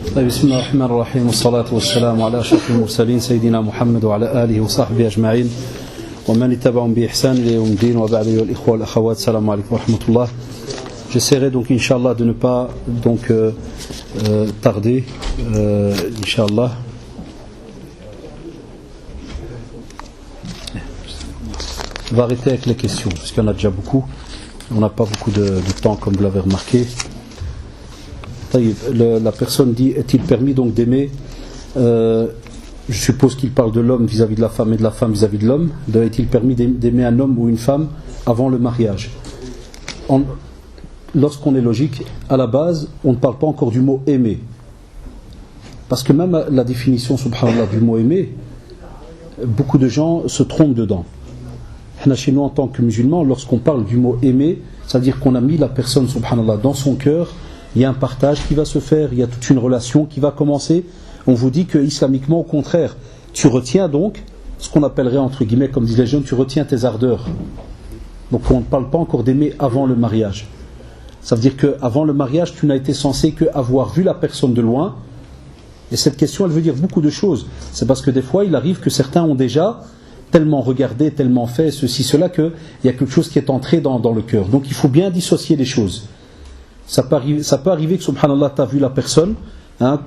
بسم الله الرحمن الرحيم والصلاة والسلام على أشرف المرسلين سيدنا محمد وعلى آله وصحبه أجمعين ومن اتبعهم بإحسان إلى يوم الدين وبعد أيها الإخوة والأخوات السلام عليكم ورحمة الله. J'essaierai donc Inch'Allah de ne pas tarder Inch'Allah. On va arrêter avec les questions parce qu'il y en a déjà beaucoup. On n'a pas beaucoup de temps comme vous l'avez remarqué. La personne dit, est-il permis donc d'aimer je suppose qu'il parle de l'homme vis-à-vis de la femme et de la femme vis-à-vis de l'homme. Est-il permis d'aimer un homme ou une femme avant le mariage? Lorsqu'on est logique, à la base, on ne parle pas encore du mot aimer. Parce que même la définition, subhanallah, du mot aimer, beaucoup de gens se trompent dedans. Chez nous, en tant que musulmans, lorsqu'on parle du mot aimer, c'est-à-dire qu'on a mis la personne, subhanallah, dans son cœur. Il y a un partage qui va se faire, il y a toute une relation qui va commencer. On vous dit que islamiquement, au contraire, tu retiens donc ce qu'on appellerait entre guillemets, comme disent les jeunes, tu retiens tes ardeurs. Donc on ne parle pas encore d'aimer avant le mariage. Ça veut dire qu'avant le mariage, tu n'as été censé qu'avoir vu la personne de loin. Et cette question, elle veut dire beaucoup de choses. C'est parce que des fois, il arrive que certains ont déjà tellement regardé, tellement fait, ceci, cela, qu'il y a quelque chose qui est entré dans le cœur. Donc il faut bien dissocier les choses. Ça peut arriver que, subhanallah, tu as vu la personne,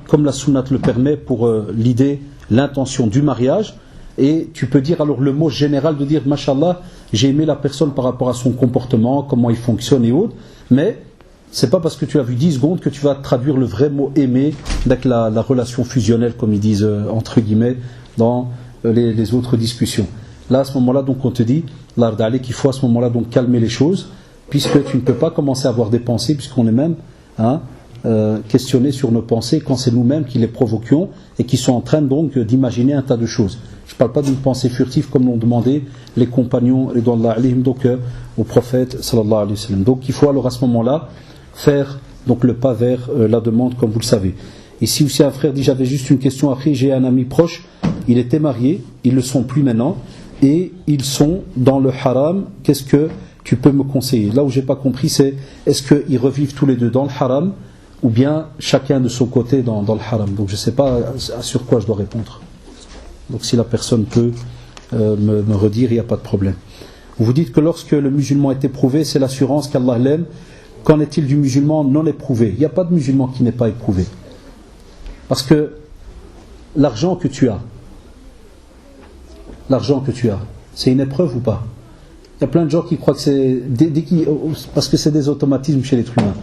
comme la sunnat le permet pour l'idée, l'intention du mariage, et tu peux dire alors le mot général de dire, mashallah, j'ai aimé la personne par rapport à son comportement, comment il fonctionne et autres, mais c'est pas parce que tu as vu 10 secondes que tu vas traduire le vrai mot aimer avec la relation fusionnelle, comme ils disent, entre guillemets, dans les autres discussions. Là, à ce moment-là, donc, on te dit, qu'il faut à ce moment-là donc calmer les choses, puisque tu ne peux pas commencer à avoir des pensées, puisqu'on est même questionné sur nos pensées quand c'est nous-mêmes qui les provoquions et qui sont en train donc d'imaginer un tas de choses. Je ne parle pas d'une pensée furtive comme l'ont demandé les compagnons au prophète sallallahu alayhi wa sallam. Donc il faut alors à ce moment-là faire donc le pas vers la demande, comme vous le savez. Ici aussi un frère dit, j'avais juste une question après, j'ai un ami proche, il était marié, ils ne le sont plus maintenant et ils sont dans le haram. Qu'est-ce que tu peux me conseiller? Là où j'ai pas compris, c'est est-ce qu'ils revivent tous les deux dans le haram ou bien chacun de son côté dans le haram? Donc je sais pas sur quoi je dois répondre. Donc si la personne peut me redire, il n'y a pas de problème. Vous dites que lorsque le musulman est éprouvé, c'est l'assurance qu'Allah l'aime. Qu'en est-il du musulman non éprouvé? Il n'y a pas de musulman qui n'est pas éprouvé. Parce que l'argent que tu as, c'est une épreuve ou pas? Il y a plein de gens qui croient que c'est parce que c'est des automatismes chez l'être humain.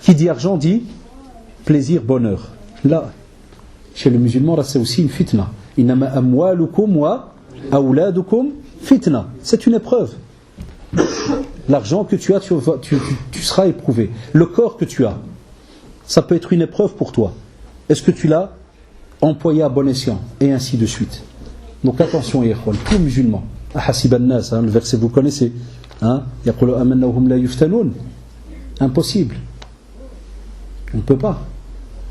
Qui dit argent dit plaisir, bonheur. Là, chez le musulman, là c'est aussi une fitna. Innama amwalukum wa awladukum fitna. C'est une épreuve. L'argent que tu as, tu seras éprouvé. Le corps que tu as, ça peut être une épreuve pour toi. Est-ce que tu l'as employé à bon escient? Et ainsi de suite. Donc attention, ikhwan, tous musulmans. Le verset vous connaissez, impossible, on ne peut pas.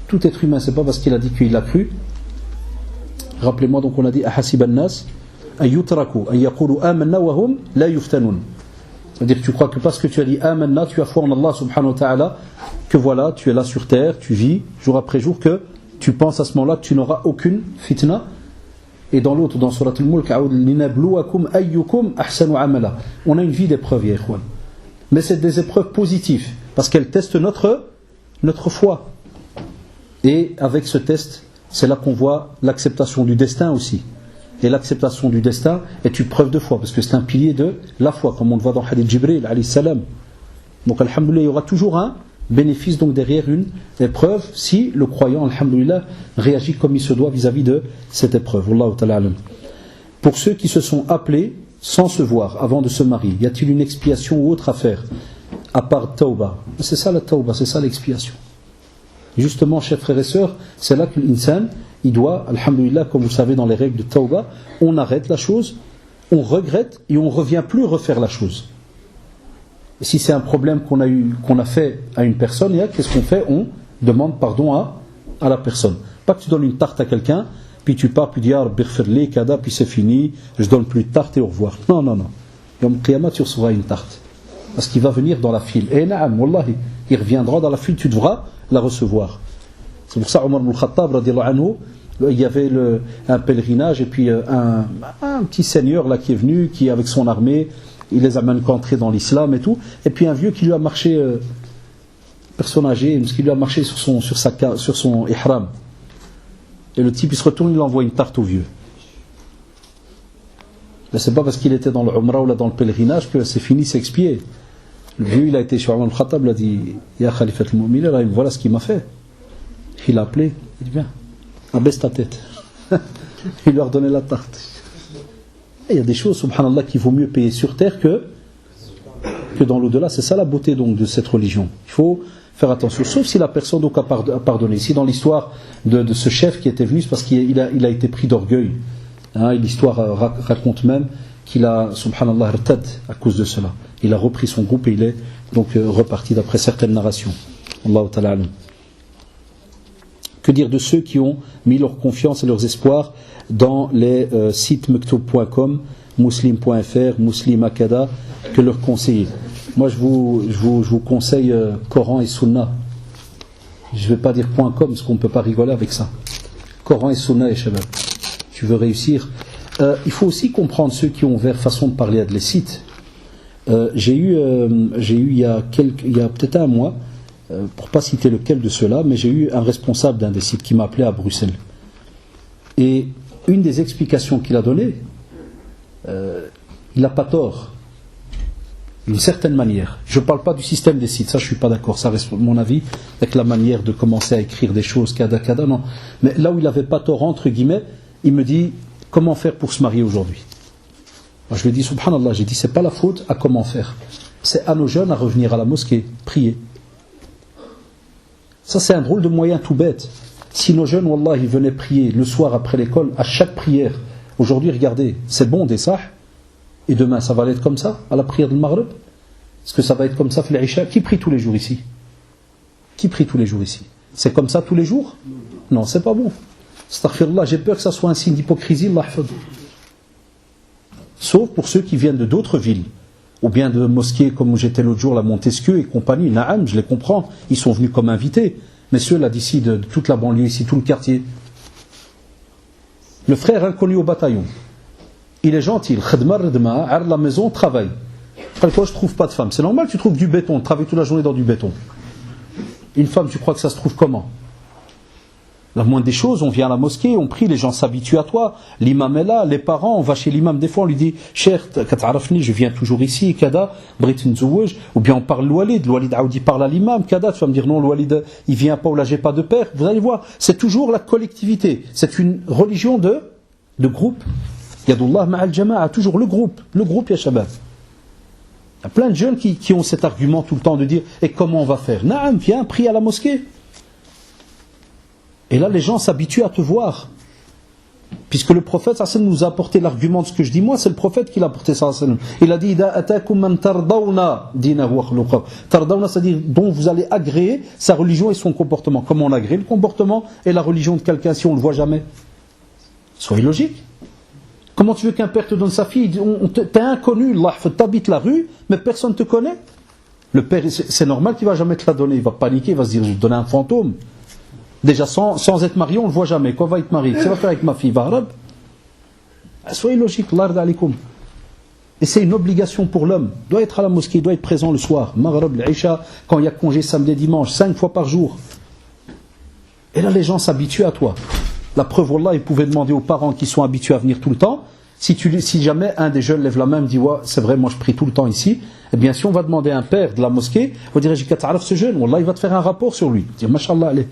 Tout être humain, c'est pas parce qu'il a dit qu'il a cru. Rappelez-moi, donc on a dit c'est-à-dire que tu crois que parce que tu as dit amanna, tu as foi en Allah subhanahu wa ta'ala, que voilà, tu es là sur terre, tu vis jour après jour, que tu penses à ce moment-là que tu n'auras aucune fitna. Et dans l'autre, dans Surat al-Mulk, on a une vie d'épreuves, ya ikhwan. Mais c'est des épreuves positives, parce qu'elles testent notre foi. Et avec ce test, c'est là qu'on voit l'acceptation du destin aussi. Et l'acceptation du destin est une preuve de foi, parce que c'est un pilier de la foi, comme on le voit dans Hadith Jibril, alayhi salam. Donc, alhamdoulilah, il y aura toujours un bénéfice donc derrière une épreuve si le croyant, alhamdoulilah, réagit comme il se doit vis-à-vis de cette épreuve. Wallahu ta'ala alam. Pour ceux qui se sont appelés sans se voir avant de se marier, y a-t-il une expiation ou autre à faire à part tawba? C'est ça la tawba, c'est ça l'expiation. Justement, chers frères et sœurs, c'est là que l'insan, il doit, alhamdoulilah, comme vous savez dans les règles de tawba, on arrête la chose, on regrette et on ne revient plus refaire la chose. Et si c'est un problème qu'on a fait à une personne, qu'est-ce qu'on fait? On demande pardon à la personne. Pas que tu donnes une tarte à quelqu'un, puis tu pars, puis tu dis birfirli, kada, puis c'est fini, je donne plus de tarte et au revoir. Non. Yom Qiyamah, tu recevras une tarte. Parce qu'il va venir dans la file. Et na'am, wallahi, il reviendra dans la file, tu devras la recevoir. C'est pour ça Omar ibn Khattab, radiallahu anhu, il y avait un pèlerinage et puis un petit seigneur là qui est venu, qui avec son armée, il les a même entrés dans l'islam et tout. Et puis un vieux qui lui a marché, personne âgée, qui lui a marché sur son ihram. Et le type il se retourne, il envoie une tarte au vieux. Là, c'est pas parce qu'il était dans le Umrah ou là dans le pèlerinage que c'est fini, c'est expié. Le vieux il a été sur Omar ibn Khattab, il a dit Ya Khalifat al-Mu'minin, voilà ce qu'il m'a fait. Il l'a appelé, il dit viens, abaisse ta tête. Il lui a redonné la tarte. Et il y a des choses, subhanallah, qu'il vaut mieux payer sur terre que dans l'au-delà. C'est ça la beauté donc de cette religion. Il faut faire attention, sauf si la personne donc a pardonné. Ici dans l'histoire de ce chef qui était venu, c'est parce qu'il a été pris d'orgueil. Hein, et l'histoire raconte même qu'il a, subhanallah, irtad à cause de cela. Il a repris son groupe et il est donc reparti d'après certaines narrations. Allahu ta'ala alam. Que dire de ceux qui ont mis leur confiance et leurs espoirs dans les sites mektoub.com, muslim.fr, Muslim Akada, que leur conseiller? Moi je vous conseille Coran et Sunna. Je ne vais pas dire .com parce qu'on ne peut pas rigoler avec ça. Coran et Sunna et Shabab. Tu veux réussir. Il faut aussi comprendre ceux qui ont ouvert façon de parler à des sites. J'ai eu il y a peut-être un mois, pour ne pas citer lequel de ceux-là, mais j'ai eu un responsable d'un des sites qui m'a appelé à Bruxelles. Et une des explications qu'il a données, il n'a pas tort, d'une certaine manière. Je ne parle pas du système des sites, ça je ne suis pas d'accord, ça reste mon avis, avec la manière de commencer à écrire des choses, kada, non. Mais là où il n'avait pas tort, entre guillemets, il me dit, comment faire pour se marier aujourd'hui? Moi, je lui ai dit, subhanallah, j'ai dit, c'est pas la faute à comment faire. C'est à nos jeunes à revenir à la mosquée, prier. Ça, c'est un drôle de moyen tout bête. Si nos jeunes, wallah, ils venaient prier le soir après l'école, à chaque prière. Aujourd'hui, regardez, c'est bon des sahs. Et demain, ça va être comme ça, à la prière de Maghrib. Est-ce que ça va être comme ça, fait l'Isha? Qui prie tous les jours ici? Qui prie tous les jours ici? C'est comme ça tous les jours? Non, c'est pas bon. Astaghfirullah, j'ai peur que ça soit un signe d'hypocrisie, Allah hafad. Sauf pour ceux qui viennent de d'autres villes, ou bien de mosquées comme j'étais l'autre jour, la Montesquieu et compagnie. Naam, je les comprends, ils sont venus comme invités. Mais ceux là d'ici, de toute la banlieue, ici, tout le quartier. Le frère inconnu au bataillon, il est gentil, la maison, travaille. Après quoi, je trouve pas de femme. C'est normal, tu trouves du béton, travaille toute la journée dans du béton. Une femme, tu crois que ça se trouve comment? La moindre des choses, on vient à la mosquée, on prie, les gens s'habituent à toi, l'imam est là, les parents, on va chez l'imam, des fois on lui dit Cher, je viens toujours ici, kada, ou bien on parle l'Walid Aoudi parle à l'imam, kada, tu vas me dire non, l'Walid il vient pas ou là j'ai pas de père. Vous allez voir, c'est toujours la collectivité, c'est une religion de groupe. Yadullah ma'al jama'a, toujours le groupe ya shabab. Il y a plein de jeunes qui ont cet argument tout le temps de dire et comment on va faire? Naam, viens, prie à la mosquée. Et là, les gens s'habituent à te voir. Puisque le prophète sallallahu nous a apporté l'argument de ce que je dis moi, c'est le prophète qui l'a apporté sallallahu. Il a dit tardawna, c'est-à-dire dont vous allez agréer sa religion et son comportement. Comment on agrée le comportement et la religion de quelqu'un si on ne le voit jamais? Soyez logique. Comment tu veux qu'un père te donne sa fille? T'es inconnu, t'habites la rue, mais personne ne te connaît. Le père, c'est normal qu'il ne va jamais te la donner. Il va paniquer, il va se dire je vais te donner un fantôme. Déjà, sans être marié, on ne le voit jamais. Quand va être marié? Qu'est-ce qu'il va faire avec ma fille? Va arabe? Soyez logique, l'ard alikum. Et c'est une obligation pour l'homme. Il doit être à la mosquée, il doit être présent le soir. Maghrib, l'Isha, quand il y a congé samedi et dimanche, 5 fois par jour. Et là, les gens s'habituent à toi. La preuve, wallah, ils pouvaient demander aux parents qui sont habitués à venir tout le temps. Si jamais un des jeunes lève la main et me dit ouais, c'est vrai, moi je prie tout le temps ici, eh bien si on va demander à un père de la mosquée, on dirait j'ai qu'à t'arrêter ce jeune, wallah, il va te faire un rapport sur lui. Il va dire mashallah, allez.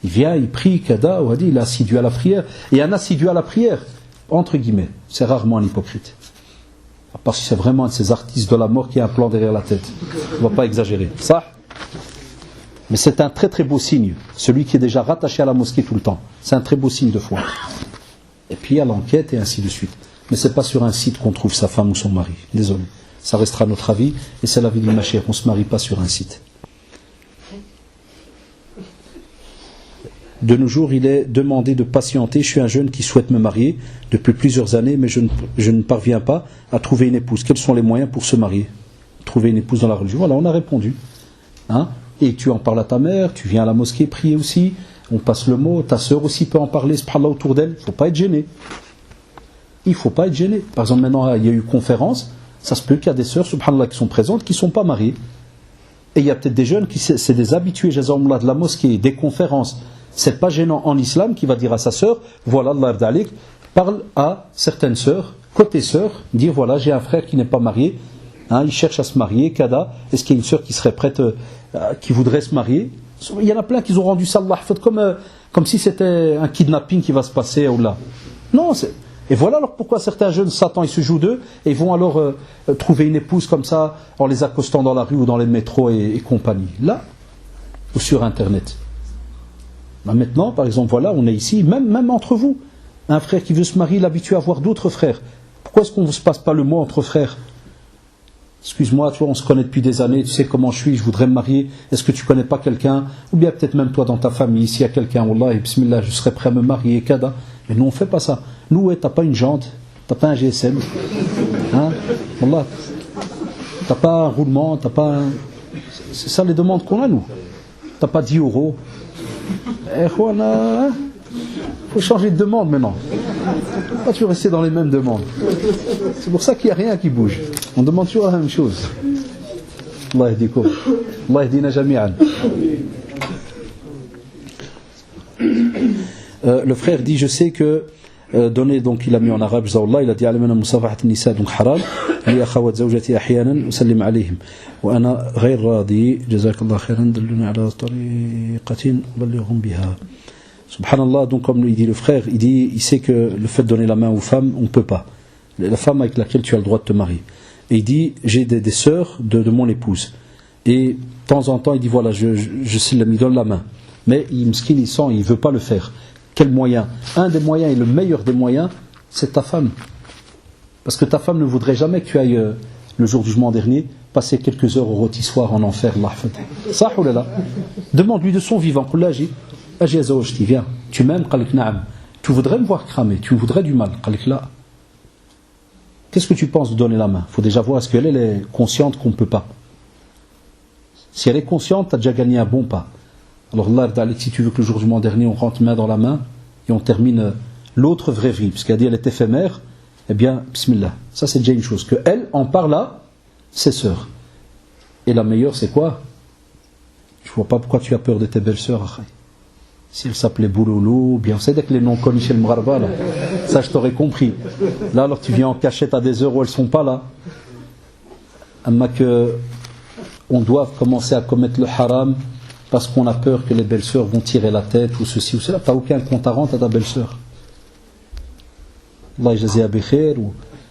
Il vient, il prie, kada, il est assidu à la prière. Et un assidu à la prière, entre guillemets, c'est rarement un hypocrite. À part si c'est vraiment un de ces artistes de la mort qui a un plan derrière la tête. On ne va pas exagérer. Ça. Mais c'est un très très beau signe. Celui qui est déjà rattaché à la mosquée tout le temps. C'est un très beau signe de foi. Et puis il y a l'enquête et ainsi de suite. Mais ce n'est pas sur un site qu'on trouve sa femme ou son mari. Désolé. Ça restera notre avis. Et c'est l'avis du Machir. On ne se marie pas sur un site. De nos jours, il est demandé de patienter. Je suis un jeune qui souhaite me marier depuis plusieurs années, mais je ne parviens pas à trouver une épouse. Quels sont les moyens pour se marier? Trouver une épouse dans la religion. Voilà, on a répondu. Et tu en parles à ta mère, tu viens à la mosquée prier aussi. on passe le mot, ta sœur aussi peut en parler, subhanallah, autour d'elle, il ne faut pas être gêné. Il ne faut pas être gêné. Par exemple, maintenant, il y a eu conférence, ça se peut qu'il y a des sœurs, subhanallah, qui sont présentes, qui ne sont pas mariées. Et il y a peut-être des jeunes qui, c'est des habitués, jazakumullah, de la mosquée, des conférences. C'est pas gênant en islam qui va dire à sa sœur, voilà, Allah d'alik, parle à certaines sœurs, côté sœur, dire voilà, j'ai un frère qui n'est pas marié, il cherche à se marier, kada, est-ce qu'il y a une sœur qui serait prête, qui voudrait se marier? Il y en a plein qui ont rendu ça comme si c'était un kidnapping qui va se passer ou là. Non, et voilà alors pourquoi certains jeunes, Satan, ils se jouent d'eux et vont alors trouver une épouse comme ça en les accostant dans la rue ou dans les métros et compagnie. Là, ou sur Internet. Là, maintenant, par exemple, voilà, on est ici, même entre vous. Un frère qui veut se marier, il est habitué à voir d'autres frères. Pourquoi est-ce qu'on ne se passe pas le mot entre frères? Excuse-moi, tu vois, on se connaît depuis des années, tu sais comment je suis, je voudrais me marier. Est-ce que tu ne connais pas quelqu'un? Ou bien peut-être même toi dans ta famille, s'il y a quelqu'un, Wallah, et bismillah, je serais prêt à me marier, kada. Mais nous, on ne fait pas ça. Nous, ouais, tu n'as pas une jante, tu n'as pas un GSM. Wallah, tu n'as pas un roulement, tu n'as pas un... C'est ça les demandes qu'on a, nous. Tu n'as pas 10 €. Il faut changer de demande maintenant. Pas toujours rester dans les mêmes demandes. C'est pour ça qu'il n'y a rien qui bouge. On demande toujours la même chose. Allah yahdikum. Allah yahdina jami'an. Le frère dit, je sais que donner, donc il a mis en arabe, il a dit alamana musafahat nisa, donc haram, li akhawat zawjati ahyanan usallim alayhim wa ana ghayr radi jazakallah khairan dalluna ala tariqatin ballighum biha. Subhanallah, donc comme il dit le frère, il sait que le fait de donner la main aux femmes, on ne peut pas. La femme avec laquelle tu as le droit de te marier. Et il dit, j'ai des sœurs de mon épouse. Et de temps en temps, il dit, voilà, je lui donne la main. Mais il ne veut pas le faire. Quel moyen? Un des moyens et le meilleur des moyens, c'est ta femme. Parce que ta femme ne voudrait jamais que tu ailles, le jour du jugement dernier, passer quelques heures au rôtissoir en enfer. Ça, demande-lui de son vivant. Viens, tu m'aimes, tu voudrais me voir cramer, tu me voudrais du mal. Qu'est-ce que tu penses de donner la main? Il faut déjà voir est-ce qu'elle est consciente qu'on ne peut pas. Si elle est consciente, tu as déjà gagné un bon pas. Alors là, si tu veux que le jour du jugement dernier, on rentre main dans la main et on termine l'autre vraie vie, puisqu'elle a dit elle est éphémère, eh bien, bismillah. Ça, c'est déjà une chose. Qu'elle en parle à ses sœurs. Et la meilleure, c'est quoi? Je ne vois pas pourquoi tu as peur de tes belles-sœurs. Si elle s'appelait Bouloulou, bien, vous savez que les noms connus chez le Mgharba, là, ça je t'aurais compris. Là, alors tu viens en cachette à des heures où elles ne sont pas là. Mais que on doit commencer à commettre le haram parce qu'on a peur que les belles-sœurs vont tirer la tête ou ceci ou cela. Tu n'as aucun compte à rendre à ta belle-sœur. Allah yajziha bi khair.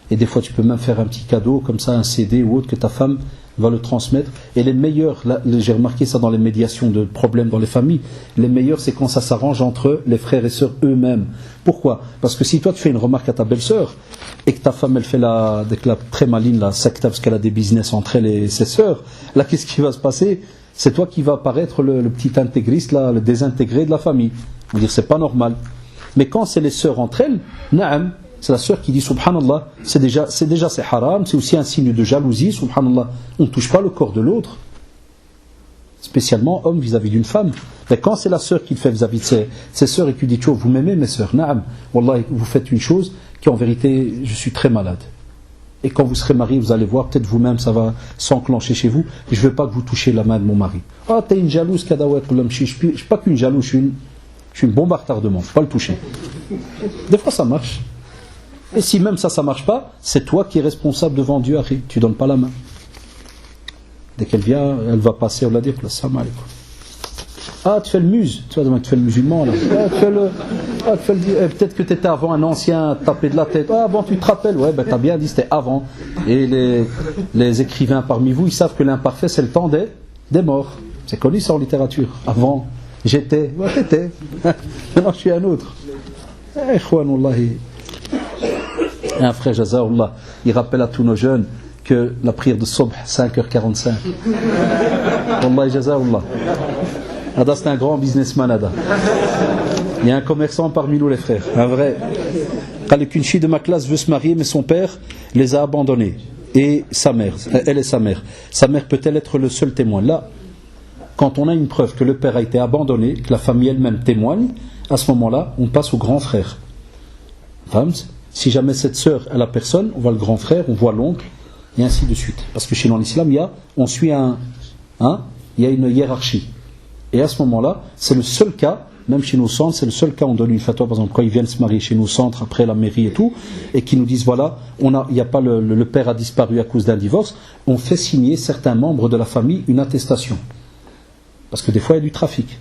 Et des fois tu peux même faire un petit cadeau comme ça, un CD ou autre que ta femme va le transmettre. Et les meilleurs, là, j'ai remarqué ça dans les médiations de problèmes dans les familles, les meilleurs c'est quand ça s'arrange entre les frères et sœurs eux-mêmes. Pourquoi? Parce que si toi tu fais une remarque à ta belle-sœur et que ta femme elle fait la très maline, la secta, parce qu'elle a des business entre elle et ses sœurs, là qu'est-ce qui va se passer? C'est toi qui vas apparaître le petit intégriste, là, le désintégré de la famille. On va dire c'est pas normal. Mais quand c'est les sœurs entre elles, na'am, c'est la sœur qui dit subhanallah, c'est déjà c'est haram, c'est aussi un signe de jalousie, subhanallah, on ne touche pas le corps de l'autre, spécialement homme vis-à-vis d'une femme. Mais quand c'est la sœur qui le fait vis-à-vis de ses sœurs et qui dit vous m'aimez mes sœurs, na'am, wallah, vous faites une chose qui en vérité je suis très malade. Et quand vous serez marié, vous allez voir, peut-être vous-même ça va s'enclencher chez vous, et je ne veux pas que vous touchiez la main de mon mari. Ah, t'es une jalouse, kadawet, je ne suis pas qu'une jalouse, je suis une bombe à retardement, il ne faut pas le toucher. Des fois ça marche. Et si même ça ne marche pas, c'est toi qui es responsable devant Dieu, tu ne donnes pas la main. Dès qu'elle vient, elle va passer, on va dire, ah, tu fais le muse, tu vas demander, tu fais le musulman là. Ah, peut-être que tu étais avant un ancien tapé de la tête. Ah, avant tu te rappelles, ouais, ben tu as bien dit, c'était avant. Et les écrivains parmi vous, ils savent que l'imparfait c'est le temps des morts. C'est connu ça en littérature. Avant, j'étais, ouais, t'étais. Maintenant je suis un autre. Un frère Jazaoullah, il rappelle à tous nos jeunes que la prière de Subh, 5h45. Wallahi Jazaoullah. Ada, c'est un grand businessman, Ada. Il y a un commerçant parmi nous, les frères. Un vrai. Quand qu'une fille de ma classe veut se marier, mais son père les a abandonnés. Et sa mère, elle et sa mère. Sa mère peut-elle être le seul témoin? Là, Quand on a une preuve que le père a été abandonné, que la famille elle-même témoigne, à ce moment-là, on passe au grand frère. Si jamais cette sœur elle a personne, on voit le grand frère, on voit l'oncle, et ainsi de suite. Parce que chez nous en islam, il y a une hiérarchie. Et à ce moment-là, c'est le seul cas, même chez nos centres, c'est le seul cas, on donne une fatwa, par exemple, quand ils viennent se marier chez nos centres, après la mairie et tout, et qui nous disent, voilà, il n'y a pas le père a disparu à cause d'un divorce, on fait signer certains membres de la famille une attestation. Parce que des fois, il y a du trafic.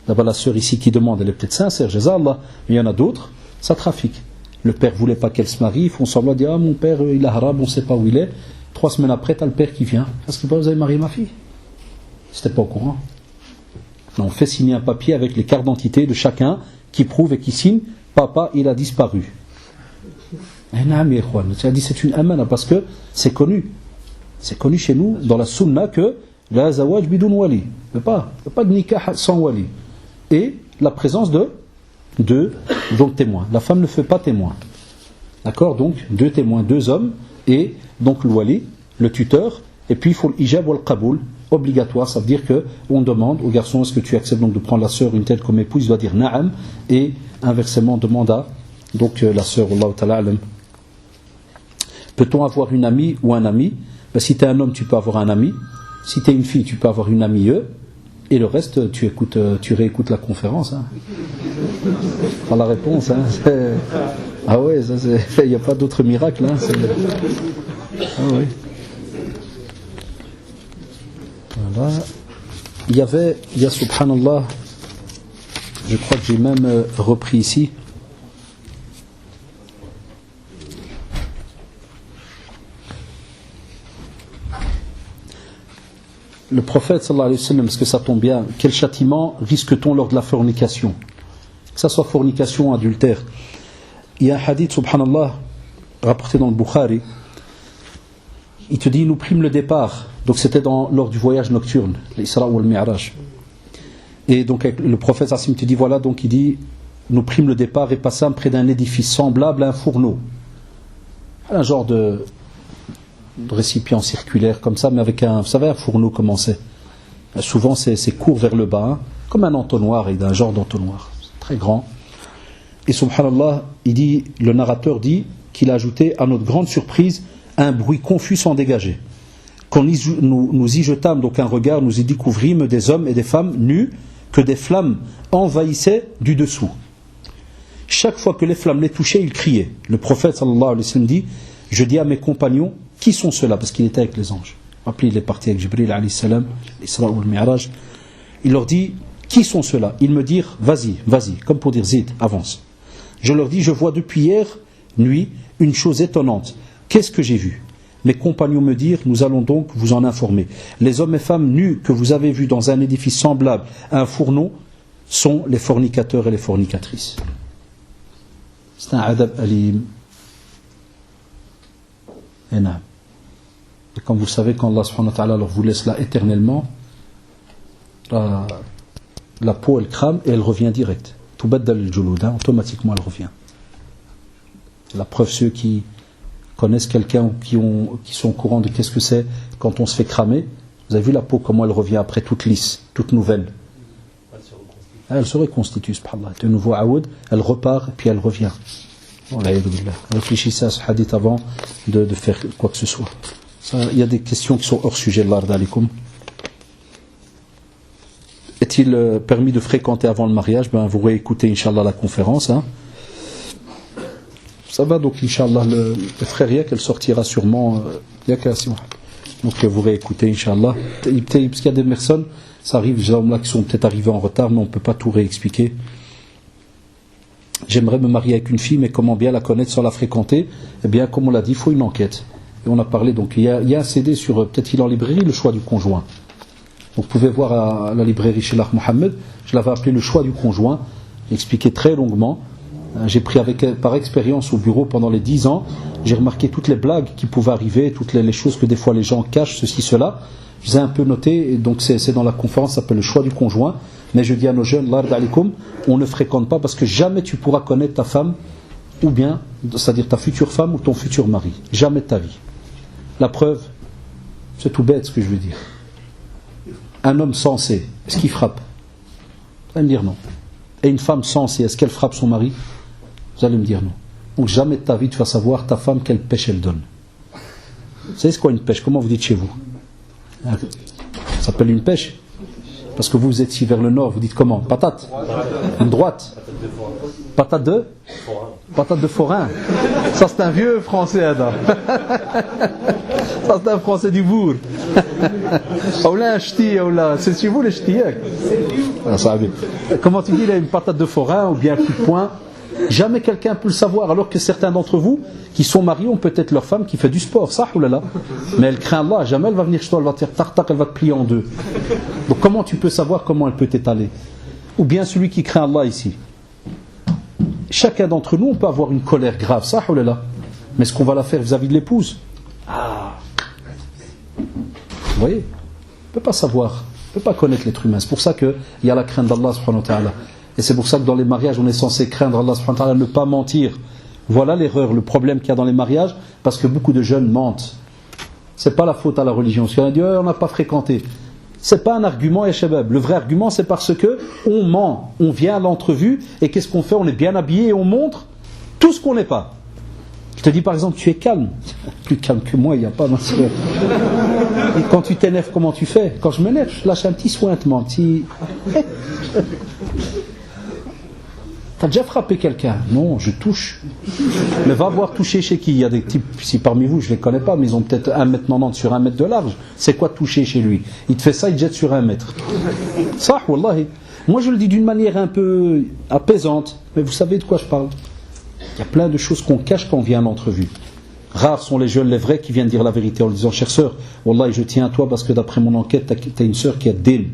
D'abord, la sœur ici qui demande, elle est peut-être sincère, Jazallah, mais il y en a d'autres, ça trafique. Le père ne voulait pas qu'elle se marie, ils font semblant de dire, mon père, il est arabe, on ne sait pas où il est. 3 semaines après, tu as le père qui vient. Est-ce que vous avez marié ma fille? C'était pas au courant. On fait signer un papier avec les cartes d'identité de chacun qui prouve et qui signe, papa, il a disparu. Tu as dit c'est une amana parce que c'est connu. C'est connu chez nous, dans la sunna, que la zawaj bidoun wali. Il n'y a pas de nikah sans wali. Et la présence de donc témoins. La femme ne fait pas témoin. D'accord? Donc 2 témoins, 2 hommes, et donc le wali, le tuteur, et puis il faut l'ijab ou le qaboul, obligatoire. Ça veut dire qu'on demande au garçon, est-ce que tu acceptes donc de prendre la sœur, une telle comme épouse? Il doit dire na'am, et inversement on demande à donc la sœur. Wallahu ta'ala alam. Peut-on avoir une amie ou un ami? Si tu es un homme, tu peux avoir un ami. Si tu es une fille, tu peux avoir une amie. Et le reste, tu réécoutes la conférence. Pas la réponse. Ah ouais, il n'y a pas d'autre miracle. Ah ouais. Voilà. Il y a subhanallah, je crois que j'ai même repris ici. Le prophète sallallahu alayhi wa sallam, est-ce que ça tombe bien? Quel châtiment risque-t-on lors de la fornication? Que ça soit fornication ou adultère. Il y a un hadith, subhanallah, rapporté dans le Bukhari. Il te dit, nous prîmes le départ. Donc c'était lors du voyage nocturne, l'Isra ou le Mi'raj. Et donc le prophète Hassim te dit, voilà, donc il dit, nous prîmes le départ et passâmes près d'un édifice semblable à un fourneau. Un genre de récipient circulaire comme ça, mais avec vous savez, un fourneau comment c'est. Souvent c'est court vers le bas, comme un entonnoir, et d'un genre d'entonnoir. C'est très grand. Et subhanallah, le narrateur dit qu'il a ajouté, à notre grande surprise, un bruit confus s'en dégageait. Quand nous y jetâmes donc un regard, nous y découvrîmes des hommes et des femmes nus, que des flammes envahissaient du dessous. Chaque fois que les flammes les touchaient, ils criaient. Le prophète sallallahu alayhi wa sallam dit, je dis à mes compagnons, qui sont ceux-là? Parce qu'il était avec les anges. Rappelez, il est parti avec Jibril alayhi salam, l'Isra ou le Mi'raj. Il leur dit, qui sont ceux-là? Ils me dirent, vas-y, comme pour dire Zid, avance. Je leur dis, je vois depuis hier nuit une chose étonnante. Qu'est-ce que j'ai vu? Mes compagnons me dirent, nous allons donc vous en informer. Les hommes et femmes nus que vous avez vus dans un édifice semblable à un fourneau sont les fornicateurs et les fornicatrices. C'est un adab alim. Et comme vous savez, quand Allah subhanahu wa ta'ala leur vous laisse là éternellement, la peau elle crame et elle revient direct. Tubaddal al-julud, automatiquement elle revient. La preuve, ceux qui connaissent quelqu'un ou qui sont au courant de qu'est-ce que c'est quand on se fait cramer, vous avez vu la peau comment elle revient après toute lisse, toute nouvelle. Elle se reconstitue, subhanallah. De nouveau aoud, elle repart et puis elle revient. Réfléchissez à ce hadith avant de faire quoi que ce soit. Il y a des questions qui sont hors sujet. Est-il permis de fréquenter avant le mariage? Vous réécoutez Inch'Allah la conférence. Ça va donc Inch'Allah, le frère Yak, elle sortira sûrement. Donc vous réécoutez Inch'Allah. Parce qu'il y a des personnes, ça arrive, des hommes là qui sont peut-être arrivés en retard, mais on ne peut pas tout réexpliquer. J'aimerais me marier avec une fille, mais comment bien la connaître sans la fréquenter? Eh bien, comme on l'a dit, il faut une enquête. Et on a parlé, donc il y a un CD sur, peut-être il est en librairie, le choix du conjoint. Donc, vous pouvez voir à la librairie chez l'Arc Mohammed, je l'avais appelé le choix du conjoint, j'ai expliqué très longuement. J'ai pris par expérience au bureau pendant les 10 ans, j'ai remarqué toutes les blagues qui pouvaient arriver, toutes les choses que des fois les gens cachent, ceci, cela. Je les ai un peu noté, et donc c'est dans la conférence, ça s'appelle le choix du conjoint. Mais je dis à nos jeunes, on ne fréquente pas parce que jamais tu pourras connaître ta femme, ou bien, c'est-à-dire ta future femme ou ton futur mari. Jamais de ta vie. La preuve, c'est tout bête ce que je veux dire. un homme sensé, est-ce qu'il frappe? Vous allez me dire non. Et une femme sensée, est-ce qu'elle frappe son mari? Vous allez me dire non. Donc jamais de ta vie tu vas savoir ta femme quelle pêche elle donne. Vous savez c'est quoi une pêche? Comment vous dites chez vous? Ça s'appelle une pêche? Parce que vous êtes ici vers le nord, vous dites comment? Patate? Une droite? Patate de? Patate de forain. Ça c'est un vieux français, Adam. Ça c'est un français du bourg. Ou là un ch'ti, ou là. C'est chez vous les ch'tis? Comment tu dis là, une patate de forain ou bien un coup de poing? Jamais quelqu'un peut le savoir, alors que certains d'entre vous qui sont mariés ont peut-être leur femme qui fait du sport, ça ou là là. Mais elle craint Allah, jamais elle va venir chez toi, elle va te faire tac, elle va te plier en deux. Donc comment tu peux savoir comment elle peut t'étaler? Ou bien celui qui craint Allah ici. Chacun d'entre nous, on peut avoir une colère grave, ça ou là là. Mais est-ce qu'on va la faire vis-à-vis de l'épouse? Vous voyez? On ne peut pas savoir, on ne peut pas connaître l'être humain. C'est pour ça qu'il y a la crainte d'Allah subhanahu wa ta'ala. Et c'est pour ça que dans les mariages, on est censé craindre Allah subhanahu wa ta'ala, ne pas mentir. Voilà l'erreur, le problème qu'il y a dans les mariages, parce que beaucoup de jeunes mentent. C'est pas la faute à la religion. Parce qu'on a dit, on n'a pas fréquenté. C'est pas un argument, ya shabab. Le vrai argument, c'est parce que on ment. On vient à l'entrevue, et qu'est-ce qu'on fait? On est bien habillé et on montre tout ce qu'on n'est pas. Je te dis par exemple, tu es calme. Plus calme que moi, il n'y a pas, ma soeur. Et quand tu t'énerves, comment tu fais? Quand je m'énerve, je lâche un petit sointement, un petit... T'as déjà frappé quelqu'un? Non, je touche. Mais va voir toucher chez qui? Il y a des types, si parmi vous, je ne les connais pas, mais ils ont peut-être 1m90 sur 1 mètre de large. C'est quoi toucher chez lui? Il te fait ça, il te jette sur 1 mètre. Ça, wallahi. Moi, je le dis d'une manière un peu apaisante, mais vous savez de quoi je parle? Il y a plein de choses qu'on cache quand on vient à l'entrevue. Rares sont les jeunes, les vrais, qui viennent dire la vérité en disant, chère sœur, wallahi, je tiens à toi parce que d'après mon enquête, tu as une sœur qui a din.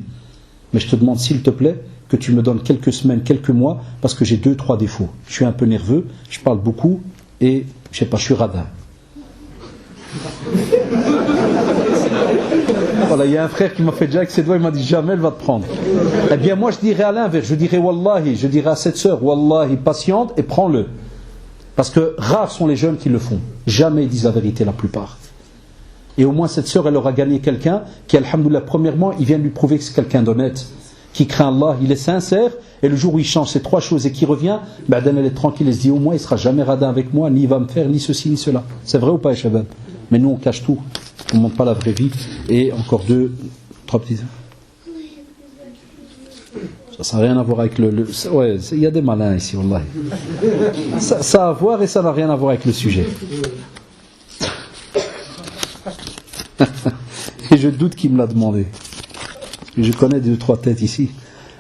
Mais je te demande, s'il te plaît, que tu me donnes quelques semaines, quelques mois, parce que j'ai 2-3 défauts. Je suis un peu nerveux, je parle beaucoup, et je sais pas, je suis radin. Voilà, il y a un frère qui m'a fait déjà avec ses doigts, il m'a dit jamais elle va te prendre. Eh bien moi je dirais à l'inverse, je dirais wallahi, je dirais à cette sœur, wallahi, patiente et prends-le. Parce que rares sont les jeunes qui le font. Jamais ils disent la vérité la plupart. Et au moins cette sœur, elle aura gagné quelqu'un qui, alhamdoulilah, premièrement, il vient de lui prouver que c'est quelqu'un d'honnête, qui craint Allah, il est sincère, et le jour où il change ces 3 choses et qu'il revient, ben elle est tranquille, elle se dit au moins il ne sera jamais radin avec moi, ni il va me faire, ni ceci, ni cela. C'est vrai ou pas, Shabab? Mais nous on cache tout, on ne montre pas la vraie vie. Et encore 2-3 petits. Ça n'a rien à voir avec ouais, il y a des malins ici, wallahi. Ça a à voir et ça n'a rien à voir avec le sujet. Et je doute qu'il me l'a demandé. Je connais 2-3 têtes ici.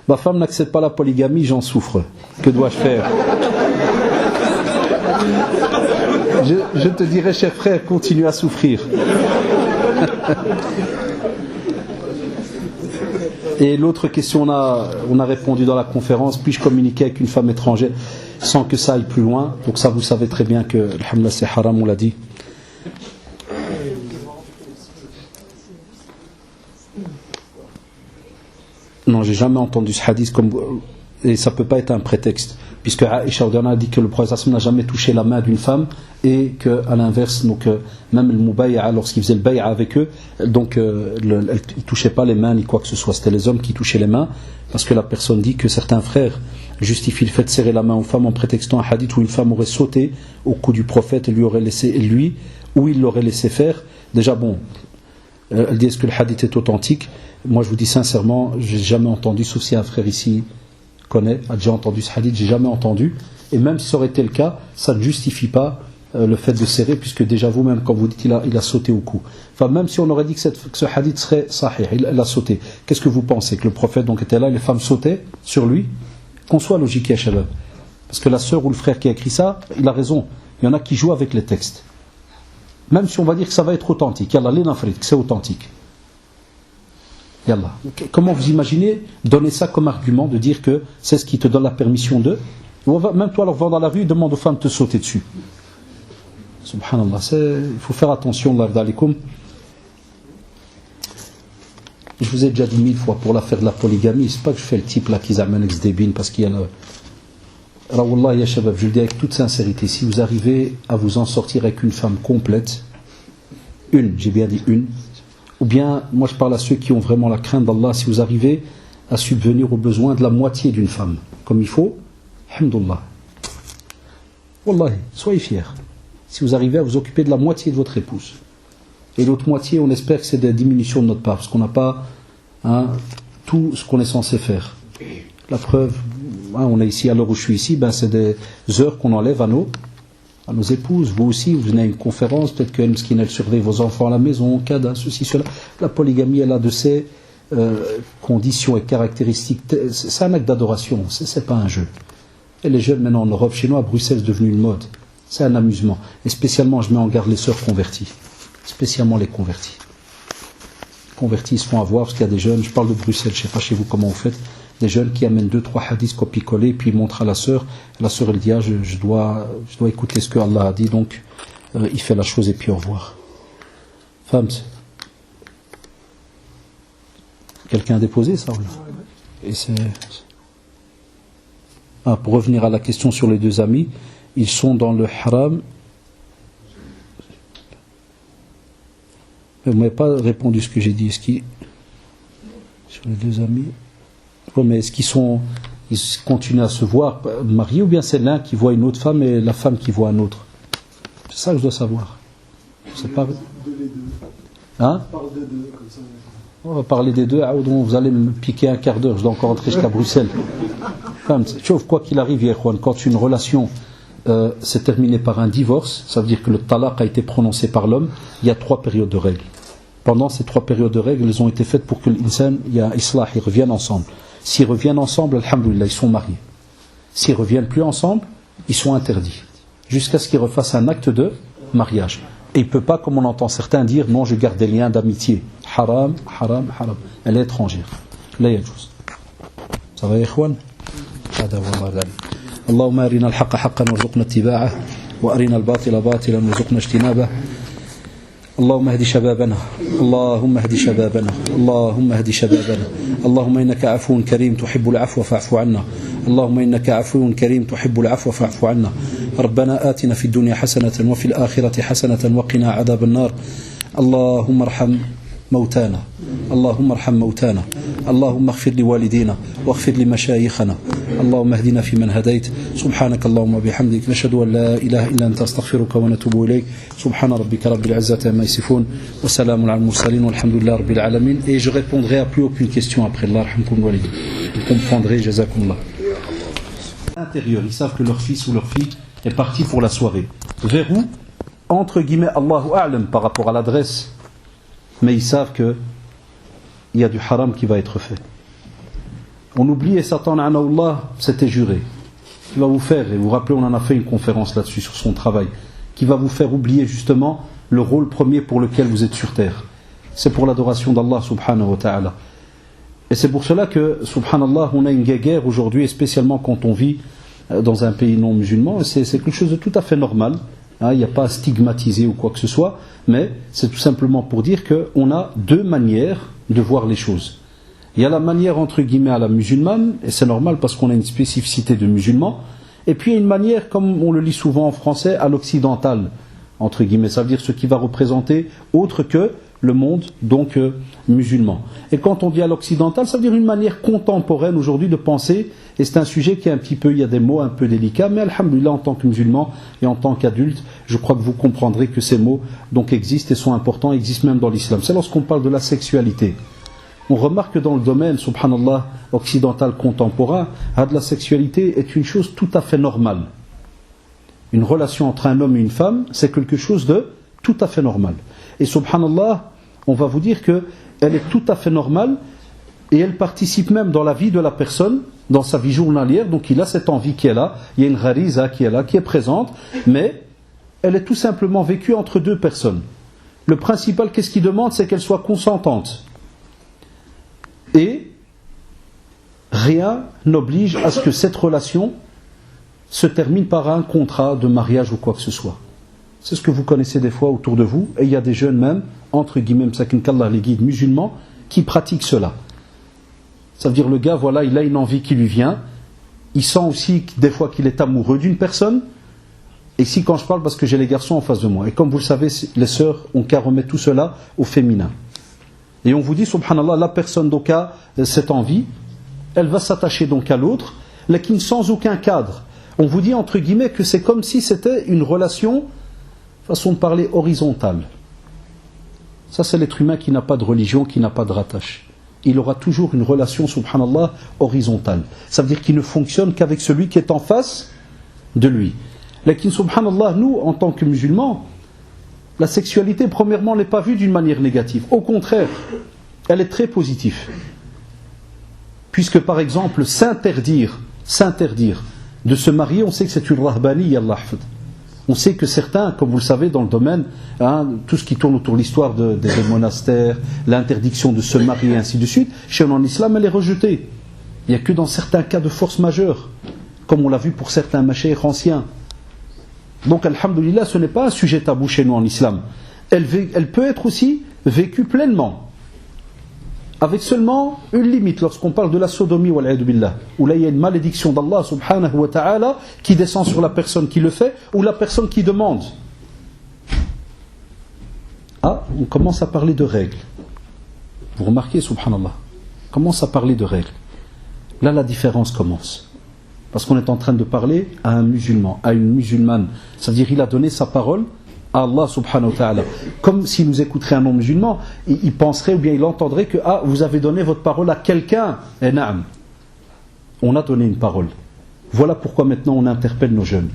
Ma femme n'accepte pas la polygamie, j'en souffre. Que dois-je faire? Je te dirais, cher frère, continue à souffrir. Et l'autre question, on a répondu dans la conférence, puis-je communiquer avec une femme étrangère sans que ça aille plus loin? Donc ça, vous savez très bien que, alhamdoulilah, c'est haram, on l'a dit. Non, j'ai jamais entendu ce hadith et ça peut pas être un prétexte, puisque Aïcha a dit que le prophète n'a jamais touché la main d'une femme et qu'à l'inverse, donc même le mubay'a, lorsqu'il faisait le bay'a avec eux, donc il touchait pas les mains ni quoi que ce soit, c'était les hommes qui touchaient les mains, parce que la personne dit que certains frères justifient le fait de serrer la main aux femmes en prétextant un hadith où une femme aurait sauté au cou du prophète et il l'aurait laissé faire. Déjà bon, elles disent que le hadith est authentique. Moi je vous dis sincèrement, j'ai jamais entendu, sauf si un frère ici a déjà entendu ce hadith, j'ai jamais entendu. Et même si ça aurait été le cas, ça ne justifie pas le fait de serrer, puisque déjà vous-même, quand vous dites il a sauté au cou. Enfin, même si on aurait dit que ce hadith serait sahih, il a sauté. Qu'est-ce que vous pensez? Que le prophète donc était là, et les femmes sautaient sur lui? Qu'on soit logique, ya shabab. Parce que la sœur ou le frère qui a écrit ça, il a raison. Il y en a qui jouent avec les textes. Même si on va dire que ça va être authentique, yallah, l'infrid, que c'est authentique. Yallah. Comment vous imaginez donner ça comme argument, de dire que c'est ce qui te donne la permission de... Même toi, alors, va dans la rue, demande aux femmes de te sauter dessus. Subhanallah, il faut faire attention, Allah d'alikum. Je vous ai déjà dit 1000 fois, pour l'affaire de la polygamie, c'est pas que je fais le type là qui amène ex-débine, parce qu'il y a le... Alors, Wallah, ya shabab, je le dis avec toute sincérité, si vous arrivez à vous en sortir avec une femme complète, j'ai bien dit une, Ou bien, moi je parle à ceux qui ont vraiment la crainte d'Allah, si vous arrivez à subvenir aux besoins de la moitié d'une femme, comme il faut, alhamdoulilah. Wallahi, soyez fiers. Si vous arrivez à vous occuper de la moitié de votre épouse. Et l'autre moitié, on espère que c'est des diminutions de notre part, parce qu'on n'a pas tout ce qu'on est censé faire. La preuve, on est ici, à l'heure où je suis ici, c'est des heures qu'on enlève à nos épouses. Vous aussi, vous venez à une conférence, peut-être qu'elle surveille vos enfants à la maison, cada, ceci, cela. La polygamie, elle a de ses conditions et caractéristiques. C'est un acte d'adoration, c'est pas un jeu. Et les jeunes, maintenant en Europe, chez nous, à Bruxelles, c'est devenu une mode. C'est un amusement. Et spécialement, je mets en garde les sœurs converties. Spécialement les convertis. Convertis, ils se font avoir parce qu'il y a des jeunes, je parle de Bruxelles, je ne sais pas chez vous comment vous faites, des jeunes qui amènent 2-3 hadiths copier-coller, puis ils montrent à la sœur elle dit je dois écouter ce que Allah a dit, donc il fait la chose et puis au revoir. Femmes, quelqu'un a déposé ça ou là? Et c'est... pour revenir à la question sur les deux amis, ils sont dans le haram. Vous ne m'avez pas répondu ce que j'ai dit. Sur les deux amis, mais est-ce ils continuent à se voir mariés, ou bien c'est l'un qui voit une autre femme et la femme qui voit un autre? C'est ça que je dois savoir. C'est pas... Hein? On va parler des deux. Vous allez me piquer un quart d'heure. Je dois encore rentrer jusqu'à Bruxelles. Sauf quoi qu'il arrive, quand une relation s'est terminée par un divorce, ça veut dire que le talaq a été prononcé par l'homme, il y a 3 périodes de règles. Pendant ces 3 périodes de règles, elles ont été faites pour que l'insan, il y a islah, ils reviennent ensemble. S'ils reviennent ensemble, alhamdoulilah, ils sont mariés. S'ils ne reviennent plus ensemble, ils sont interdits. Jusqu'à ce qu'ils refassent un acte de mariage. Et il ne peut pas, comme on entend certains dire, non, je garde des liens d'amitié. Haram, haram, haram. Elle est étrangère. Là, il y a chose. Ça va, ikhwan? اللهم أرنا الحق حقا وارزقنا اتباعه وأرنا الباطل باطلا وارزقنا اجتنابه اللهم اهد شبابنا اللهم اهد شبابنا اللهم اهد شبابنا اللهم إنك عفو كريم تحب العفو فاعف عنا اللهم إنك عفو كريم تحب العفو فاعف عنا ربنا آتنا في الدنيا حسنة وفي الآخرة حسنة وقنا عذاب النار اللهم ارحم موتانا اللهم ارحم موتانا اللهم اغفر لوالدينا واغفر لمشايخنا اللهم اهدنا فيمن هديت سبحانك اللهم وبحمدك نشهد أن لا إله إلا أنت استغفرك ونتوب إليك سبحان ربك رب العزة عما يصفون وسلام على المرسلين والحمد لله رب العالمين. Et je répondrai à plus aucune question après. Allah yarhamkum walid. Vous comprendrez, jazakumullah. Intérieur, ils savent que leur fils ou leur fille est parti pour la soirée. Vers où? Entre guillemets, Allahu a'lam par rapport à l'adresse. Mais ils savent qu'il y a du haram qui va être fait. On oublie, et Satan, Allah, s'était juré. Qui va vous faire, et vous vous rappelez, on en a fait une conférence là-dessus, sur son travail, qui va vous faire oublier justement le rôle premier pour lequel vous êtes sur terre. C'est pour l'adoration d'Allah subhanahu wa ta'ala. Et c'est pour cela que, subhanallah, on a une guerre aujourd'hui, et spécialement quand on vit dans un pays non musulman, et c'est quelque chose de tout à fait normal. Il n'y a pas à stigmatiser ou quoi que ce soit, mais c'est tout simplement pour dire qu'on a 2 manières de voir les choses. Il y a la manière entre guillemets à la musulmane, et c'est normal parce qu'on a une spécificité de musulman, et puis il y a une manière, comme on le lit souvent en français, à l'occidental, entre guillemets, ça veut dire ce qui va représenter autre que le monde, donc musulman. Et quand on dit à l'occidental, ça veut dire une manière contemporaine aujourd'hui de penser, et c'est un sujet qui est un petit peu, il y a des mots un peu délicats, mais alhamdoulilah, en tant que musulman et en tant qu'adulte, je crois que vous comprendrez que ces mots donc existent et sont importants, existent même dans l'islam. C'est lorsqu'on parle de la sexualité. On remarque que dans le domaine, subhanallah, occidental contemporain, la sexualité est une chose tout à fait normale. Une relation entre un homme et une femme, c'est quelque chose de tout à fait normal. Et subhanallah, on va vous dire qu'elle est tout à fait normale et elle participe même dans la vie de la personne, dans sa vie journalière. Donc il a cette envie qui est là, il y a une ghariza qui est là, qui est présente, mais elle est tout simplement vécue entre 2 personnes. Le principal, qu'est-ce qu'il demande? C'est qu'elle soit consentante. Et rien n'oblige à ce que cette relation se termine par un contrat de mariage ou quoi que ce soit. C'est ce que vous connaissez des fois autour de vous, et il y a des jeunes même, entre guillemets, les guides musulmans, qui pratiquent cela. Ça veut dire le gars, voilà, il a une envie qui lui vient, il sent aussi des fois qu'il est amoureux d'une personne, et ici quand je parle, parce que j'ai les garçons en face de moi, et comme vous le savez, les sœurs ont qu'à remettre tout cela au féminin. Et on vous dit, subhanallah, la personne donc a cette envie, elle va s'attacher donc à l'autre, mais sans aucun cadre. On vous dit entre guillemets que c'est comme si c'était une relation, façon de parler, horizontale. Ça c'est l'être humain qui n'a pas de religion, qui n'a pas de rattache. Il aura toujours une relation, subhanallah, horizontale. Ça veut dire qu'il ne fonctionne qu'avec celui qui est en face de lui. Lakin, subhanallah, nous, en tant que musulmans, la sexualité, premièrement, n'est pas vue d'une manière négative. Au contraire, elle est très positive. Puisque, par exemple, s'interdire de se marier, on sait que c'est une rahbani, Allah hafid. On sait que certains, comme vous le savez, dans le domaine, tout ce qui tourne autour de l'histoire des monastères, l'interdiction de se marier, ainsi de suite, chez nous en islam, elle est rejetée. Il n'y a que dans certains cas de force majeure, comme on l'a vu pour certains mashaykh anciens. Donc, alhamdoulilah, ce n'est pas un sujet tabou chez nous en islam. Elle peut être aussi vécue pleinement, avec seulement une limite lorsqu'on parle de la sodomie, wal'ayadu billah, où là il y a une malédiction d'Allah subhanahu wa ta'ala qui descend sur la personne qui le fait ou la personne qui demande. Ah, on commence à parler de règles. Vous remarquez, subhanallah, on commence à parler de règles. Là la différence commence. Parce qu'on est en train de parler à un musulman, à une musulmane. C'est-à-dire il a donné sa parole à Allah subhanahu wa ta'ala. Comme s'il nous écouterait un non-musulman, il penserait ou bien il entendrait que vous avez donné votre parole à quelqu'un. Et na'am. On a donné une parole. Voilà pourquoi maintenant on interpelle nos jeunes.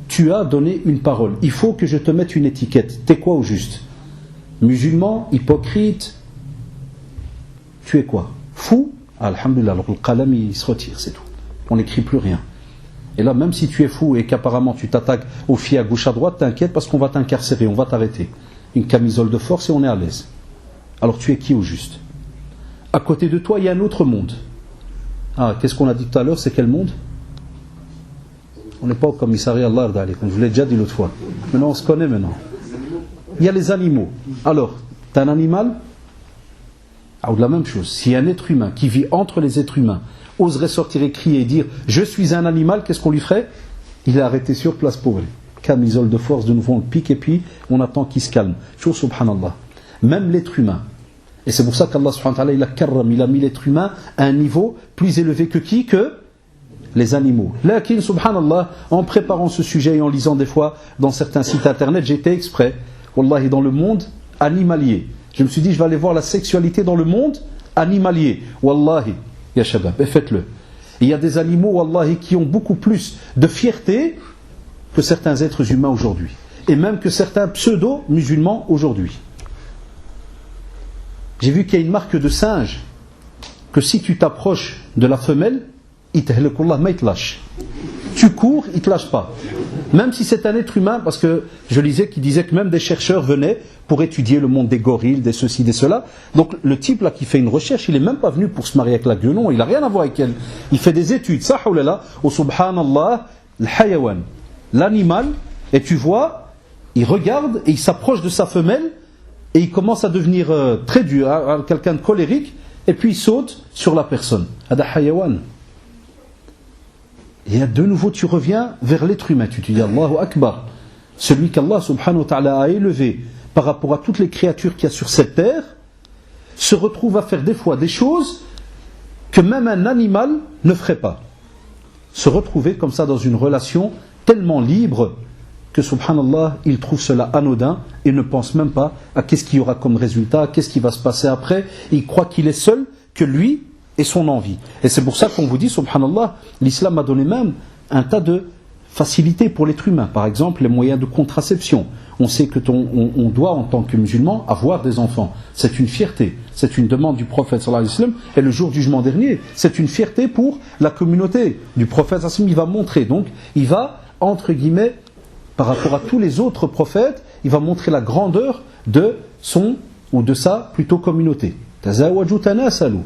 Tu as donné une parole. Il faut que je te mette une étiquette. T'es quoi au juste? Musulman, hypocrite. Tu es quoi? Fou? Alhamdulillah, alors le qalam il se retire, c'est tout. On n'écrit plus rien. Et là, même si tu es fou et qu'apparemment tu t'attaques aux filles à gauche à droite, t'inquiète parce qu'on va t'incarcérer, on va t'arrêter. Une camisole de force et on est à l'aise. Alors tu es qui au juste? À côté de toi, il y a un autre monde. Ah, qu'est-ce qu'on a dit tout à l'heure? C'est quel monde? On n'est pas au commissariat, Allah ardalik, comme je vous l'ai déjà dit l'autre fois. Maintenant, on se connaît maintenant. Il y a les animaux. Alors, t'as un animal? Ah, ou de la même chose. Si un être humain qui vit entre les êtres humains oserait sortir et crier et dire je suis un animal, qu'est-ce qu'on lui ferait? Il est arrêté sur place pour lui. Camisole de force, de nouveau on le pique et puis on attend qu'il se calme. Toujours subhanallah. Même l'être humain. Et c'est pour ça qu'Allah subhanahu wa ta'ala il a mis l'être humain à un niveau plus élevé que qui? Que les animaux. Lakin subhanallah, en préparant ce sujet et en lisant des fois dans certains sites internet, j'étais exprès, wallahi, dans le monde animalier. Je me suis dit je vais aller voir la sexualité dans le monde animalier. Wallahi. Ya shabab, et faites-le. Il y a des animaux, wallahi, qui ont beaucoup plus de fierté que certains êtres humains aujourd'hui. Et même que certains pseudo-musulmans aujourd'hui. J'ai vu qu'il y a une marque de singe, que si tu t'approches de la femelle, il te lâche. Tu cours, il ne te lâche pas. Même si c'est un être humain, parce que je lisais qu'il disait que même des chercheurs venaient pour étudier le monde des gorilles, des ceci, des cela. Donc le type là qui fait une recherche, il n'est même pas venu pour se marier avec la guenon, il n'a rien à voir avec elle. Il fait des études, sahoulallah, au subhanallah, l'hayawan, l'animal, et tu vois, il regarde et il s'approche de sa femelle, et il commence à devenir très dur, quelqu'un de colérique, et puis il saute sur la personne. Hada hayawan. Et de nouveau tu reviens vers l'être humain, tu te dis Allahu Akbar, celui qu'Allah subhanahu wa ta'ala a élevé par rapport à toutes les créatures qu'il y a sur cette terre, se retrouve à faire des fois des choses que même un animal ne ferait pas. Se retrouver comme ça dans une relation tellement libre que subhanallah, il trouve cela anodin et ne pense même pas à qu'est-ce qu'il y aura comme résultat, qu'est-ce qui va se passer après. Il croit qu'il est seul, que lui et son envie. Et c'est pour ça qu'on vous dit, subhanallah, l'islam a donné même un tas de facilités pour l'être humain. Par exemple, les moyens de contraception. On sait que on doit, en tant que musulman, avoir des enfants. C'est une fierté. C'est une demande du prophète sallallahu alayhi wa sallam. Et le jour du jugement dernier, c'est une fierté pour la communauté du prophète sallallahu alayhi wa sallam. Il va montrer, donc, il va, entre guillemets, par rapport à tous les autres prophètes, il va montrer la grandeur de son, ou de sa, plutôt communauté. Tazawaju tanasalu.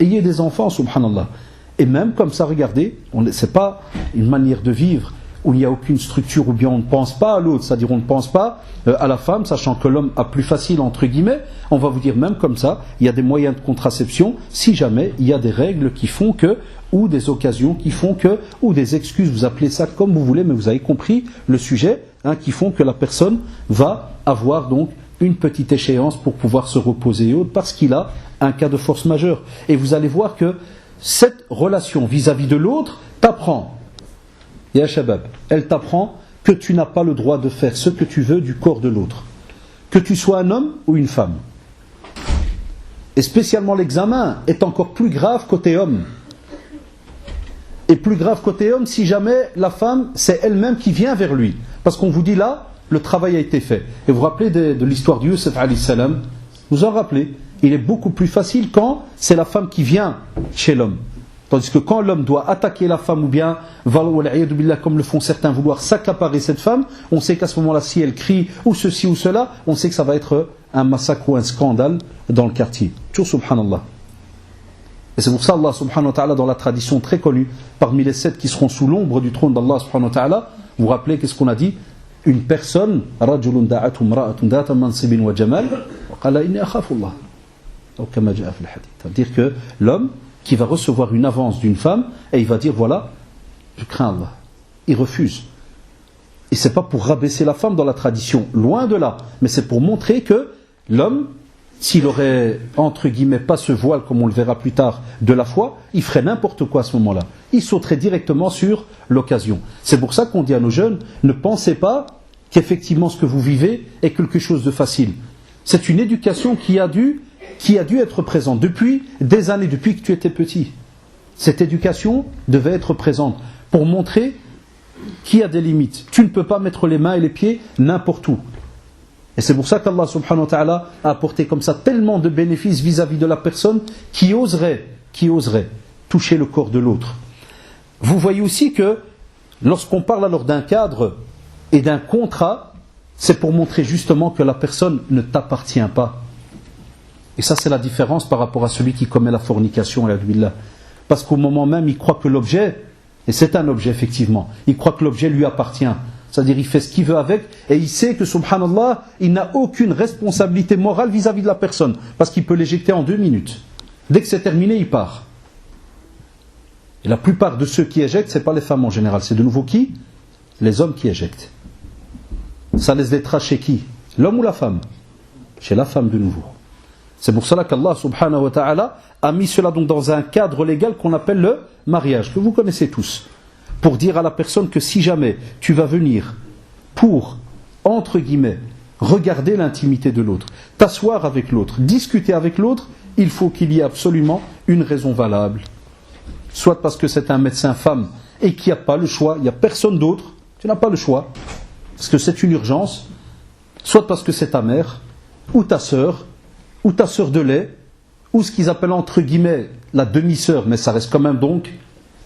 Ayez des enfants, subhanallah. Et même comme ça, regardez, c'est pas une manière de vivre où il n'y a aucune structure, ou bien on ne pense pas à l'autre, c'est-à-dire on ne pense pas à la femme, sachant que l'homme a plus facile, entre guillemets. On va vous dire même comme ça, il y a des moyens de contraception, si jamais il y a des règles qui font que, ou des occasions qui font que, ou des excuses, vous appelez ça comme vous voulez, mais vous avez compris le sujet, qui font que la personne va avoir donc une petite échéance pour pouvoir se reposer et autres, parce qu'il a un cas de force majeure. Et vous allez voir que cette relation vis-à-vis de l'autre t'apprend, ya shabab, elle t'apprend que tu n'as pas le droit de faire ce que tu veux du corps de l'autre, que tu sois un homme ou une femme. Et spécialement l'examen est encore plus grave côté homme. Et plus grave côté homme si jamais la femme, c'est elle-même qui vient vers lui. Parce qu'on vous dit là, le travail a été fait. Et vous vous rappelez de l'histoire de Youssef alayhi salam, vous en rappelez. Il est beaucoup plus facile quand c'est la femme qui vient chez l'homme. Tandis que quand l'homme doit attaquer la femme ou bien, comme le font certains, vouloir s'accaparer cette femme, on sait qu'à ce moment-là, si elle crie ou ceci ou cela, on sait que ça va être un massacre ou un scandale dans le quartier. Toujours subhanallah. Et c'est pour ça Allah subhanahu wa ta'ala, dans la tradition très connue, parmi les 7 qui seront sous l'ombre du trône d'Allah subhanahu wa ta'ala, vous vous rappelez qu'est-ce qu'on a dit? Une personne, rajulun da'atu imra'atun da'ata mansibin wa jamal, wa qala inni akhafu Allah. C'est-à-dire que l'homme qui va recevoir une avance d'une femme et il va dire voilà, je crains Allah. Il refuse. Et c'est pas pour rabaisser la femme dans la tradition, loin de là, mais c'est pour montrer que l'homme, s'il aurait entre guillemets pas ce voile comme on le verra plus tard de la foi, il ferait n'importe quoi à ce moment-là. Il sauterait directement sur l'occasion. C'est pour ça qu'on dit à nos jeunes, ne pensez pas qu'effectivement ce que vous vivez est quelque chose de facile. C'est une éducation qui a dû être présente depuis des années, depuis que tu étais petit. Cette éducation devait être présente pour montrer qu'il y a des limites. Tu ne peux pas mettre les mains et les pieds n'importe où. Et c'est pour ça qu'Allah subhanahu wa ta'ala a apporté comme ça tellement de bénéfices vis-à-vis de la personne qui oserait toucher le corps de l'autre. Vous voyez aussi que lorsqu'on parle alors d'un cadre et d'un contrat, c'est pour montrer justement que la personne ne t'appartient pas. Et ça, c'est la différence par rapport à celui qui commet la fornication. Parce qu'au moment même, il croit que l'objet, et c'est un objet effectivement, il croit que l'objet lui appartient. C'est-à-dire, il fait ce qu'il veut avec, et il sait que, subhanallah, il n'a aucune responsabilité morale vis-à-vis de la personne. Parce qu'il peut l'éjecter en 2 minutes. Dès que c'est terminé, il part. Et la plupart de ceux qui éjectent, ce n'est pas les femmes en général. C'est de nouveau qui? Les hommes qui éjectent. Ça laisse des traces chez qui? L'homme ou la femme? Chez la femme de nouveau. C'est pour cela qu'Allah subhanahu wa ta'ala a mis cela donc dans un cadre légal qu'on appelle le mariage, que vous connaissez tous. Pour dire à la personne que si jamais tu vas venir pour, entre guillemets, regarder l'intimité de l'autre, t'asseoir avec l'autre, discuter avec l'autre, il faut qu'il y ait absolument une raison valable. Soit parce que c'est un médecin femme et qu'il n'y a pas le choix, il n'y a personne d'autre, tu n'as pas le choix, parce que c'est une urgence, soit parce que c'est ta mère, ou ta sœur de lait, ou ce qu'ils appellent entre guillemets la demi-sœur, mais ça reste quand même donc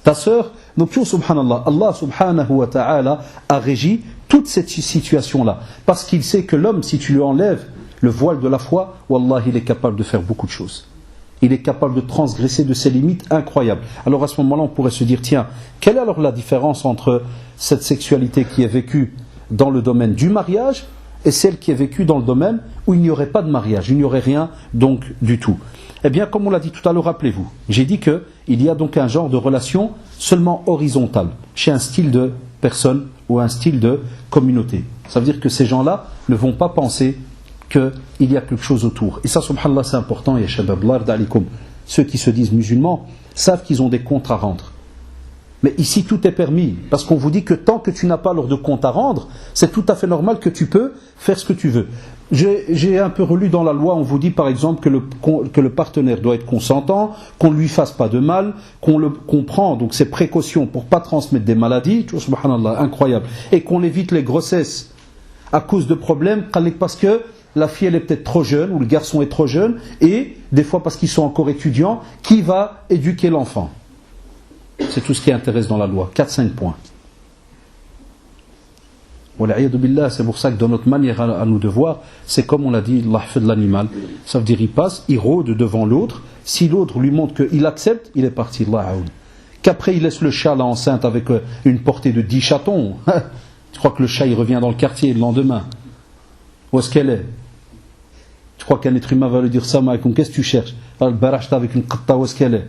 ta sœur. Donc tout subhanallah, Allah subhanahu wa ta'ala a régi toute cette situation-là, parce qu'il sait que l'homme, si tu lui enlèves le voile de la foi, wallah, il est capable de faire beaucoup de choses. Il est capable de transgresser de ses limites incroyables. Alors à ce moment-là, on pourrait se dire, tiens, quelle est alors la différence entre cette sexualité qui est vécue dans le domaine du mariage et celle qui est vécue dans le domaine où il n'y aurait pas de mariage, il n'y aurait rien donc du tout? Eh bien, comme on l'a dit tout à l'heure, rappelez-vous, j'ai dit qu'il y a donc un genre de relation seulement horizontale, chez un style de personne ou un style de communauté. Ça veut dire que ces gens-là ne vont pas penser qu'il y a quelque chose autour. Et ça, subhanallah, c'est important, ya shabab, ceux qui se disent musulmans savent qu'ils ont des comptes à rendre. Mais ici, tout est permis, parce qu'on vous dit que tant que tu n'as pas de compte à rendre, c'est tout à fait normal que tu peux faire ce que tu veux. J'ai un peu relu dans la loi, on vous dit par exemple que le partenaire doit être consentant, qu'on ne lui fasse pas de mal, qu'on prend donc ses précautions pour ne pas transmettre des maladies, subhanallah, incroyable, et qu'on évite les grossesses à cause de problèmes, parce que la fille elle est peut-être trop jeune, ou le garçon est trop jeune, et des fois parce qu'ils sont encore étudiants, qui va éduquer l'enfant? C'est tout ce qui intéresse dans la loi. 4-5 points. C'est pour ça que dans notre manière à nous de voir, c'est comme on l'a dit, l'ahf de l'animal. Ça veut dire il passe, il rôde devant l'autre. Si l'autre lui montre qu'il accepte, il est parti. Qu'après il laisse le chat là enceinte avec une portée de 10 chatons. Tu crois que le chat il revient dans le quartier le lendemain? Où est-ce qu'elle est? Tu crois qu'un être humain va lui dire ça, qu'est-ce que tu cherches? Le barachta avec une qatta, où est-ce qu'elle est?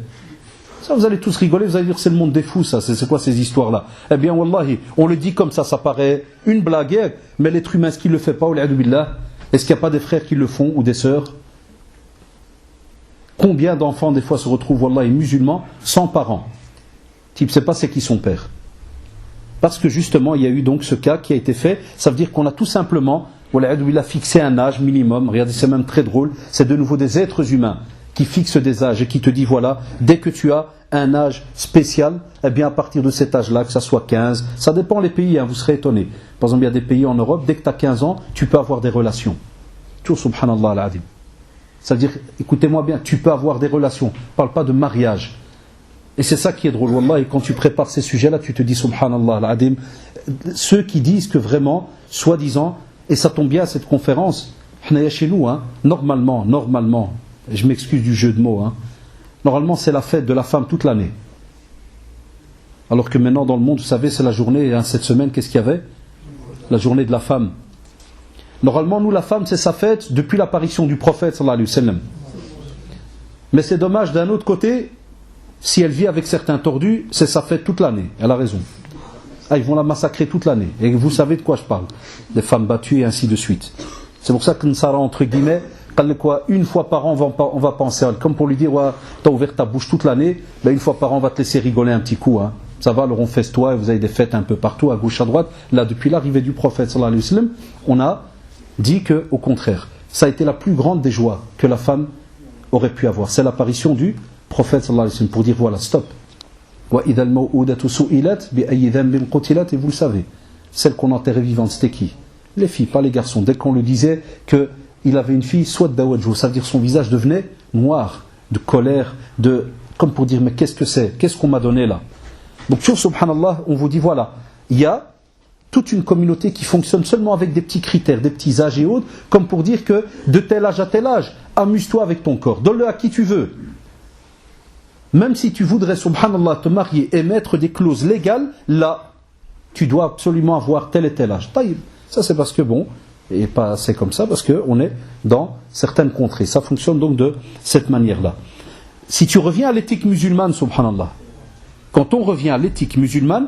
Ça, vous allez tous rigoler, vous allez dire c'est le monde des fous, ça, c'est quoi ces histoires-là? Eh bien, wallahi, on le dit comme ça paraît une blague, mais l'être humain, ce qu'il ne le fait pas, billah, Est-ce qu'il n'y a pas des frères qui le font ou des sœurs? Combien d'enfants des fois se retrouvent, wallahi, musulmans, sans parents? Tu ne sais pas c'est qui son père. Parce que justement, il y a eu donc ce cas qui a été fait. Ça veut dire qu'on a tout simplement, il a fixé un âge minimum. Regardez, c'est même très drôle. C'est de nouveau des êtres humains qui fixent des âges et qui te disent, voilà, dès que tu as un âge spécial, eh bien à partir de cet âge-là, que ça soit 15, ça dépend les pays, hein, vous serez étonnés. Par exemple, il y a des pays en Europe, dès que tu as 15 ans, tu peux avoir des relations. Tout subhanallah al-adim. C'est-à-dire, écoutez-moi bien, tu peux avoir des relations. On ne parle pas de mariage. Et c'est ça qui est drôle, wallah, et quand tu prépares ces sujets-là, tu te dis, subhanallah al-adim, ceux qui disent que vraiment, soi-disant, et ça tombe bien à cette conférence, chez nous, hein, normalement, je m'excuse du jeu de mots, hein, normalement c'est la fête de la femme toute l'année. Alors que maintenant dans le monde, vous savez, c'est la journée, hein, cette semaine, qu'est-ce qu'il y avait? La journée de la femme. Normalement, nous, la femme, c'est sa fête depuis l'apparition du prophète, sallallahu alayhi wa sallam. Mais c'est dommage, d'un autre côté, si elle vit avec certains tordus, c'est sa fête toute l'année. Elle a raison. Ah, ils vont la massacrer toute l'année. Et vous savez de quoi je parle. Des femmes battues et ainsi de suite. C'est pour ça que Nsara, entre guillemets, une fois par an, on va penser à elle. Comme pour lui dire, ouais, t'as ouvert ta bouche toute l'année, ben une fois par an, on va te laisser rigoler un petit coup. Hein. Ça va, alors on feste-toi, et vous avez des fêtes un peu partout, à gauche, à droite. Là, depuis l'arrivée du prophète, sallallahu alayhi wa sallam, on a dit que, au contraire, ça a été la plus grande des joies que la femme aurait pu avoir. C'est l'apparition du prophète, sallallahu alayhi wa sallam, pour dire, voilà, stop. Et vous le savez, celle qu'on enterrait vivante, c'était qui? Les filles, pas les garçons. Dès qu'on le disait qu'il avait une fille, soit d'awajou, ça veut dire son visage devenait noir, de colère, comme pour dire, mais qu'est-ce que c'est? Qu'est-ce qu'on m'a donné là? Donc, subhanallah, on vous dit, voilà, il y a toute une communauté qui fonctionne seulement avec des petits critères, des petits âges et autres, comme pour dire que de tel âge à tel âge, amuse-toi avec ton corps, donne-le à qui tu veux. Même si tu voudrais, subhanallah, te marier et mettre des clauses légales, là, tu dois absolument avoir tel et tel âge. Ça c'est parce que bon, et pas c'est comme ça, parce qu'on est dans certaines contrées. Ça fonctionne donc de cette manière-là. Si tu reviens à l'éthique musulmane, subhanallah, quand on revient à l'éthique musulmane,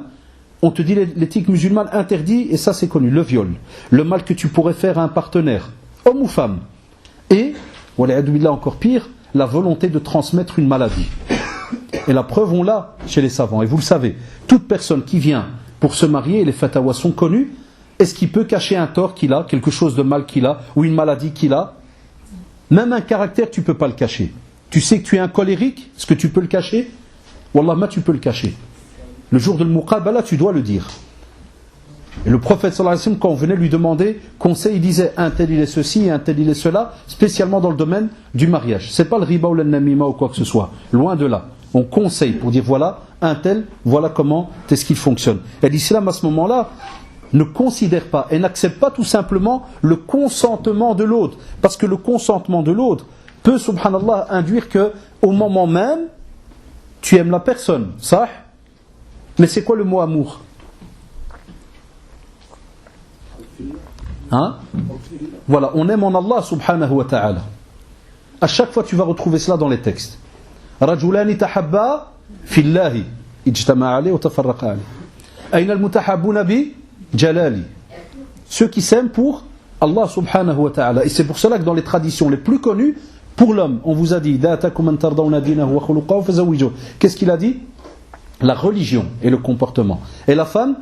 on te dit l'éthique musulmane interdit, et ça c'est connu, le viol, le mal que tu pourrais faire à un partenaire, homme ou femme, et, wala'adouillah encore pire, la volonté de transmettre une maladie. Et la preuve, on l'a chez les savants. Et vous le savez, toute personne qui vient pour se marier, et les fatawas sont connus, est-ce qu'il peut cacher un tort qu'il a, quelque chose de mal qu'il a, ou une maladie qu'il a? Même un caractère, tu ne peux pas le cacher. Tu sais que tu es un colérique, est-ce que tu peux le cacher? Wallah, tu peux le cacher. Le jour de l'muqabala, tu dois le dire. Et le prophète sallallahu alayhi wa sallam, quand on venait lui demander conseil, il disait un tel il est ceci, un tel il est cela, spécialement dans le domaine du mariage. C'est pas le riba ou le namima ou quoi que ce soit, loin de là. On conseille pour dire voilà, un tel, voilà comment est-ce qu'il fonctionne. Et l'islam à ce moment-là ne considère pas et n'accepte pas tout simplement le consentement de l'autre. Parce que le consentement de l'autre peut, subhanallah, induire que au moment même, tu aimes la personne. Ça. Mais c'est quoi le mot amour? Hein? Voilà, on aime en Allah subhanahu wa ta'ala. À chaque fois tu vas retrouver cela dans les textes. رجلان تحبا في الله اجتمع عليه وتفرقا عليه أين المتحابون بجلالي. Ceux qui s'aiment pour Allah subhanahu wa ta'ala. Et c'est pour cela que dans les traditions les plus connues, pour l'homme, on vous a dit qu'est-ce qu'il a dit? La religion et le comportement. Et la femme,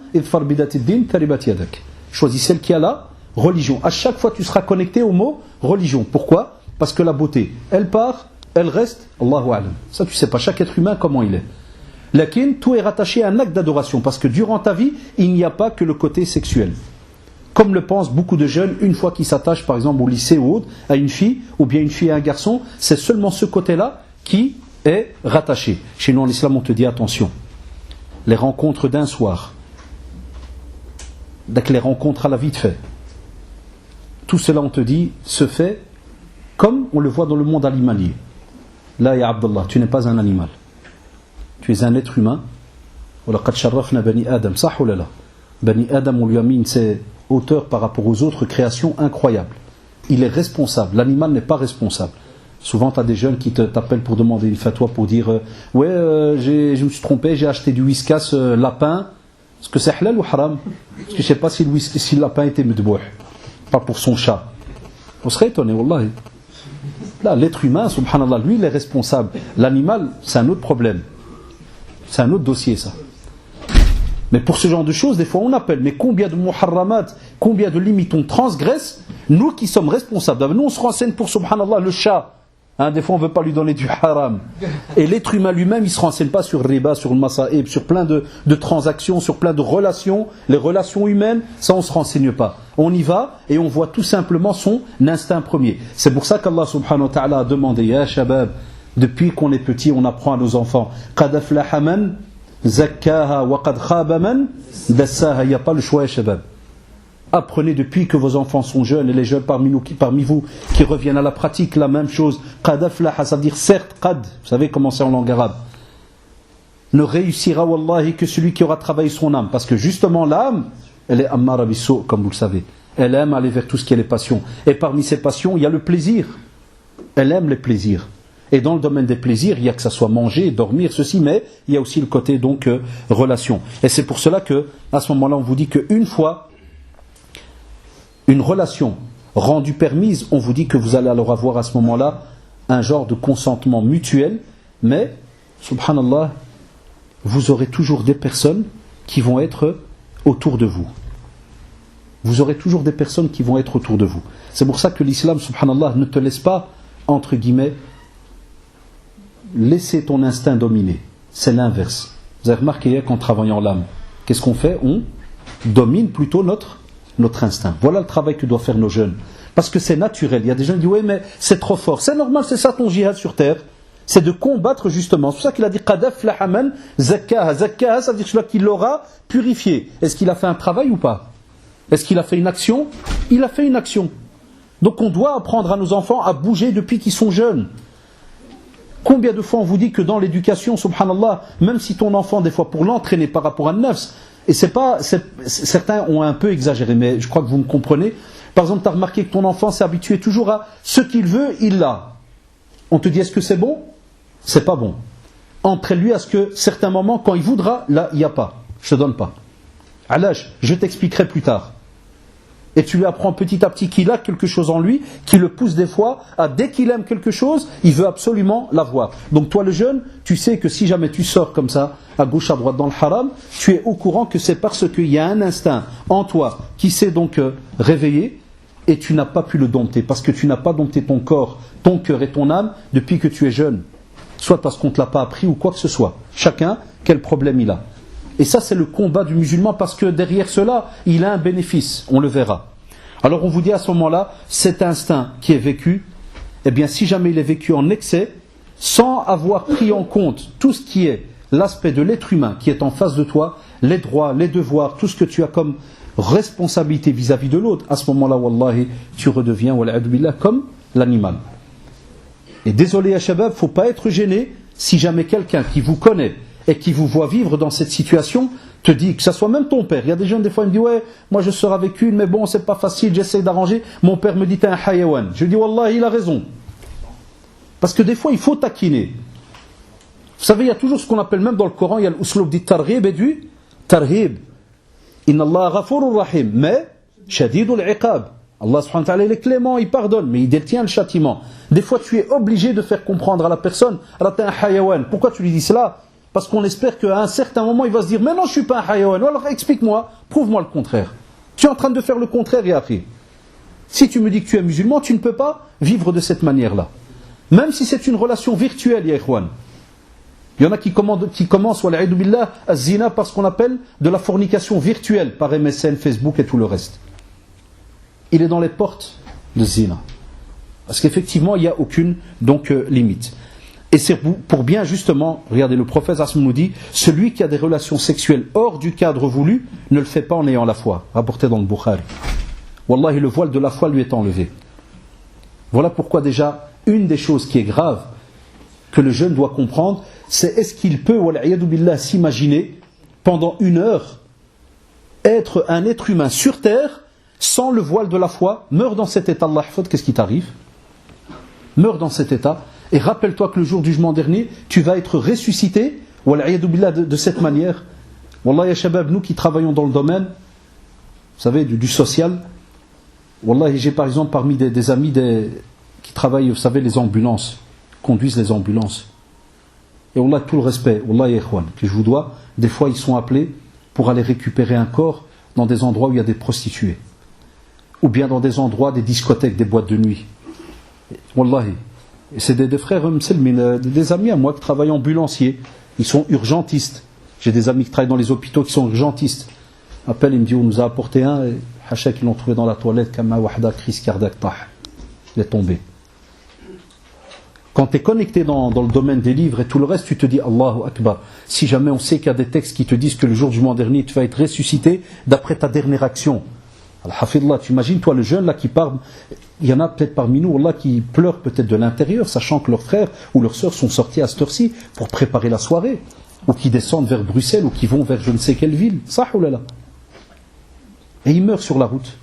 choisis celle qui a la religion. À chaque fois tu seras connecté au mot religion. Pourquoi? Parce que la beauté, elle part, elle reste, Allahu a'lam. Ça tu sais pas, chaque être humain comment il est. Lakin, tout est rattaché à un acte d'adoration, parce que durant ta vie, il n'y a pas que le côté sexuel. Comme le pensent beaucoup de jeunes, une fois qu'ils s'attachent par exemple au lycée ou autre, à une fille, ou bien une fille à un garçon, c'est seulement ce côté-là qui est rattaché. Chez nous en islam on te dit attention, les rencontres d'un soir, donc les rencontres à la vite fait, tout cela on te dit se fait comme on le voit dans le monde animalier. Là ya Abdallah, tu n'es pas un animal, tu es un être humain. وَلَقَدْ شَرَّفْنَا بَنِي آدَمَ صح ou là? Bani Adam, on lui a mis ses hauteurs par rapport aux autres créations incroyables. Il est responsable, l'animal n'est pas responsable. Souvent tu as des jeunes qui t'appellent pour demander une fatwa, pour dire je me suis trompé, j'ai acheté du whiskas lapin. Est-ce que c'est halal ou haram? Parce que je ne sais pas si le lapin était medbouh, pas pour son chat. On serait étonné, wallahi. Là, l'être humain, subhanallah, lui, il est responsable. L'animal, c'est un autre problème. C'est un autre dossier, ça. Mais pour ce genre de choses, des fois on appelle. Mais combien de muharramat, combien de limites on transgresse, nous qui sommes responsables. Nous, on se renseigne pour, subhanallah, le chat. Des fois, on ne veut pas lui donner du haram. Et l'être humain lui-même, il ne se renseigne pas sur le riba, sur le masa'ib, sur plein de transactions, sur plein de relations. Les relations humaines, ça, on ne se renseigne pas. On y va et on voit tout simplement son instinct premier. C'est pour ça qu'Allah subhanahu wa ta'ala a demandé, ya shabab, depuis qu'on est petit, on apprend à nos enfants, qad aflaha man zakkaha wa qad khaba man dassaha. Il n'y a pas le choix, ya shabab. Apprenez depuis que vos enfants sont jeunes, et les jeunes parmi vous qui reviennent à la pratique, la même chose. Qad aflaha, ça veut dire certes, qad, vous savez comment c'est en langue arabe. Ne réussira wallahi que celui qui aura travaillé son âme. Parce que justement l'âme, elle est ammara bis-sou', comme vous le savez. Elle aime aller vers tout ce qui est les passions. Et parmi ces passions, il y a le plaisir. Elle aime les plaisirs. Et dans le domaine des plaisirs, il y a que ça soit manger, dormir, ceci, mais il y a aussi le côté donc relation. Et c'est pour cela que à ce moment-là, on vous dit qu'une fois une relation rendue permise, on vous dit que vous allez alors avoir à ce moment-là un genre de consentement mutuel, mais, subhanallah, vous aurez toujours des personnes qui vont être autour de vous. Vous aurez toujours des personnes qui vont être autour de vous. C'est pour ça que l'islam, subhanallah, ne te laisse pas, entre guillemets, laisser ton instinct dominer. C'est l'inverse. Vous avez remarqué qu'en travaillant l'âme, qu'est-ce qu'on fait? On domine plutôt notre instinct. Voilà le travail que doivent faire nos jeunes. Parce que c'est naturel. Il y a des gens qui disent, oui, mais c'est trop fort. C'est normal, c'est ça ton jihad sur terre. C'est de combattre justement. C'est pour ça qu'il a dit, qad aflaha man zakkaha. Zakkaha, ça veut dire celui qui l'aura purifié. Est-ce qu'il a fait un travail ou pas? Est-ce qu'il a fait une action? Il a fait une action. Donc on doit apprendre à nos enfants à bouger depuis qu'ils sont jeunes. Combien de fois on vous dit que dans l'éducation, subhanallah, même si ton enfant, des fois pour l'entraîner par rapport à nafs, et certains ont un peu exagéré, mais je crois que vous me comprenez. Par exemple, tu as remarqué que ton enfant s'est habitué toujours à ce qu'il veut, il l'a. On te dit, est-ce que c'est bon? C'est pas bon. Entraîne-lui à ce que certains moments, quand il voudra, là, il n'y a pas. Je te donne pas. À l'âge, je t'expliquerai plus tard. Et tu lui apprends petit à petit qu'il a quelque chose en lui, qui le pousse des fois à, dès qu'il aime quelque chose, il veut absolument l'avoir. Donc toi le jeune, tu sais que si jamais tu sors comme ça, à gauche, à droite dans le haram, tu es au courant que c'est parce qu'il y a un instinct en toi qui s'est donc réveillé, et tu n'as pas pu le dompter, parce que tu n'as pas dompté ton corps, ton cœur et ton âme depuis que tu es jeune. Soit parce qu'on ne te l'a pas appris ou quoi que ce soit. Chacun, quel problème il a. Et ça, c'est le combat du musulman, parce que derrière cela, il a un bénéfice, on le verra. Alors on vous dit à ce moment-là, cet instinct qui est vécu, eh bien si jamais il est vécu en excès, sans avoir pris en compte tout ce qui est l'aspect de l'être humain qui est en face de toi, les droits, les devoirs, tout ce que tu as comme responsabilité vis-à-vis de l'autre, à ce moment-là, wallahi, tu redeviens, wal'adu billah, comme l'animal. Et désolé à Shabab, il ne faut pas être gêné si jamais quelqu'un qui vous connaît et qui vous voit vivre dans cette situation te dit, que ça soit même ton père. Il y a des jeunes, des fois, ils me disent, ouais, moi je sors avec une, mais bon, c'est pas facile, j'essaie d'arranger. Mon père me dit, t'es un hayawan. Je dis, wallah, il a raison. Parce que des fois, il faut taquiner. Vous savez, il y a toujours ce qu'on appelle, même dans le Coran, il y a l'usloub dit targhib et du tarhib. Inna Allah ghafurur rahim. Mais, shadidul iqab. Allah subhanahu wa ta'ala, il est clément, il pardonne, mais il détient le châtiment. Des fois, tu es obligé de faire comprendre à la personne, alors t'es un hayawan. Pourquoi tu lui dis cela? Parce qu'on espère qu'à un certain moment, il va se dire, mais non, je ne suis pas un hayawan. Alors explique-moi, prouve-moi le contraire. Tu es en train de faire le contraire, et après. Si tu me dis que tu es musulman, tu ne peux pas vivre de cette manière-là. Même si c'est une relation virtuelle, ya ikhwan. Il y en a qui commencent, wal'a'idhu billah, az-zina par ce qu'on appelle de la fornication virtuelle, par MSN, Facebook et tout le reste. Il est dans les portes de zina. Parce qu'effectivement, il n'y a aucune limite. Et c'est pour bien justement, regardez, le prophète Asm nous dit, celui qui a des relations sexuelles hors du cadre voulu, ne le fait pas en ayant la foi. Rapporté dans le Bukhari. Wallahi, le voile de la foi lui est enlevé. Voilà pourquoi déjà, une des choses qui est grave, que le jeune doit comprendre, c'est est-ce qu'il peut, wal'iyadu billah, s'imaginer, pendant 1 heure, être un être humain sur terre, sans le voile de la foi, meurt dans cet état, Allah hafad, qu'est-ce qui t'arrive? Meurt dans cet état. Et rappelle-toi que le jour du jugement dernier, tu vas être ressuscité, wal'iyadu billah, de cette manière. Wallah ya shabab, nous qui travaillons dans le domaine, vous savez, du social, Wallahi, j'ai par exemple parmi des amis qui travaillent, vous savez, les ambulances, conduisent les ambulances. Et Wallah, tout le respect, Wallah ikhwan, que je vous dois, des fois ils sont appelés pour aller récupérer un corps dans des endroits où il y a des prostituées. Ou bien dans des endroits, des discothèques, des boîtes de nuit. Wallahi. Et c'est des frères des amis à moi qui travaillent ambulanciers. Ils sont urgentistes. J'ai des amis qui travaillent dans les hôpitaux qui sont urgentistes. Appelle, il me dit, on nous a apporté un, et Hacha qu'ils l'ont trouvé dans la toilette, comme un wahda, crise cardiaque, il est tombé. Quand tu es connecté dans le domaine des livres et tout le reste, tu te dis Allahu Akbar. Si jamais on sait qu'il y a des textes qui te disent que le jour du jugement dernier, tu vas être ressuscité d'après ta dernière action. Al-Hafidullah, tu imagines, toi le jeune là qui parle, il y en a peut-être parmi nous là qui pleurent peut-être de l'intérieur, sachant que leurs frères ou leurs sœurs sont sortis à cette heure-ci pour préparer la soirée, ou qui descendent vers Bruxelles, ou qui vont vers je ne sais quelle ville. Ça, oulala. Et ils meurent sur la route.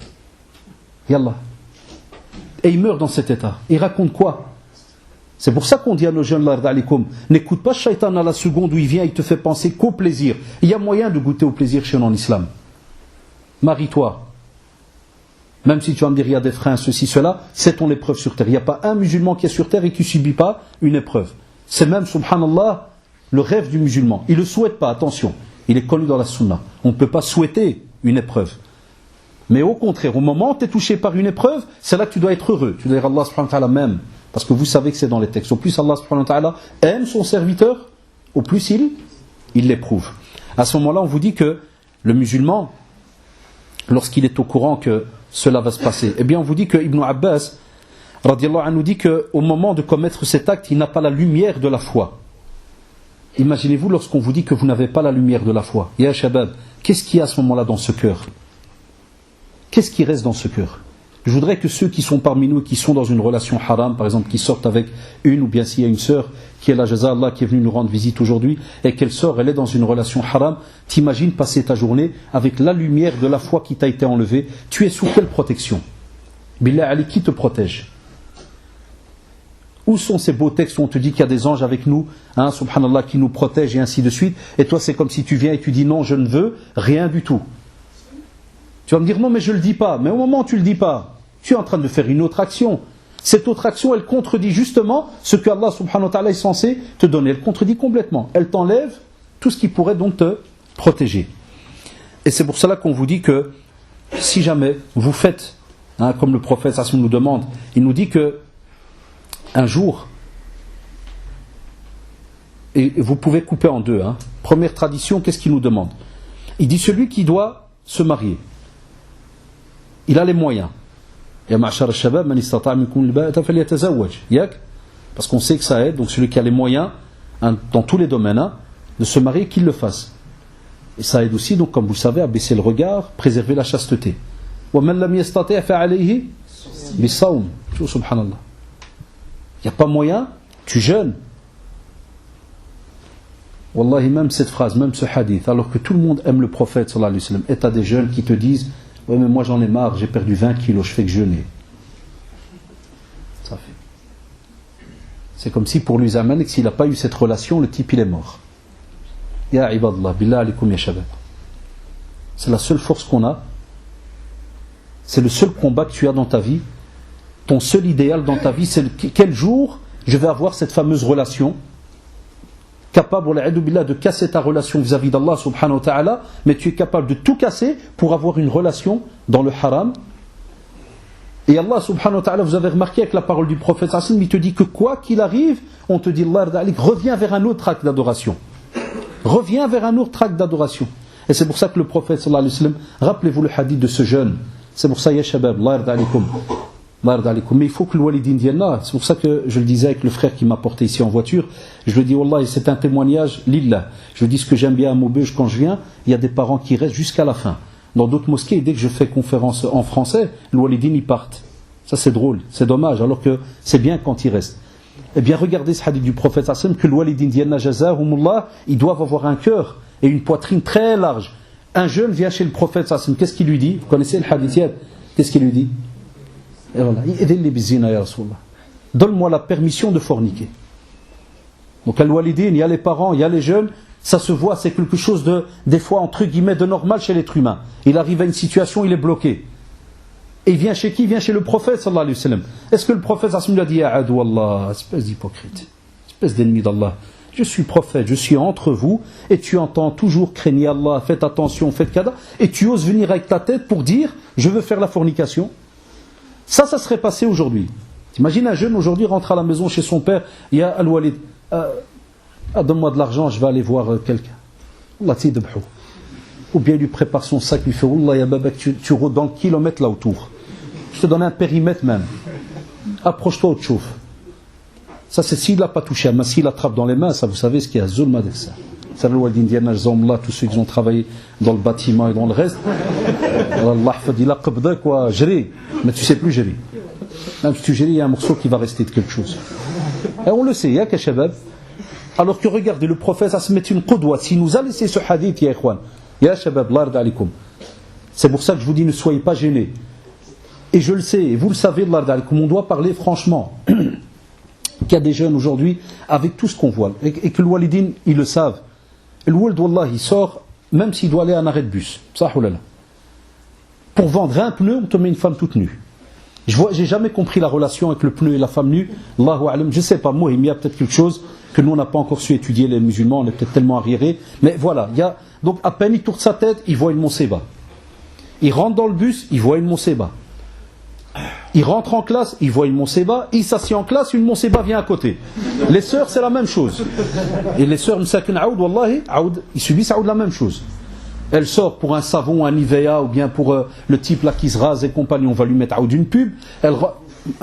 Yallah. Et ils meurent dans cet état. Ils racontent quoi? C'est pour ça qu'on dit à nos jeunes, n'écoute pas Shaitan à la seconde où il vient, il te fait penser qu'au plaisir. Il y a moyen de goûter au plaisir chez nous en islam. Marie-toi. Même si tu vas me dire, il y a des freins, ceci, cela, c'est ton épreuve sur terre. Il n'y a pas un musulman qui est sur terre et qui ne subit pas une épreuve. C'est même, subhanallah, le rêve du musulman. Il ne le souhaite pas, attention. Il est connu dans la sunna. On ne peut pas souhaiter une épreuve. Mais au contraire, au moment où tu es touché par une épreuve, c'est là que tu dois être heureux. Tu dois dire Allah subhanahu wa ta'ala même. Parce que vous savez que c'est dans les textes. Au plus Allah subhanahu wa ta'ala aime son serviteur, au plus il l'éprouve. À ce moment-là, on vous dit que le musulman, lorsqu'il est au courant que cela va se passer, eh bien on vous dit que Ibn Abbas, radiallahu anhu, nous dit qu'au moment de commettre cet acte, il n'a pas la lumière de la foi. Imaginez-vous lorsqu'on vous dit que vous n'avez pas la lumière de la foi. Ya Shabab, qu'est-ce qu'il y a à ce moment-là dans ce cœur? Qu'est-ce qui reste dans ce cœur? Je voudrais que ceux qui sont parmi nous et qui sont dans une relation haram, par exemple, qui sortent avec une, ou bien s'il y a une sœur qui est la Jaza Allah, qui est venue nous rendre visite aujourd'hui, et qu'elle sort, elle est dans une relation haram, t'imagines passer ta journée avec la lumière de la foi qui t'a été enlevée. Tu es sous quelle protection? Billah Ali, qui te protège? Où sont ces beaux textes où on te dit qu'il y a des anges avec nous, hein, subhanallah, qui nous protègent et ainsi de suite, et toi c'est comme si tu viens et tu dis non, je ne veux rien du tout. Tu vas me dire non, mais je ne le dis pas. Mais au moment où tu ne le dis pas, tu es en train de faire une autre action. Cette autre action, elle contredit justement ce que Allah subhanahu wa ta'ala est censé te donner. Elle contredit complètement. Elle t'enlève tout ce qui pourrait donc te protéger. Et c'est pour cela qu'on vous dit que si jamais vous faites, hein, comme le prophète Sassoum nous demande, il nous dit que un jour, et vous pouvez couper en deux, hein. Première tradition, qu'est-ce qu'il nous demande? Il dit celui qui doit se marier, il a les moyens. Parce qu'on sait que ça aide, donc celui qui a les moyens, hein, dans tous les domaines, hein, de se marier, qu'il le fasse. Et ça aide aussi, donc, comme vous le savez, à baisser le regard, préserver la chasteté. Il n'y a pas moyen, tu jeûnes. Wallahi, même cette phrase, même ce hadith, alors que tout le monde aime le prophète sallallahu alayhi wa sallam, et tu as des jeunes qui te disent ouais, mais moi j'en ai marre, j'ai perdu 20 kilos, je fais que jeûner. Ça fait. C'est comme si pour lui Zaman, que s'il n'a pas eu cette relation, le type il est mort. Ya ibadallah, billah alikum ya shabab. C'est la seule force qu'on a. C'est le seul combat que tu as dans ta vie. Ton seul idéal dans ta vie, c'est quel jour je vais avoir cette fameuse relation capable de casser ta relation vis-à-vis d'Allah subhanahu wa ta'ala, mais tu es capable de tout casser pour avoir une relation dans le haram. Et Allah subhanahu wa ta'ala, vous avez remarqué avec la parole du prophète, il te dit que quoi qu'il arrive, on te dit reviens vers un autre acte d'adoration. Reviens vers un autre acte d'adoration. Et c'est pour ça que le prophète sallallahu alayhi wa sallam, rappelez-vous le hadith de ce jeune, c'est pour ça ya shabab, Allah yarda alikum. Mais il faut que le walidine vienne là. C'est pour ça que je le disais avec le frère qui m'a porté ici en voiture. Je le dis, Wallah, c'est un témoignage, lillah. Je dis ce que j'aime bien à Maubeuge quand je viens. Il y a des parents qui restent jusqu'à la fin. Dans d'autres mosquées, dès que je fais conférence en français, le walidine, ils partent. Ça, c'est drôle, c'est dommage, alors que c'est bien quand ils restent. Eh bien, regardez ce hadith du prophète Hassan, que le walidine diyanna jazahumullah, ils doivent avoir un cœur et une poitrine très large. Un jeune vient chez le prophète Hassan, qu'est-ce qu'il lui dit? Vous connaissez le hadith? Qu'est-ce qu'il lui dit? Et voilà, donne-moi la permission de forniquer. Donc al-walidin, il y a les parents, il y a les jeunes, ça se voit, c'est quelque chose de, des fois entre guillemets, de normal chez l'être humain. Il arrive à une situation, il est bloqué. Et il vient chez qui? Il vient chez le prophète sallallahu alayhi wa sallam. Est-ce que le prophète sallallahu alayhi wa sallam lui a dit A'adou Allah, espèce d'hypocrite, espèce d'ennemi d'Allah, je suis prophète, je suis entre vous, et tu entends toujours craignez Allah, faites attention, faites kada, et tu oses venir avec ta tête pour dire je veux faire la fornication? Ça serait passé aujourd'hui. T'imagines un jeune aujourd'hui rentre à la maison chez son père, il y a Al-Walid, donne-moi de l'argent, je vais aller voir quelqu'un. Allah t'idbhou. Ou bien il lui prépare son sac, il lui fait Wallah ya babak, tu rôdes dans le kilomètre là autour. Je te donne un périmètre même. Approche-toi au tchouf. Ça c'est s'il n'a pas touché, mais s'il attrape dans les mains, ça vous savez ce qu'il y a, zulma de ça. C'est le Walid Indiana Zomla, tous ceux qui ont travaillé dans le bâtiment et dans le reste. Allah dit la qabda quoi, gérer, mais tu sais plus gérer. Même si tu gères, il y a un morceau qui va rester de quelque chose. Et on le sait, il y a qu'un shabab. Alors que regardez, le prophète, ça se met une qudwa. S'il nous a laissé ce hadith, ya ikhwan, ya shabab, l'ard alikum. C'est pour ça que je vous dis, ne soyez pas gênés. Et je le sais, et vous le savez, l'ard alikum, on doit parler franchement. Qu'il y a des jeunes aujourd'hui, avec tout ce qu'on voit, et que le walidin, ils le savent. Et le walid, wallah, il sort, même s'il doit aller à un arrêt de bus. Pour vendre un pneu, on te met une femme toute nue. J'ai jamais compris la relation avec le pneu et la femme nue. Allahu a'lam, je sais pas, moi, il y a peut-être quelque chose que nous on n'a pas encore su étudier, les musulmans, on est peut-être tellement arriérés. Mais voilà, donc à peine il tourne sa tête, il voit une Monseba. Il rentre dans le bus, il voit une Monseba. Il rentre en classe, il voit une Monseba. Il s'assied en classe, une Monseba vient à côté. Les sœurs, c'est la même chose. Et les sœurs, Msakin Aoud, Wallahi, Aoud, ils subissent Aoud la même chose. Elle sort pour un savon, un Nivea, ou bien pour le type là qui se rase et compagnie, on va lui mettre Aoud une pub.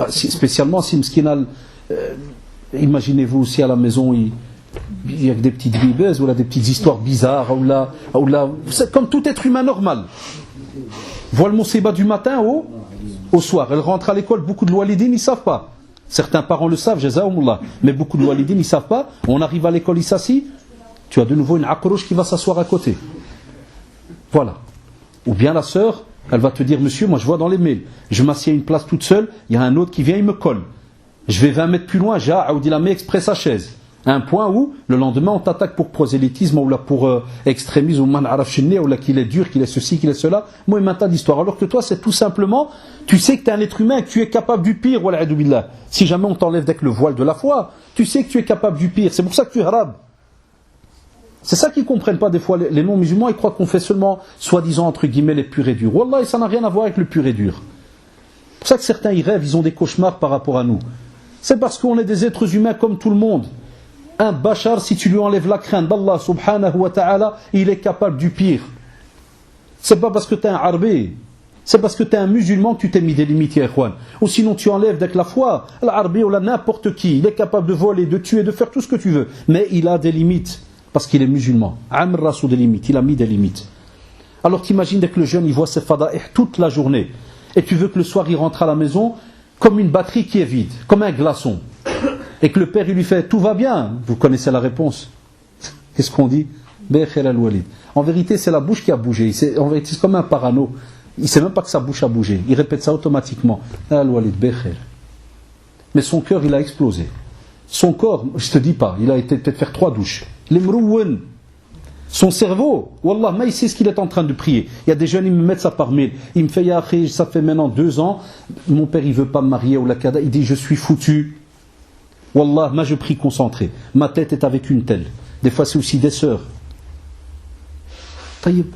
Spécialement si Mskinal, imaginez-vous aussi à la maison, il y a que des petites bibeuses, ou là des petites histoires bizarres, ou là, c'est comme tout être humain normal. Voit le Monseba du matin au soir. Elle rentre à l'école, beaucoup de walidines, ils ne savent pas. Certains parents le savent, jazaoumullah, mais beaucoup de walidines, ils ne savent pas. On arrive à l'école, il s'assit, tu as de nouveau une akrouche qui va s'asseoir à côté. Voilà. Ou bien la sœur, elle va te dire, monsieur, moi je vois dans les mails, je m'assieds à une place toute seule, il y a un autre qui vient, il me colle. Je vais 20 mètres plus loin, j'ai Aoudi la met exprès sa chaise. À un point où, le lendemain, on t'attaque pour prosélytisme, ou là pour extrémisme, ou man araf chenné, ou là qu'il est dur, qu'il est ceci, qu'il est cela. Moi, il m'attend d'histoire. Alors que toi, c'est tout simplement, tu sais que tu es un être humain, que tu es capable du pire, wala'adu billah. Si jamais on t'enlève avec le voile de la foi, tu sais que tu es capable du pire. C'est pour ça que tu es arabe. C'est ça qu'ils ne comprennent pas des fois, les non-musulmans, ils croient qu'on fait seulement, soi-disant, entre guillemets, les purs et durs. Wallah, ça n'a rien à voir avec le pur et dur. C'est pour ça que certains, ils rêvent, ils ont des cauchemars par rapport à nous. C'est parce qu'on est des êtres humains comme tout le monde. Un bachar, si tu lui enlèves la crainte d'Allah subhanahu wa ta'ala, il est capable du pire. C'est pas parce que tu es un arbé, c'est parce que tu es un musulman que tu t'es mis des limites, ya ikhwan. Ou sinon tu enlèves avec la foi, l'arbé ou n'importe qui, il est capable de voler, de tuer, de faire tout ce que tu veux. Mais il a des limites, parce qu'il est musulman. Amr rassou des limites, il a mis des limites. Alors t'imagines dès que le jeune il voit ses fada'ih toute la journée, et tu veux que le soir il rentre à la maison comme une batterie qui est vide, comme un glaçon. Et que le père il lui fait tout va bien, vous connaissez la réponse. Qu'est-ce qu'on dit? En vérité, c'est la bouche qui a bougé. En vérité, c'est comme un parano. Il ne sait même pas que sa bouche a bougé. Il répète ça automatiquement. Mais son cœur, il a explosé. Son corps, je ne te dis pas, il a été peut-être faire 3 douches. Son cerveau, Wallah, mais il sait ce qu'il est en train de prier. Il y a des jeunes, ils me mettent ça par mail. Il me fait, ya akhi, ça fait maintenant 2 ans, mon père, il ne veut pas me marier ou la kada. Il dit, je suis foutu. Wallah, moi je prie concentré. Ma tête est avec une telle. Des fois, c'est aussi des sœurs. Taïb.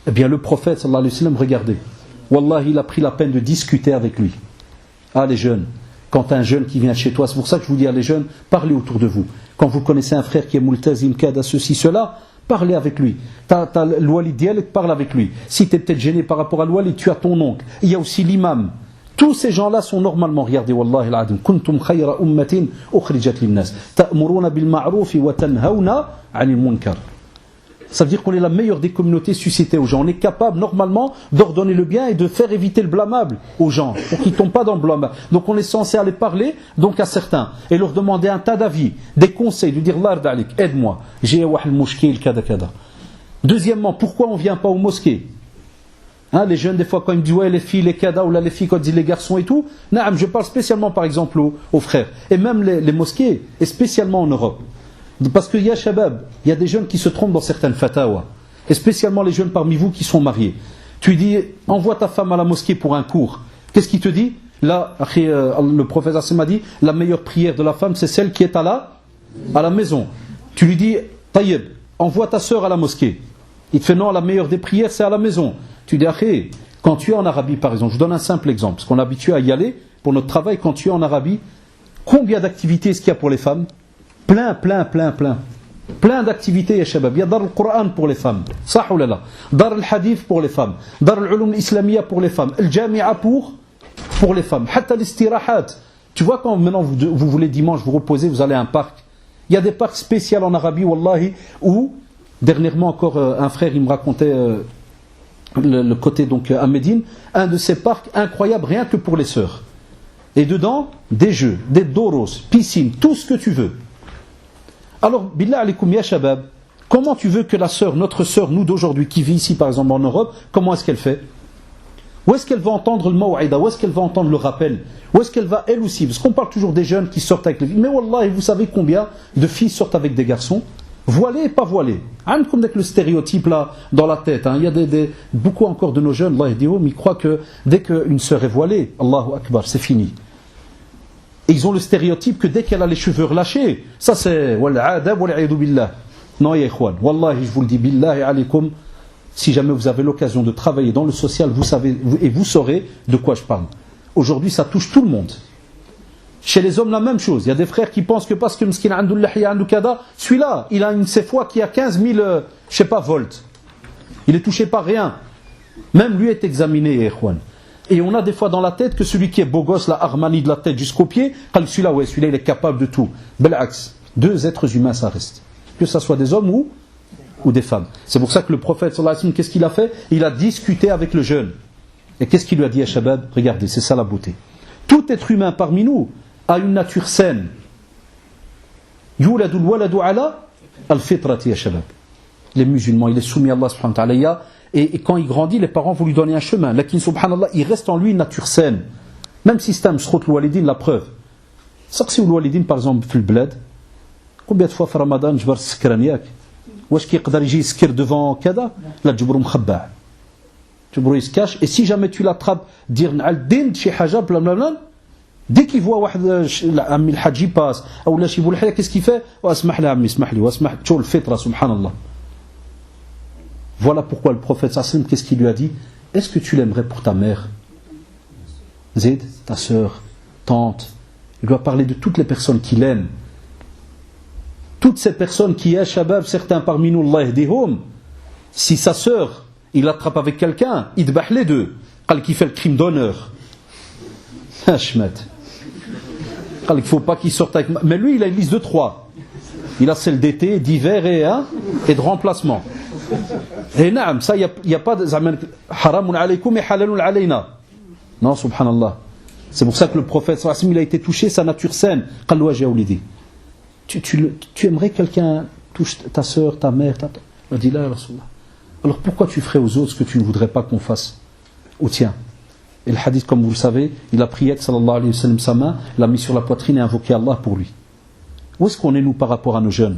Eh bien, le prophète, sallallahu alayhi wa sallam, regardez. Wallah, il a pris la peine de discuter avec lui. Ah, les jeunes. Quand un jeune qui vient chez toi, c'est pour ça que je vous dis à les jeunes, parlez autour de vous. Quand vous connaissez un frère qui est multazim, kada, ceci, cela, parlez avec lui. T'as le walid dialek, parle avec lui. Si tu es peut-être gêné par rapport à l'walid, tu as ton oncle. Il y a aussi l'imam. Tous ces gens-là sont normalement, regardez, Wallahi al-adim, kuntum khayra ummatin ukhrijat lin-nas, ta'muruna bil ma'ruf wa tanhauna 'anil munkar. Ça veut dire qu'on est la meilleure des communautés suscitées aux gens. On est capable normalement d'ordonner le bien et de faire éviter le blâmable aux gens, pour qu'ils ne tombent pas dans le blâmable. Donc on est censé aller parler donc à certains et leur demander un tas d'avis, des conseils, de dire l'ard alik, aide-moi, j'ai wahal mushkil kada kada. Deuxièmement, pourquoi on ne vient pas aux mosquées? Hein, les jeunes, des fois, quand ils me disent ouais, les filles, les kada, ou là, les filles, quand ils disent les garçons et tout, naam, je parle spécialement par exemple aux frères, et même les mosquées, et spécialement en Europe. Parce qu'il y a shabab, il y a des jeunes qui se trompent dans certaines fatawa, et spécialement les jeunes parmi vous qui sont mariés. Tu lui dis, envoie ta femme à la mosquée pour un cours. Qu'est-ce qu'il te dit? Là, le prophète Hassim a dit, la meilleure prière de la femme, c'est celle qui est à la maison. Tu lui dis, Taïeb, envoie ta sœur à la mosquée. Il te fait, non, la meilleure des prières, c'est à la maison. Tu dis, quand tu es en Arabie, par exemple, je vous donne un simple exemple, parce qu'on est habitué à y aller pour notre travail, quand tu es en Arabie, combien d'activités est-ce qu'il y a pour les femmes? Plein. Plein d'activités, ya shabab. Il y a Dar al-Qur'an pour les femmes. Sah ou la. Dar al-Hadith pour les femmes. Dar al-Ulum Islamiyya pour les femmes. Al-Jami'a pour les femmes. Hatta l'istirahat. Tu vois, quand maintenant vous voulez dimanche vous reposer, vous allez à un parc. Il y a des parcs spéciaux en Arabie, wallahi, où, dernièrement encore, un frère, il me racontait le côté donc à Médine, un de ces parcs incroyables, rien que pour les sœurs. Et dedans, des jeux, des doros, piscine, tout ce que tu veux. Alors, billah alaikum ya shabab, comment tu veux que la sœur, notre sœur, nous d'aujourd'hui, qui vit ici par exemple en Europe, comment est-ce qu'elle fait? Où est-ce qu'elle va entendre le maw'ida? Où est-ce qu'elle va entendre le rappel? Où est-ce qu'elle va elle aussi? Parce qu'on parle toujours des jeunes qui sortent avec les filles. Mais wallah, vous savez combien de filles sortent avec des garçons? Voilés et pas voilés. Comme avec le stéréotype là dans la tête. Il y a beaucoup encore de nos jeunes, Allah ils croient que dès qu'une sœur est voilée, Allahu Akbar, c'est fini. Et ils ont le stéréotype que dès qu'elle a les cheveux relâchés, ça c'est wal'adab wal'aïdou billah. Non ya ikhwan, wallahi je vous le dis billahi alaykum, si jamais vous avez l'occasion de travailler dans le social, vous savez et vous saurez de quoi je parle. Aujourd'hui ça touche tout le monde. Chez les hommes la même chose, il y a des frères qui pensent que parce que Mskin Andou Lahya Andou Kada, celui-là, il a une fois qui a 15 000 je sais pas volts. Il est touché par rien. Même lui est examiné ya ikhwan. Et on a des fois dans la tête que celui qui est beau gosse, la Armani de la tête jusqu'au pied, celui-là, il est capable de tout. Bel axe. Deux êtres humains, ça reste. Que ce soit des hommes ou des femmes. C'est pour ça que le prophète, sallallahu alayhi wa sallam, qu'est-ce qu'il a fait? Il a discuté avec le jeune. Et qu'est-ce qu'il lui a dit à Shabab? Regardez, c'est ça la beauté. Tout être humain parmi nous a une nature saine. Yuladul waladu ala al-fitrati ya Shabab. Les musulmans, il est soumis à Allah subhanahu wa ta'ala. Et quand il grandit, les parents vont lui donner un chemin. Lakin subhanallah, il reste en lui une nature saine. Même système, srot l'walidin, la preuve. Saqsi l'walidin, par exemple, في البلاد, combien de fois في Ramadan, جبر السكران ياك؟ واش كيقدر يجي يسكر devant كذا؟ لا تجبرو مخبع. تجبرو يسكاش. Et si jamais tu l'attrapes, dire نعل دين شي حاجة بلا dès qu'il voit واحد عمي الحاج passe أو لا شي بولحية, qu'est-ce qu'il fait? واسمح لي عمي, اسمح لي, واسمح, تشوف الفطرة, subhanallah. Voilà pourquoi le prophète sallam, qu'est-ce qu'il lui a dit? Est-ce que tu l'aimerais pour ta mère? Zayd, ta sœur, tante. Il doit parler de toutes les personnes qu'il aime. Toutes ces personnes qui, ya shabab, certains parmi nous, Allah yahdihum, si sa sœur, il l'attrape avec quelqu'un, il dbah les deux. Qui fait le crime d'honneur. Hachmet. Il ne faut pas qu'il sorte avec. Mais lui, il a une liste de 3. Il a celle d'été, d'hiver et de remplacement. Et naam, ça, il n'y a pas de haramun alaykoum et halalun alayna. Non, subhanallah. C'est pour ça que le prophète sallallahu alayhi wa sallam, il a été touché, sa nature saine. Tu aimerais quelqu'un touche ta soeur, ta mère, il dit là, Rasulullah. Alors pourquoi tu ferais aux autres ce que tu ne voudrais pas qu'on fasse au tien? Et le hadith, comme vous le savez, il a prié sallallahu alayhi wa sallam sa main, l'a mis sur la poitrine et invoqué Allah pour lui. Où est-ce qu'on est nous par rapport à nos jeunes?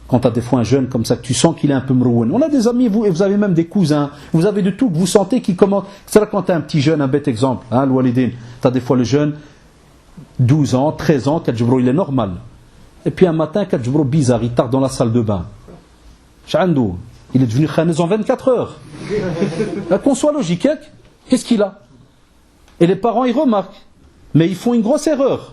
Quand tu as des fois un jeune comme ça, que tu sens qu'il est un peu mrouane. On a des amis, vous avez même des cousins, vous avez de tout, que vous sentez qui commence. C'est là quand tu as un petit jeune, un bête exemple, le walidin. Tu as des fois le jeune, 12 ans, 13 ans, Kadjibro, il est normal. Et puis un matin, Kadjibro, bizarre, il tarde dans la salle de bain. Chandou, il est devenu khanez en 24 heures. Qu'on soit logique, qu'est-ce qu'il a? Et les parents, ils remarquent. Mais ils font une grosse erreur.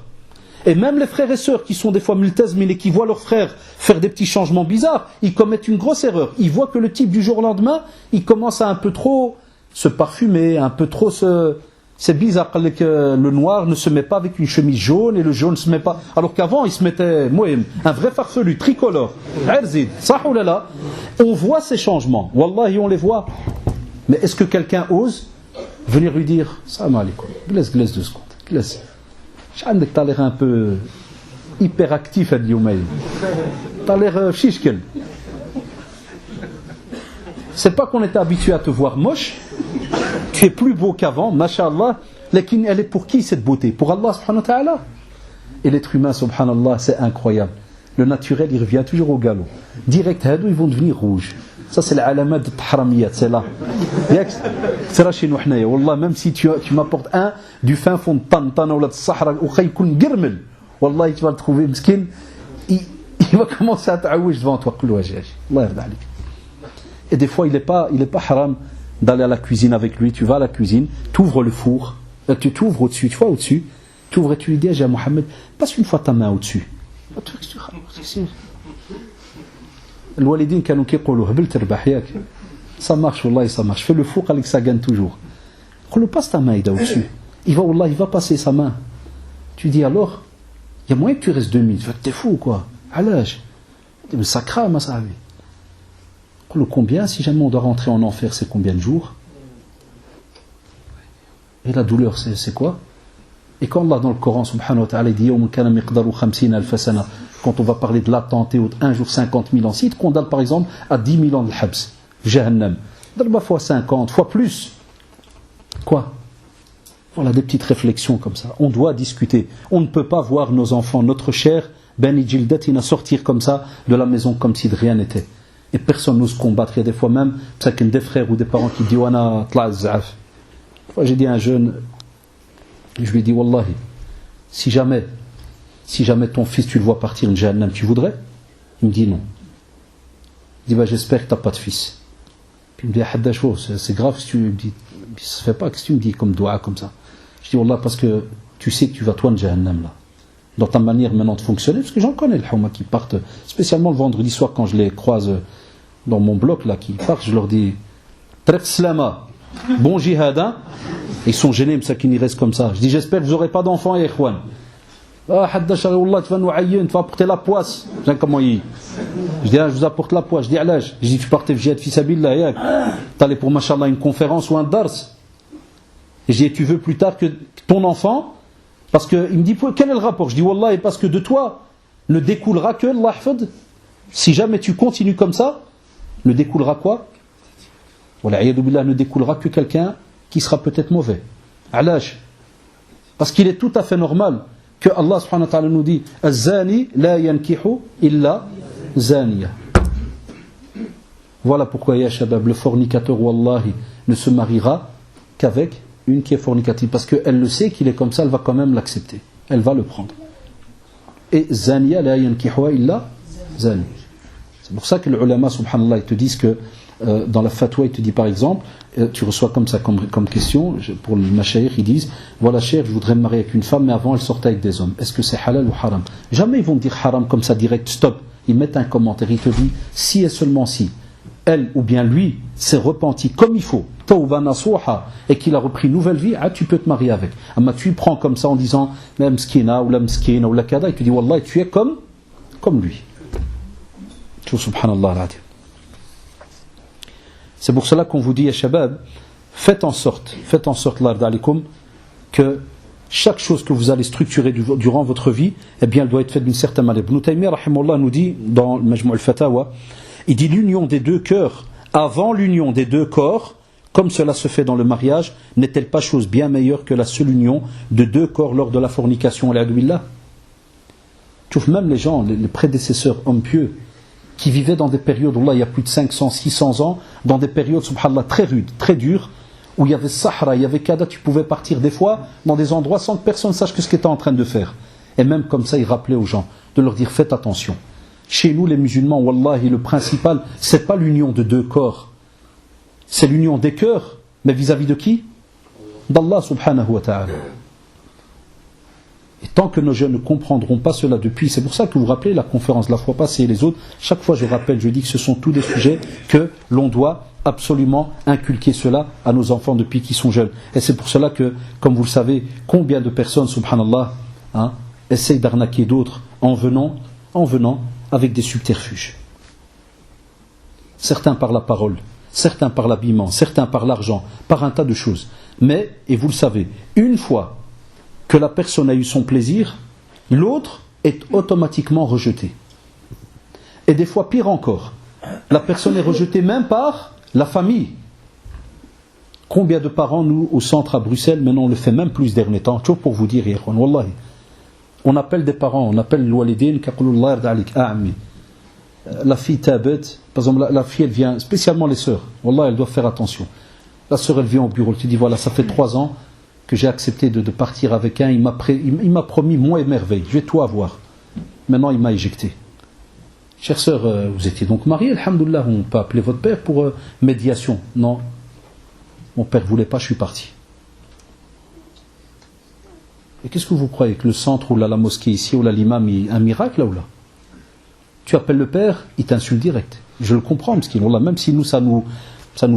Et même les frères et sœurs qui sont des fois multazmin et qui voient leurs frères faire des petits changements bizarres, ils commettent une grosse erreur. Ils voient que le type du jour au lendemain, il commence à un peu trop se parfumer, un peu trop se... C'est bizarre que le noir ne se met pas avec une chemise jaune et le jaune ne se met pas... Alors qu'avant, il se mettait un vrai farfelu, tricolore. On voit ces changements. Wallahi, on les voit. Mais est-ce que quelqu'un ose venir lui dire « Salam alaikum, glace 2 secondes, glace. » Tu as l'air un peu hyperactif, tu as l'air chichkel. C'est pas qu'on était habitué à te voir moche, tu es plus beau qu'avant, masha'Allah, mais elle est pour qui cette beauté? Pour Allah subhanahu wa ta'ala. Et l'être humain, subhanallah, c'est incroyable. Le naturel, il revient toujours au galop. Direct, ils vont devenir rouges. Ça c'est l'alamat de tahramiyat, c'est là. C'est là chez nous, Wallah, même si tu m'apportes un du fin fond de Tantana ou de Sahara, ou Khaykun Girmel, Wallah, tu vas le trouver, miskin, il va commencer à t'aouish devant toi. Et des fois, il n'est pas haram d'aller à la cuisine avec lui. Tu vas à la cuisine, tu ouvres le four, tu t'ouvres au-dessus, tu vois au-dessus, tu ouvres et tu lui dis à Mohamed, passe une fois ta main au-dessus. الوالدين كانوا كيقولوا هبل تربح ياك ça marche والله ça marche fais le four avec ça gagne toujours قول له passe ta main au-dessus il va passer sa main tu dis alors il y a moyen que tu restes 2 minutes t'es fou quoi علاش mais ça crame ça قول له combien si jamais on doit rentrer en enfer c'est combien de jours et la douleur c'est quoi et quand Allah dans le Coran subhanahu wa ta'ala dit يوم كان مقداره 50,000 سنة quand on va parler de l'attente et un jour 50 000 ans, si tu condamnes par exemple à 10 000 ans de habs, Jahannam, donne-moi fois 50, fois plus. Quoi? Voilà des petites réflexions comme ça. On doit discuter. On ne peut pas voir nos enfants, notre chair, Bani Jildatina, sortir comme ça de la maison comme si de rien n'était. Et personne n'ose combattre. Il y a des fois même, c'est qu'il y a des frères ou des parents qui disent Wana tla z'af. J'ai dit à un jeune, je lui ai dit Wallahi, si jamais ton fils tu le vois partir en Jahannam, tu voudrais? Il me dit non. Il dit j'espère que tu n'as pas de fils. Puis il me dit Haddash, c'est grave si tu me dis, ça se fait pas, qu'est-ce que tu me dis comme doigt comme ça? Je dis Wallah, parce que tu sais que tu vas toi en Jahannam là. Dans ta manière maintenant de fonctionner, parce que j'en connais le Houma qui partent, spécialement le vendredi soir quand je les croise dans mon bloc là, qui partent, je leur dis Trek Slama, bon jihad, hein? Ils sont gênés, mais ça qu'ils n'y restent comme ça. Je dis j'espère que vous n'aurez pas d'enfants, Ikhwan. Ah, Haddash, Wallah, tu vas nous aïen, tu vas apporter la poisse. Je dis, comment il? Je dis, je vous apporte la poisse. Je dis, alage. Je dis, tu partais jihad fisabillah, yak. T'allais pour, machallah, une conférence ou un dars. Et je dis, tu veux plus tard que ton enfant, parce que, il me dit, quel est le rapport? Je dis, Wallah, et parce que de toi ne découlera que l'ahfad. Si jamais tu continues comme ça, ne découlera quoi? Wallah, billah, ne découlera que quelqu'un qui sera peut-être mauvais. Alage. Parce qu'il est tout à fait normal que Allah subhanahu wa ta'ala nous dit Az-zani la yankihu illa zaniya. Voilà pourquoi ya shabab, le fornicateur wallahi ne se mariera qu'avec une qui est fornicative, parce qu'elle le sait qu'il est comme ça, elle va quand même l'accepter, elle va le prendre. Et zaniya la yankihu illa zani. C'est pour ça que les ulama subhanallah ils te disent que dans la fatwa, il te dit par exemple, tu reçois comme ça comme question, pour le mashayikh, ils disent voilà, cher, je voudrais me marier avec une femme, mais avant elle sortait avec des hommes. Est-ce que c'est halal ou haram? Jamais ils vont me dire haram comme ça direct, stop. Ils mettent un commentaire, ils te disent si et seulement si elle ou bien lui s'est repenti comme il faut, tawba nasuha, et qu'il a repris une nouvelle vie, tu peux te marier avec. Mais tu prends comme ça en disant la mskina ou la mskina ou la kada, il te dit wallah, tu es comme lui. Tu subhanallah al-adim. C'est pour cela qu'on vous dit, ya shabab, faites en sorte, que chaque chose que vous allez structurer durant votre vie, eh bien, elle doit être faite d'une certaine manière. Ibn Taymiyyah, rahimahullah, nous dit, dans le Majmou' al-Fatawa, il dit l'union des deux cœurs avant l'union des deux corps, comme cela se fait dans le mariage, n'est-elle pas chose bien meilleure que la seule union de deux corps lors de la fornication, al-adouillah? Tu vois, même les gens, les prédécesseurs hommes pieux, qui vivaient dans des périodes où là il y a plus de 500, 600 ans, dans des périodes subhanallah très rudes, très dures, où il y avait Sahara, il y avait Kada, tu pouvais partir des fois dans des endroits sans que personne sache ce que tu étais en train de faire. Et même comme ça, il rappelait aux gens de leur dire faites attention. Chez nous les musulmans, wallahi, le principal, c'est pas l'union de deux corps, c'est l'union des cœurs, mais vis-à-vis de qui? D'Allah subhanahu wa ta'ala. Et tant que nos jeunes ne comprendront pas cela depuis, c'est pour ça que vous vous rappelez la conférence de la fois passée et les autres, chaque fois je rappelle, je dis que ce sont tous des sujets que l'on doit absolument inculquer cela à nos enfants depuis qu'ils sont jeunes. Et c'est pour cela que, comme vous le savez, combien de personnes, subhanallah, essayent d'arnaquer d'autres en venant avec des subterfuges. Certains par la parole, certains par l'habillement, certains par l'argent, par un tas de choses. Mais, et vous le savez, une fois que la personne a eu son plaisir, l'autre est automatiquement rejeté. Et des fois pire encore, la personne est rejetée même par la famille. Combien de parents, nous, au centre à Bruxelles, maintenant on le fait même plus derniers temps, toujours pour vous dire, wallahi, on appelle des parents, on appelle l'oualidin, kaqulullah yarda alik, a'ami. la fille tabet, par exemple la fille elle vient, spécialement les sœurs, Wallah elles doivent faire attention. La sœur elle vient au bureau, elle te dit voilà ça fait 3 ans que j'ai accepté de partir avec un, il m'a promis moi et merveille, je vais tout avoir. Maintenant il m'a éjecté. Chère sœur, vous étiez donc mariée, alhamdoulilah, on peut appeler votre père pour médiation. Non, mon père ne voulait pas, je suis parti. Et qu'est-ce que vous croyez, que le centre ou la mosquée ici, ou là l'imam, un miracle là ou là? Tu appelles le père, il t'insulte direct. Je le comprends, parce qu'il même si nous ça nous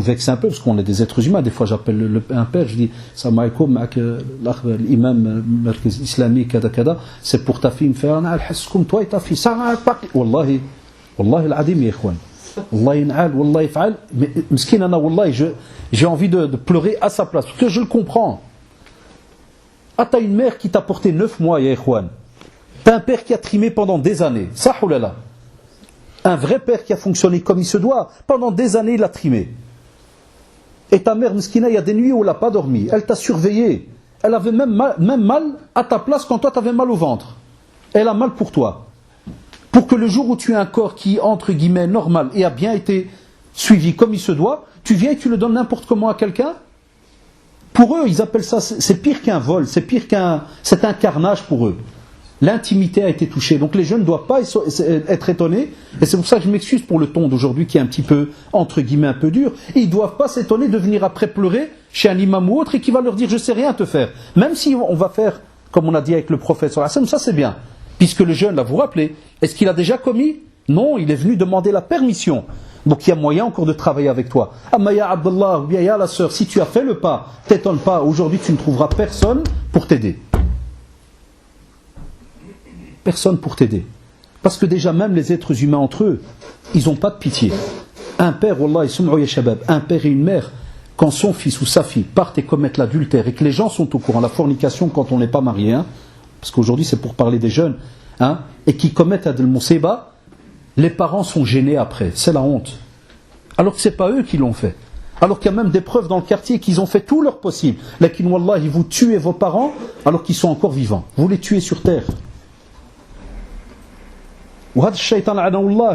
vexe un peu, parce qu'on est des êtres humains. Des fois j'appelle un père, je dis Salam alaikum, l'imam islamique, c'est pour ta fille, il me fait toi et ta fille, Wallahi, Wallahi al-adim ya ikhwan. Wallahi n'al, Wallahi fa'al. Mais miskin ana, Wallahi, j'ai envie de pleurer à sa place, parce que je le comprends. Ah, t'as une mère qui t'a porté 9 mois, ya ikhwan. T'as un père qui a trimé pendant des années. Ça, oulala. Un vrai père qui a fonctionné comme il se doit. Pendant des années, il a trimé. Et ta mère, miskina, il y a des nuits où elle n'a pas dormi. Elle t'a surveillé. Elle avait même mal à ta place quand toi, tu avais mal au ventre. Elle a mal pour toi. Pour que le jour où tu as un corps qui, entre guillemets, normal et a bien été suivi comme il se doit, tu viens et tu le donnes n'importe comment à quelqu'un. Pour eux, ils appellent ça, c'est pire qu'un vol, c'est un carnage pour eux. L'intimité a été touchée. Donc les jeunes ne doivent pas être étonnés. Et c'est pour ça que je m'excuse pour le ton d'aujourd'hui qui est un petit peu, entre guillemets, un peu dur. Et ils ne doivent pas s'étonner de venir après pleurer chez un imam ou autre et qui va leur dire « je ne sais rien te faire ». Même si on va faire, comme on a dit avec le prophète, ça c'est bien. Puisque le jeune, là, vous vous rappelez, est-ce qu'il a déjà commis? Non, il est venu demander la permission. Donc il y a moyen encore de travailler avec toi. Amma ya Abdallah, ou bien ya la sœur, si tu as fait le pas, t'étonne pas, aujourd'hui tu ne trouveras personne pour t'aider. Personne pour t'aider. Parce que déjà même les êtres humains entre eux, ils n'ont pas de pitié. Un père, wallah, un père et une mère, quand son fils ou sa fille partent et commettent l'adultère et que les gens sont au courant, la fornication quand on n'est pas marié, parce qu'aujourd'hui c'est pour parler des jeunes, et qui commettent Adl Mousseba, les parents sont gênés après, c'est la honte. Alors que ce n'est pas eux qui l'ont fait. Alors qu'il y a même des preuves dans le quartier qu'ils ont fait tout leur possible. Lakin wallah, vous tuez vos parents alors qu'ils sont encore vivants. Vous les tuez sur terre.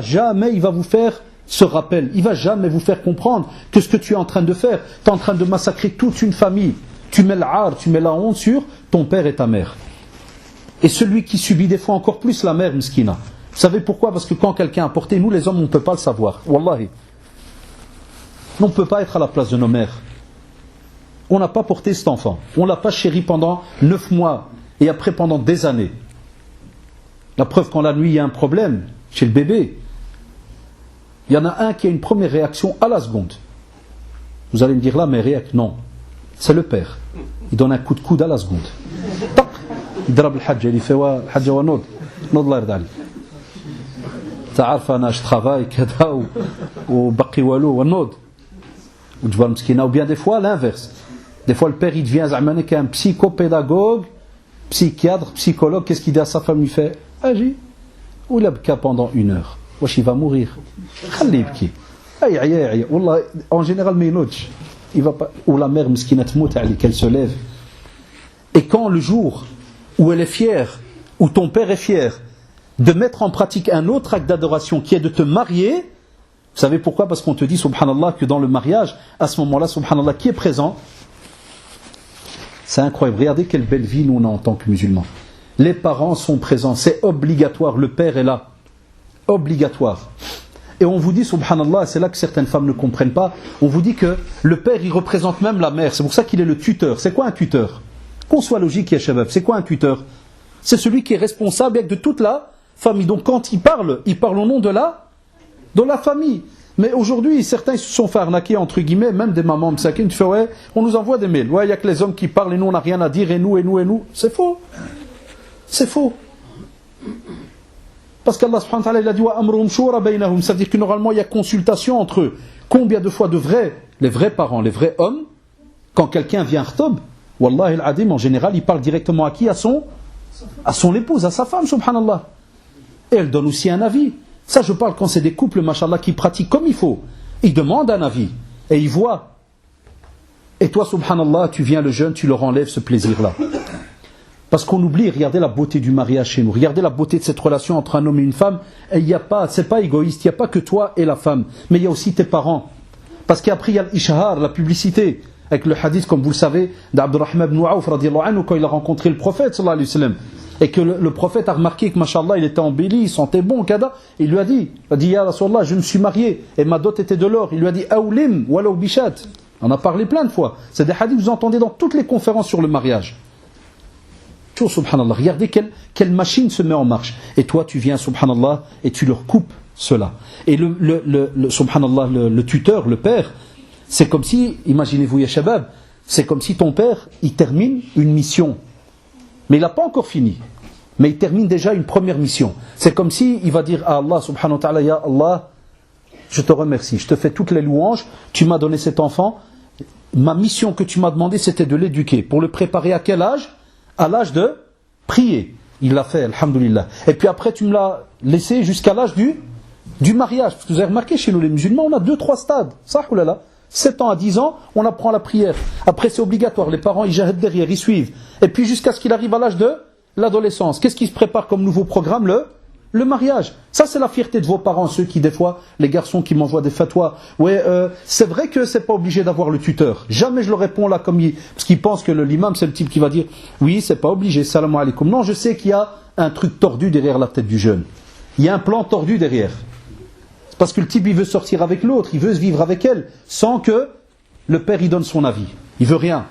Jamais il va vous faire ce rappel. Il ne va jamais vous faire comprendre que ce que tu es en train de faire, tu es en train de massacrer toute une famille. Tu mets l'ar, tu mets la honte sur ton père et ta mère. Et celui qui subit des fois encore plus la mère, miskina. Vous savez pourquoi? Parce que quand quelqu'un a porté, nous les hommes, on ne peut pas le savoir. Wallahi. On ne peut pas être à la place de nos mères. On n'a pas porté cet enfant. On ne l'a pas chéri pendant 9 mois. Et après pendant des années. La preuve, quand la nuit il y a un problème chez le bébé, il y en a un qui a une première réaction à la seconde. Vous allez me dire là, mais réac, non. C'est le père. Il donne un coup de coude à la seconde. Tac. Il drape le hadja. Il fait wa hadja wa nod. Nod la yardali. تعرف أنا je travaille كذا وبقي والو والنود وتجبر مسكينة. Ou bien des fois l'inverse. Des fois le père il devient un psychopédagogue, psychiatre, psychologue. Qu'est-ce qu'il dit à sa femme? Il fait agis. Ou il a bka pendant 1 heure. Wesh il va mourir. خليه يبكي. أي عيا والله en général ما ينوضش. Il va pas. Ou la mère مسكينة تموت عليه qu'elle se lève. Et quand le jour où elle est fière, où ton père est fier de mettre en pratique un autre acte d'adoration qui est de te marier, vous savez pourquoi? Parce qu'on te dit, subhanallah, que dans le mariage, à ce moment-là, subhanallah, qui est présent? C'est incroyable. Regardez quelle belle vie nous on a en tant que musulmans. Les parents sont présents, c'est obligatoire, le père est là. Obligatoire. Et on vous dit, subhanallah, c'est là que certaines femmes ne comprennent pas, on vous dit que le père, il représente même la mère. C'est pour ça qu'il est le tuteur. C'est quoi un tuteur? Qu'on soit logique, ya shabab, c'est quoi un tuteur? C'est celui qui est responsable de toute la famille. Donc quand il parle au nom de la famille. Mais aujourd'hui, certains se sont fait arnaquer, entre guillemets, même des mamans msakin, tu fais ouais, on nous envoie des mails. Ouais, il n'y a que les hommes qui parlent et nous on n'a rien à dire, et nous. C'est faux. C'est faux. Parce qu'Allah subhanahu wa ta'ala il a dit wa amruhum shura baynahum, ça veut dire que normalement il y a consultation entre eux. Combien de fois les vrais parents, les vrais hommes, quand quelqu'un vient khtob, wallahi al-adim, en général, il parle directement à qui? À son épouse, à sa femme, subhanallah. Et elle donne aussi un avis. Ça, je parle quand c'est des couples, machallah, qui pratiquent comme il faut. Ils demandent un avis. Et ils voient. Et toi, subhanallah, tu viens le jeune, tu leur enlèves ce plaisir-là. Parce qu'on oublie, regardez la beauté du mariage chez nous, regardez la beauté de cette relation entre un homme et une femme. Et il n'y a pas, c'est pas égoïste, il n'y a pas que toi et la femme, mais il y a aussi tes parents. Parce qu'après il y a l'ishahar, la publicité, avec le hadith, comme vous le savez, d'Abdurrahman ibn Awf, quand il a rencontré le prophète, sallallahu alayhi wa sallam, et que le prophète a remarqué que, mashallah, il était embelli, il sentait bon, kada, il lui a dit, Ya Rasulallah, je me suis marié, et ma dot était de l'or. Il lui a dit, Awlim, walaw bishat. On a parlé plein de fois. C'est des hadiths que vous entendez dans toutes les conférences sur le mariage. Tout, subhanallah, regardez quelle machine se met en marche. Et toi, tu viens, subhanallah, et tu leur coupes cela. Et subhanallah, le tuteur, le père, c'est comme si, imaginez-vous, ya shabab, c'est comme si ton père, il termine une mission. Mais il n'a pas encore fini. Mais il termine déjà une première mission. C'est comme si il va dire à Allah, subhanahu wa ta'ala, ya Allah, je te remercie, je te fais toutes les louanges, tu m'as donné cet enfant, ma mission que tu m'as demandé, c'était de l'éduquer. Pour le préparer à quel âge ? À l'âge de prier. Il l'a fait, alhamdoulilah. Et puis après, tu me l'as laissé jusqu'à l'âge du mariage. Parce que vous avez remarqué, chez nous les musulmans, on a 2-3 stades. Ça, oulala. 7 ans à 10 ans, on apprend la prière. Après, c'est obligatoire. Les parents, ils jahident derrière, ils suivent. Et puis, jusqu'à ce qu'il arrive à l'âge de l'adolescence. Qu'est-ce qui se prépare comme nouveau programme ? Le mariage. Ça, c'est la fierté de vos parents, ceux qui, des fois, les garçons qui m'envoient des fatwas. Ouais, c'est vrai que c'est pas obligé d'avoir le tuteur. Jamais je le réponds là comme parce qu'ils pensent que l'imam, c'est le type qui va dire, oui, c'est pas obligé, salam alaikum. Non, je sais qu'il y a un truc tordu derrière la tête du jeune. Il y a un plan tordu derrière. Parce que le type, il veut sortir avec l'autre, il veut se vivre avec elle, sans que le père y donne son avis. Il veut rien.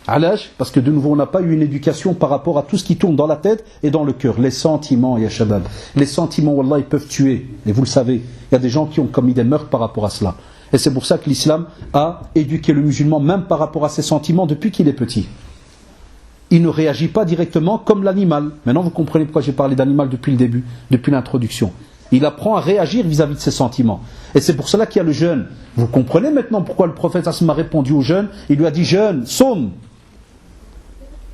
À l'âge, parce que de nouveau, on n'a pas eu une éducation par rapport à tout ce qui tourne dans la tête et dans le cœur. Les sentiments, ya shabab. Les sentiments, wallah, ils peuvent tuer. Et vous le savez, il y a des gens qui ont commis des meurtres par rapport à cela. Et c'est pour ça que l'islam a éduqué le musulman, même par rapport à ses sentiments, depuis qu'il est petit. Il ne réagit pas directement comme l'animal. Maintenant, vous comprenez pourquoi j'ai parlé d'animal depuis le début, depuis l'introduction. Il apprend à réagir vis-à-vis de ses sentiments. Et c'est pour cela qu'il y a le jeûne. Vous comprenez maintenant pourquoi le prophète a répondu au jeûne. Il lui a dit, jeûne, somme.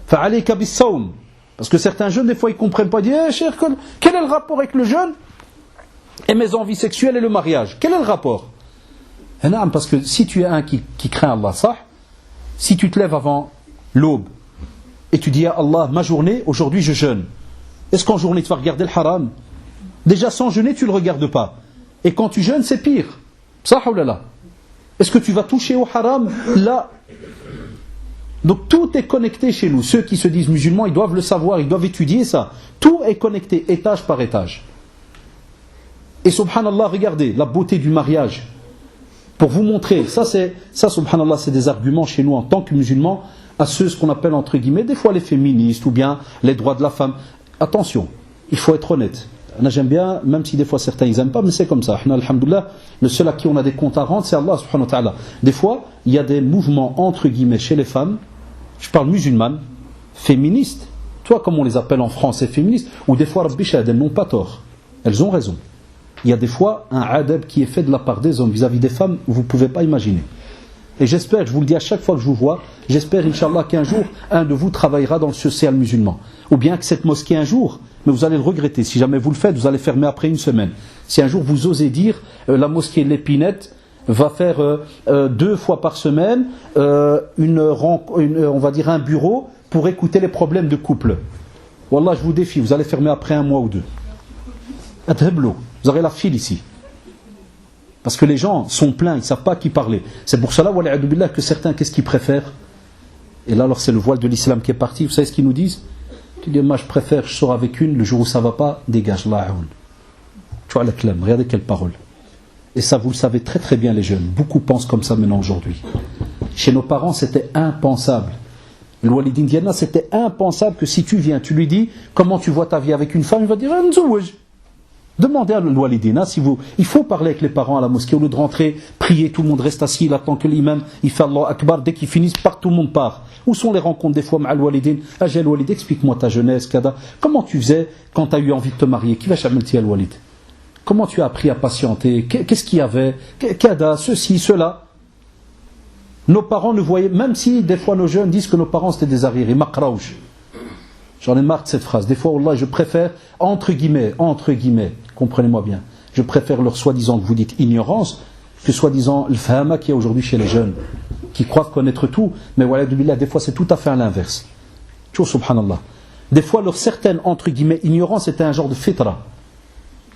Parce que certains jeunes, des fois, ils ne comprennent pas. Ils disent, cher, quel est le rapport avec le jeûne et mes envies sexuelles et le mariage? Quel est le rapport? Parce que si tu es un qui craint Allah, ça, si tu te lèves avant l'aube et tu dis à Allah, ma journée, aujourd'hui je jeûne. Est-ce qu'en journée tu vas regarder le haram? Déjà sans jeûner, tu ne le regardes pas. Et quand tu jeûnes, c'est pire. Est-ce que tu vas toucher au haram? Là. Donc tout est connecté chez nous. Ceux qui se disent musulmans, ils doivent le savoir, ils doivent étudier ça. Tout est connecté, étage par étage. Et subhanallah, regardez la beauté du mariage. Pour vous montrer, ça subhanallah, c'est des arguments chez nous en tant que musulmans, à ceux ce qu'on appelle entre guillemets, des fois les féministes ou bien les droits de la femme. Attention, il faut être honnête. J'aime bien, même si des fois certains ils n'aiment pas, mais c'est comme ça. Alhamdoulilah, le seul à qui on a des comptes à rendre, c'est Allah subhanahu wa ta'ala. Des fois, il y a des mouvements entre guillemets chez les femmes, je parle musulmanes, féministes, toi comme on les appelle en France, c'est féministes, ou des fois, Rabbi Shahad, elles n'ont pas tort, elles ont raison. Il y a des fois un adab qui est fait de la part des hommes vis-à-vis des femmes, vous ne pouvez pas imaginer. Et j'espère, je vous le dis à chaque fois que je vous vois, j'espère, Inch'Allah, qu'un jour, un de vous travaillera dans le social musulman. Ou bien que cette mosquée un jour, mais vous allez le regretter, si jamais vous le faites, vous allez fermer après une semaine. Si un jour vous osez dire, la mosquée de l'Épinette va faire 2 fois par semaine, on va dire un bureau pour écouter les problèmes de couple. Wallah, je vous défie, vous allez fermer après 1 mois ou 2. Vous aurez la file ici. Parce que les gens sont pleins, ils ne savent pas à qui parler. C'est pour cela, wala'adu billah, que certains, qu'est-ce qu'ils préfèrent? Et là, alors c'est le voile de l'islam qui est parti. Vous savez ce qu'ils nous disent? Tu dis, moi je préfère, je sors avec une, le jour où ça ne va pas, dégage, la'aoun. Tu vois la clem, regardez quelle parole. Et ça, vous le savez très très bien, les jeunes. Beaucoup pensent comme ça maintenant aujourd'hui. Chez nos parents, c'était impensable. Le Walidine Diana, c'était impensable que si tu viens, tu lui dis, comment tu vois ta vie avec une femme, il va dire, Nzouj. Demandez à l'Walidina si vous. Il faut parler avec les parents à la mosquée. Au lieu de rentrer, prier, tout le monde reste assis, il attend que l'imam il fait Allah Akbar. Dès qu'ils finissent, tout le monde part. Où sont les rencontres des fois avec l'Walidin? Ajel Walid, explique-moi ta jeunesse, Kada. Comment tu faisais quand tu as eu envie de te marier? Qui va chamelti al Walid? Comment tu as appris à patienter? Qu'est-ce qu'il y avait? Kada, ceci, cela. Nos parents ne voyaient, même si des fois nos jeunes disent que nos parents c'était des arriérés, maqraouch. J'en ai marre de cette phrase. Des fois, Allah, je préfère, entre guillemets, comprenez-moi bien, je préfère leur soi-disant, que vous dites ignorance, que soi-disant le fahama qu'il y a aujourd'hui chez les jeunes, qui croient connaître tout, mais voilà, des fois c'est tout à fait à l'inverse. Tchou, subhanallah. Des fois, leur certaine, entre guillemets, ignorance était un genre de fitra.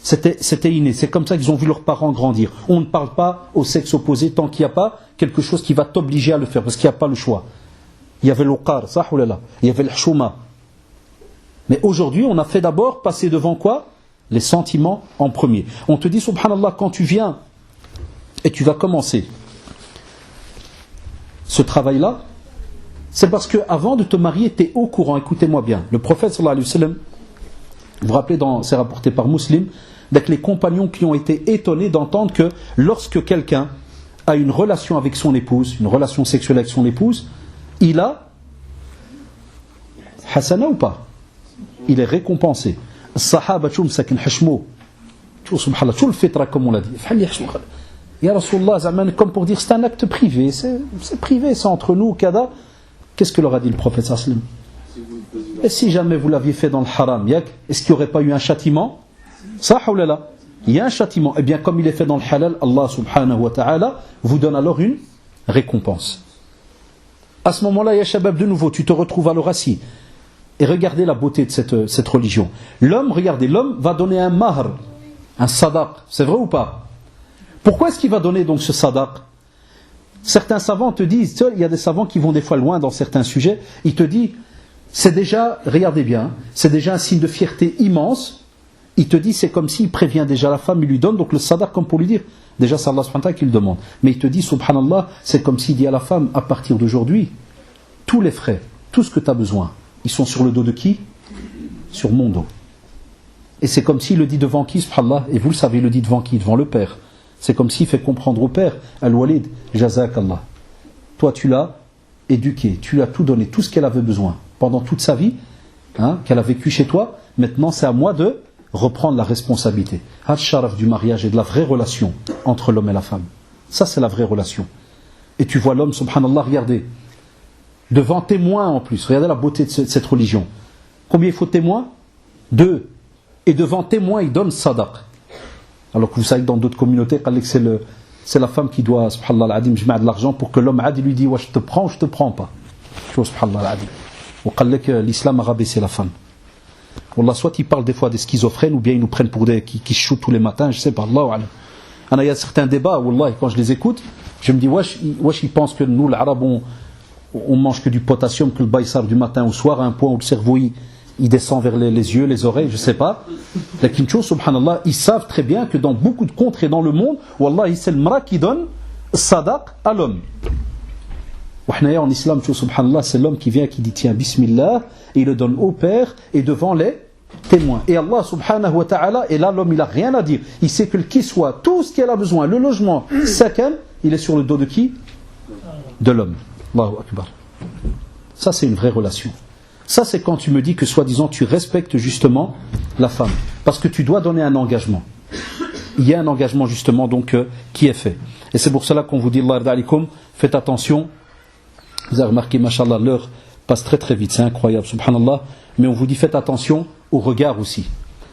C'était inné. C'est comme ça qu'ils ont vu leurs parents grandir. On ne parle pas au sexe opposé tant qu'il n'y a pas quelque chose qui va t'obliger à le faire, parce qu'il n'y a pas le choix. Il y avait l'uqar, ça ou là, il y avait le chouma. Mais aujourd'hui, on a fait d'abord passer devant quoi? Les sentiments en premier. On te dit, subhanallah, quand tu viens et tu vas commencer ce travail-là, c'est parce que avant de te marier, tu es au courant. Écoutez-moi bien. Le prophète sallallahu alayhi wa sallam, vous vous rappelez, c'est rapporté par Muslim, avec les compagnons qui ont été étonnés d'entendre que lorsque quelqu'un a une relation avec son épouse, une relation sexuelle avec son épouse, il a hasana ou pas? Il est récompensé. Sahaba tchoum sakin hashmo. Tchou subhanallah, tchou le fitra comme on l'a dit. Ya Rasulullah, comme pour dire c'est un acte privé, c'est privé, c'est entre nous, kada. Qu'est-ce que leur a dit le prophète sallam? Et si jamais vous l'aviez fait dans le haram, est-ce qu'il n'y aurait pas eu un châtiment? Ça ou là? Il y a un châtiment. Eh bien, comme il est fait dans le halal, Allah subhanahu wa ta'ala vous donne alors une récompense. À ce moment-là, ya shabab, de nouveau, tu te retrouves alors assis. Et regardez la beauté de cette religion. L'homme, regardez, l'homme va donner un mahr, un sadaq. C'est vrai ou pas? Pourquoi est-ce qu'il va donner donc ce sadaq? Certains savants te disent, il y a des savants qui vont des fois loin dans certains sujets, ils te disent, c'est déjà, regardez bien, c'est déjà un signe de fierté immense. Il te dit, c'est comme s'il prévient déjà la femme, il lui donne, donc le sadaq comme pour lui dire, déjà c'est Allah subhanahu wa ta'ala qui le demande. Mais il te dit, subhanallah, c'est comme s'il dit à la femme, à partir d'aujourd'hui, tous les frais, tout ce que tu as besoin, ils sont sur le dos de qui? Sur mon dos. Et c'est comme s'il le dit devant qui, subhanallah, et vous le savez, il le dit devant qui? Devant le père. C'est comme s'il fait comprendre au père, Al-Walid, Jazakallah. Toi tu l'as éduqué, tu lui as tout donné, tout ce qu'elle avait besoin, pendant toute sa vie, qu'elle a vécu chez toi. Maintenant c'est à moi de reprendre la responsabilité. Al-Sharaf du mariage et de la vraie relation entre l'homme et la femme. Ça c'est la vraie relation. Et tu vois l'homme, subhanallah, regardez, devant témoin en plus, regardez la beauté de cette religion. Combien il faut de témoins? 2. Et devant témoin il donne sadaq. Alors que vous savez que dans d'autres communautés, c'est la femme qui doit, subhanallah al-adim, jma'a de l'argent pour que l'homme adi lui dit, ouais, je te prends ou je te prends pas. Subhanallah al-adim. Ou que l'islam a rabaissé la femme. Wallah, soit ils parlent des fois des schizophrènes, ou bien ils nous prennent pour des qui shootent tous les matins, je sais pas, Allah. Il y a certains débats, wallah, quand je les écoute, je me dis, wesh, ils pensent que nous, l'arabe, on mange que du potassium, que le baïsar du matin au soir, à un point où le cerveau, il descend vers les yeux, les oreilles, je sais pas. La Kincho, subhanallah, ils savent très bien que dans beaucoup de contrées dans le monde, wallah, c'est le mra qui donne sadaq à l'homme. En islam, subhanallah, c'est l'homme qui vient, qui dit tiens, bismillah, et il le donne au père et devant les témoins. Et Allah subhanahu wa ta'ala, et là l'homme il a rien à dire. Il sait que le kiswa, tout ce qu'il a besoin, le logement, sakan, il est sur le dos de qui? De l'homme. Allahu Akbar. Ça c'est une vraie relation. Ça c'est quand tu me dis que soi-disant tu respectes justement la femme. Parce que tu dois donner un engagement. Il y a un engagement justement donc qui est fait. Et c'est pour cela qu'on vous dit, Allah yarda alikum, faites attention. Vous avez remarqué, mashallah, l'heure passe très très vite, c'est incroyable, subhanallah. Mais on vous dit faites attention au regard aussi.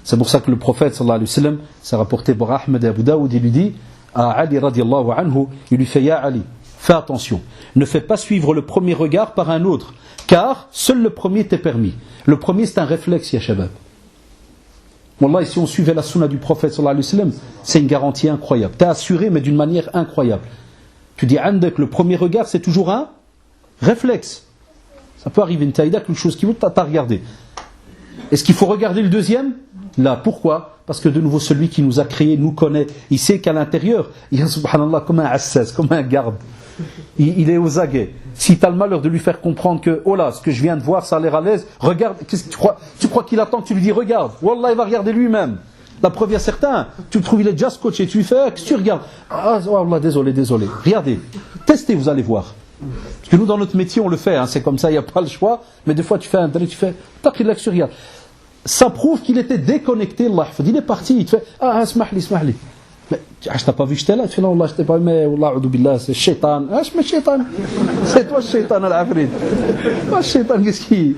C'est pour ça que le prophète sallallahu alayhi wa sallam, c'est rapporté par Ahmed et Abu Daoud, il lui dit à Ali radiallahu anhu, il lui fait ya Ali, fais attention, ne fais pas suivre le premier regard par un autre, car seul le premier t'est permis. Le premier c'est un réflexe, ya shabab. Wallah, si on suivait la sunna du prophète sallallahu alayhi wa sallam, c'est une garantie incroyable. Tu es assuré, mais d'une manière incroyable. Tu dis andek, le premier regard c'est toujours un réflexe. Ça peut arriver une taïda, quelque chose qui vous t'a regardé. Est-ce qu'il faut regarder le deuxième? Là, pourquoi? Parce que de nouveau, celui qui nous a créé nous connaît. Il sait qu'à l'intérieur, il y a, subhanallah, comme un assas, comme un garde. Il est aux aguets. Si tu as le malheur de lui faire comprendre que, oh là, ce que je viens de voir, ça a l'air à l'aise, regarde, qu'est-ce que tu crois qu'il attend que tu lui dis regarde? Wallah, il va regarder lui-même. La preuve, il y a certains, tu le trouves, il est déjà scotché, tu lui fais, qu'est-ce que tu regardes? Ah, wallah, désolé. Regardez, testez, vous allez voir. Parce que nous, dans notre métier, on le fait, c'est comme ça, il n'y a pas le choix. Mais des fois, tu fais un délai, tu fais, regarde. Ça prouve qu'il était déconnecté, Allah. Il est parti, il te fait, smahli. Mais tu n'as pas vu que j'étais là? Tu fais, non, Allah, je t'ai pas vu, mais Allah, oudou billah, c'est shaitan. C'est toi, shaitan, al-afrid. Toi, shaitan, qu'est-ce qui.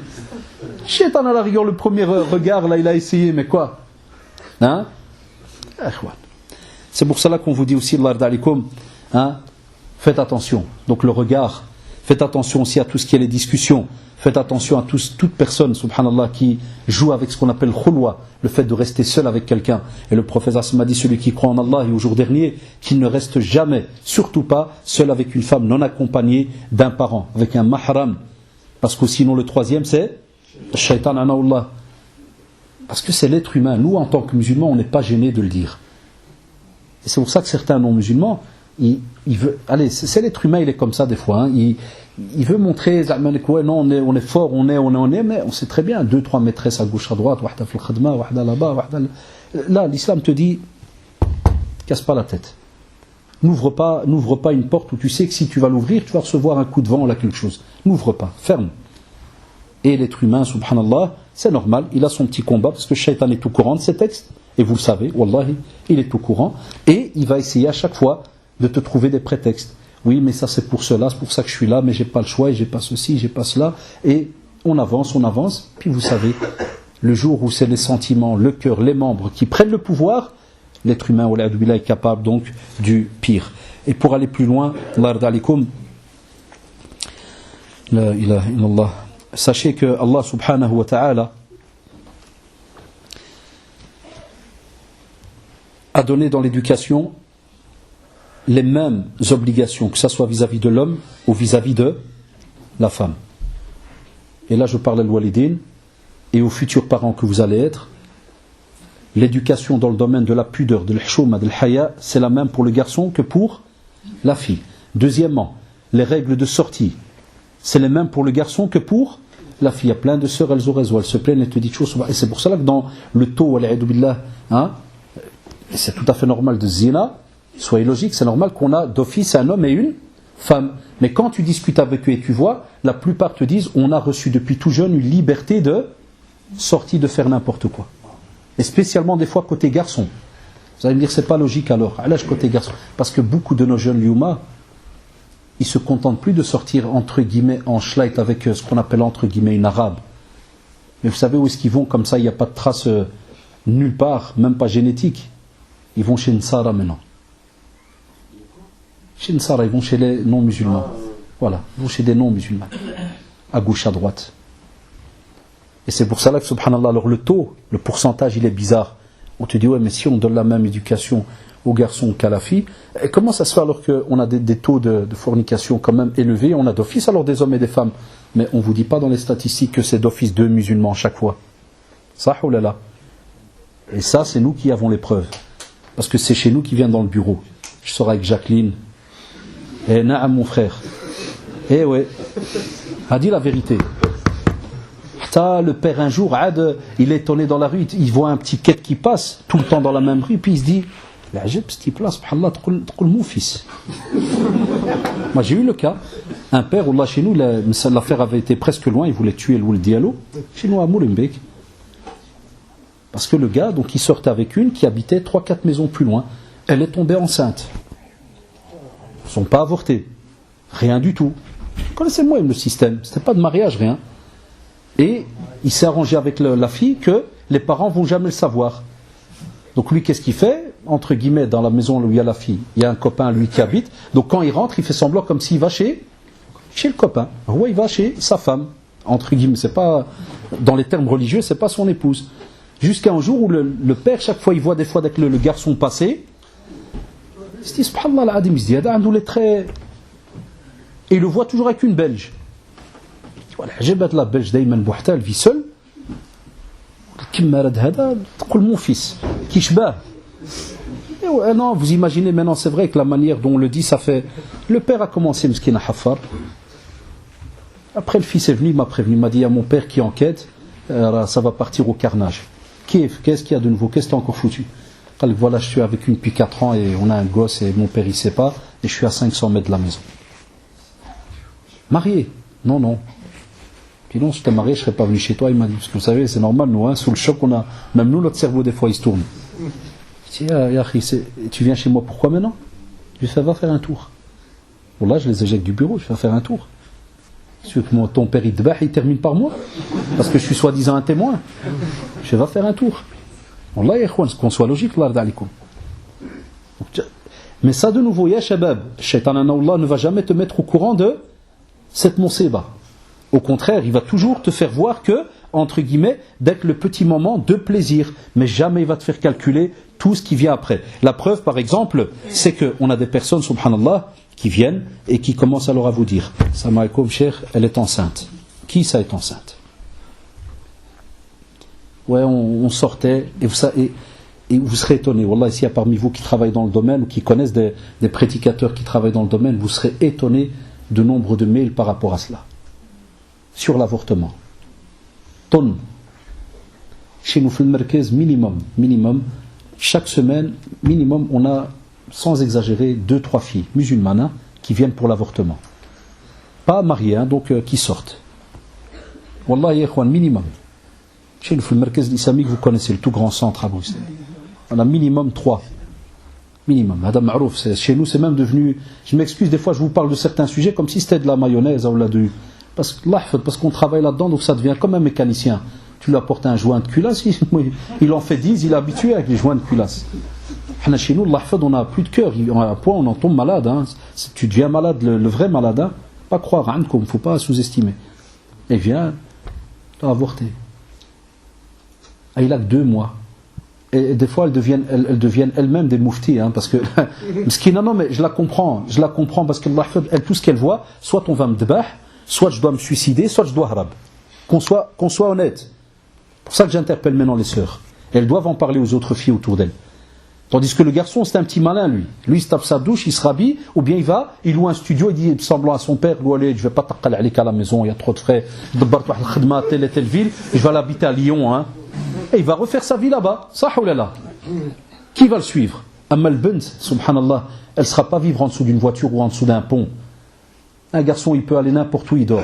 Shaitan, à la rigueur, le premier regard, là, il a essayé, mais quoi? C'est pour cela qu'on vous dit aussi, Allah, faites attention. Donc le regard, Faites attention aussi à tout ce qui est les discussions. Faites attention à toute personne, subhanallah, qui joue avec ce qu'on appelle khulwa, le fait de rester seul avec quelqu'un. Et le prophète m'a dit, celui qui croit en Allah et au jour dernier, qu'il ne reste jamais, surtout pas, seul avec une femme non accompagnée d'un parent, avec un mahram. Parce que sinon le troisième c'est shaitan anaoullah. Parce que c'est l'être humain. Nous, en tant que musulmans, on n'est pas gênés de le dire. Et c'est pour ça que certains non-musulmans, il veut, allez, c'est l'être humain, il est comme ça des fois. Hein, il veut montrer, ouais, non, on est fort, on est, mais on sait très bien, 2-3 maîtresses à gauche, à droite, wahda fil khadma, wahda là-bas, wahda là. Là, l'islam te dit, casse pas la tête. N'ouvre pas une porte où tu sais que si tu vas l'ouvrir, tu vas recevoir un coup de vent ou là quelque chose. N'ouvre pas, ferme. Et l'être humain, subhanallah, c'est normal, il a son petit combat, parce que le shaitan est au courant de ces textes, et vous le savez, wallahi, il est au courant, et il va essayer à chaque fois de te trouver des prétextes. Oui, mais ça c'est pour cela, c'est pour ça que je suis là, mais j'ai pas le choix, et j'ai pas ceci, j'ai pas cela, et on avance, puis vous savez, le jour où c'est les sentiments, le cœur, les membres qui prennent le pouvoir, l'être humain, est capable donc du pire. Et pour aller plus loin, Allah yarda alikum, la ilaha illallah, sachez que Allah subhanahu wa ta'ala a donné dans l'éducation les mêmes obligations, que ce soit vis-à-vis de l'homme ou vis-à-vis de la femme. Et là je parle à l'walidin et aux futurs parents que vous allez être. L'éducation dans le domaine de la pudeur, de l'hshouma, de l'haya, c'est la même pour le garçon que pour la fille. Deuxièmement, les règles de sortie, c'est les mêmes pour le garçon que pour la fille. Il y a plein de sœurs, elles se plaignent et te disent choses. Et c'est pour cela que dans le taux, hein, c'est tout à fait normal de zina, soyez logique, c'est normal qu'on a d'office un homme et une femme. Mais quand tu discutes avec eux et tu vois, la plupart te disent, on a reçu depuis tout jeune une liberté de sortie de faire n'importe quoi. Et spécialement des fois côté garçon. Vous allez me dire, c'est pas logique alors. À l'âge côté garçon. Parce que beaucoup de nos jeunes Lyouma, ils se contentent plus de sortir entre guillemets en schleit avec ce qu'on appelle entre guillemets une arabe. Mais vous savez où est-ce qu'ils vont comme ça, il n'y a pas de trace nulle part, même pas génétique. Ils vont chez Nsara maintenant. Chez Nsara, ils vont chez les non-musulmans. Voilà, ils vont chez des non-musulmans. À gauche, à droite. Et c'est pour cela que, subhanallah, alors le taux, le pourcentage, il est bizarre. On te dit, ouais, mais si on donne la même éducation aux garçons qu'à la fille, et comment ça se fait alors qu'on a des taux de fornication quand même élevés, on a d'office alors des hommes et des femmes, mais on ne vous dit pas dans les statistiques que c'est d'office 2 musulmans à chaque fois. Ça, oh là là. Et ça, c'est nous qui avons les preuves. Parce que c'est chez nous qui vient dans le bureau. Je sors avec Jacqueline. Et naam, mon frère. Eh ouais. A dit la vérité. Le père un jour, il est étonné dans la rue, il voit un petit quête qui passe tout le temps dans la même rue, puis il se dit, ce type-là, subhanallah, t'qul mon fils. Moi j'ai eu le cas, un père, Allah, chez nous, l'affaire avait été presque loin, il voulait tuer le Diallo, chez nous à Molenbeek. Parce que le gars, donc il sortait avec une qui habitait 3-4 maisons plus loin, elle est tombée enceinte. Ils ne sont pas avortés, rien du tout. Connaissez-moi le système, c'était pas de mariage, rien. Et il s'est arrangé avec la fille que les parents ne vont jamais le savoir. Donc lui, qu'est-ce qu'il fait? Entre guillemets, dans la maison où il y a la fille, il y a un copain, lui, qui habite. Donc quand il rentre, il fait semblant comme s'il va chez le copain. Ouais, il va chez sa femme. Entre guillemets, c'est pas, dans les termes religieux, c'est pas son épouse. Jusqu'à un jour où le père, chaque fois, il voit des fois avec le garçon passer, il se dit, subhanallah, al-adim, il se dit, et il le voit toujours avec une Belge. Voilà, j'ai battu la Belge d'Ayman Bouhta, elle vit seule. Mon fils, qui shbah. Non, vous imaginez maintenant, c'est vrai que la manière dont on le dit, ça fait. Le père a commencé, Mskina Hafar. Après, le fils est venu, il m'a prévenu, il m'a dit, il y a mon père qui enquête, ça va partir au carnage. Qu'est-ce qu'il y a de nouveau? Qu'est-ce que tu as encore foutu? Voilà, je suis avec une depuis 4 ans et on a un gosse et mon père il sait pas, et je suis à 500 mètres de la maison. Marié? Non. Sinon, si j'étais marié, je ne serais pas venu chez toi. Il m'a dit, parce que vous savez, c'est normal, nous, hein, sous le choc, même nous, notre cerveau, des fois, il se tourne. Je dis, tu viens chez moi, pourquoi maintenant? Je dis, va faire un tour. Bon, là, je les éjecte du bureau, je vais faire un tour. Si ton père, il termine par moi, parce que je suis soi-disant un témoin. Je vais faire un tour. Wallah, ya ikhwan, qu'on soit logique, Allah d'alikum. Mais ça, de nouveau, ya shabab, Shaitan Allah ne va jamais te mettre au courant de cette musiba. Au contraire, il va toujours te faire voir que, entre guillemets, d'être le petit moment de plaisir, mais jamais il va te faire calculer tout ce qui vient après. La preuve, par exemple, c'est qu'on a des personnes, subhanallah, qui viennent et qui commencent alors à vous dire « Salam alaikum, cher, elle est enceinte. » Qui ça est enceinte? Ouais, on sortait, et vous serez étonné. Wallah, s'il y a parmi vous qui travaillent dans le domaine ou qui connaissent des prédicateurs qui travaillent dans le domaine, vous serez étonné du nombre de mails par rapport à cela. Sur l'avortement. Tonnes. Chez nous, le Merkez, minimum, chaque semaine, minimum, on a, sans exagérer, 2-3 filles musulmanes qui viennent pour l'avortement. Pas mariées, donc qui sortent. Wallah, ikhwan, minimum. Chez nous, le Merkez islamique, vous connaissez le tout grand centre à Bruxelles. On a minimum 3. Minimum. Madame Marouf, chez nous, c'est même devenu. Je m'excuse, des fois, je vous parle de certains sujets comme si c'était de la mayonnaise ou parce qu'on travaille là-dedans, donc ça devient comme un mécanicien. Tu lui apportes un joint de culasse, il en fait 10, il est habitué avec les joints de culasse. Chez nous, on n'a plus de cœur. À un point, on en tombe malade. Tu deviens malade, le vrai malade. Pas croire, il ne faut pas sous-estimer. Et vient, tu as avorté. Et il a que 2 mois. Et des fois, elles deviennent elles-mêmes des mouftis, parce que non, mais je la comprends parce que elle, tout ce qu'elle voit, soit on va me debah, soit je dois me suicider, soit je dois harab. Qu'on soit honnête. C'est pour ça que j'interpelle maintenant les sœurs. Elles doivent en parler aux autres filles autour d'elles. Tandis que le garçon, c'est un petit malin, lui. Lui, il se tape sa douche, il se rhabille, ou bien il loue un studio, il dit semblant à son père, allez, je vais pas t'aqqal alik à la maison, il y a trop de frais, telle et telle ville, je vais l'habiter à Lyon, Et il va refaire sa vie là-bas. Sah ou là. Qui va le suivre? Amal Bint, subhanallah, elle ne sera pas vivre en dessous d'une voiture ou en dessous d'un pont. Un garçon, il peut aller n'importe où, il dort.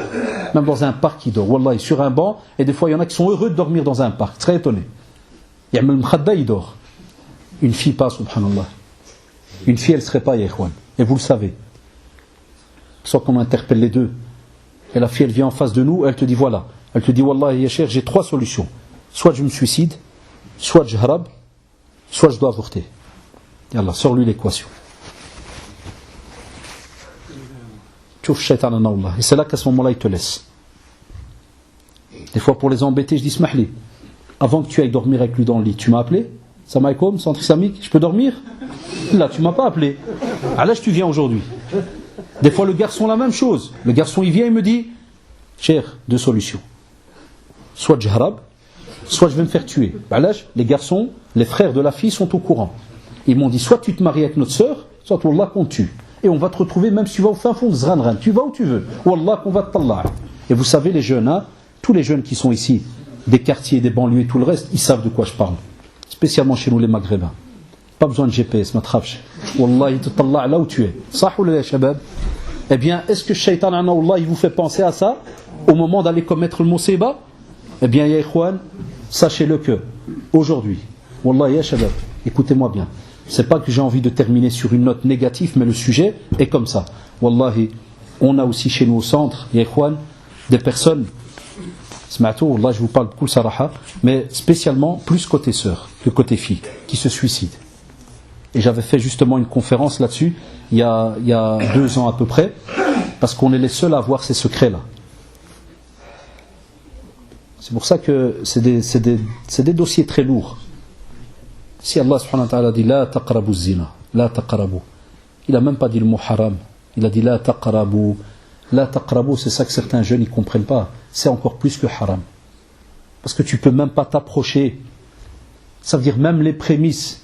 Même dans un parc, il dort. Wallah, sur un banc, et des fois, il y en a qui sont heureux de dormir dans un parc. Très étonné. Ya'mal Mkhadda, il dort. Une fille pas, subhanallah. Une fille, elle ne serait pas, yahwan. Et vous le savez. Soit qu'on interpelle les deux. Et la fille, elle vient en face de nous, elle te dit voilà. Elle te dit, wallah, ya cher, j'ai 3 solutions. Soit je me suicide, soit je harab, soit je dois avorter. Yallah, sors-lui l'équation. Et c'est là qu'à ce moment-là, il te laisse. Des fois, pour les embêter, je dis smahli. Avant que tu ailles dormir avec lui dans le lit, tu m'as appelé? Salam alaikum, centre islamique, je peux dormir? Là, tu m'as pas appelé. À l'âge, tu viens aujourd'hui. Des fois, le garçon, la même chose. Le garçon, il vient, il me dit cher, 2 solutions. Soit je harab, soit je vais me faire tuer. Les garçons, les frères de la fille sont au courant. Ils m'ont dit soit tu te maries avec notre sœur, soit Wallah qu'on tue. Et on va te retrouver même si tu vas au fin fond de Zranran. Tu vas où tu veux. Wallah qu'on va te tallah. Et vous savez, les jeunes, tous les jeunes qui sont ici, des quartiers, des banlieues et tout le reste, ils savent de quoi je parle. Spécialement chez nous les Maghrébins. Pas besoin de GPS, ma trafche. Wallah, il te tallah là où tu es. Sah ou la shabab? Eh bien, est-ce que Shaitan, il vous fait penser à ça au moment d'aller commettre le musiba? Eh bien, ya ikhwan, sachez-le que, aujourd'hui, wallah ya shabab, écoutez-moi bien, c'est pas que j'ai envie de terminer sur une note négative, mais le sujet est comme ça. Wallahi, on a aussi chez nous au centre, ya ikhwan, des personnes, smatou, wallah, je vous parle beaucoup saraha, mais spécialement plus côté sœur que côté fille, qui se suicident. Et j'avais fait justement une conférence là-dessus, il y a 2 ans à peu près, parce qu'on est les seuls à avoir ces secrets-là. C'est pour ça que c'est des dossiers très lourds. Si Allah subhanahu wa ta'ala dit la taqrabu zina, la taqrabu, il n'a même pas dit le mot haram, il a dit la taqrabu. La taqrabu, c'est ça que certains jeunes ne comprennent pas. C'est encore plus que haram. Parce que tu ne peux même pas t'approcher. Ça veut dire même les prémices.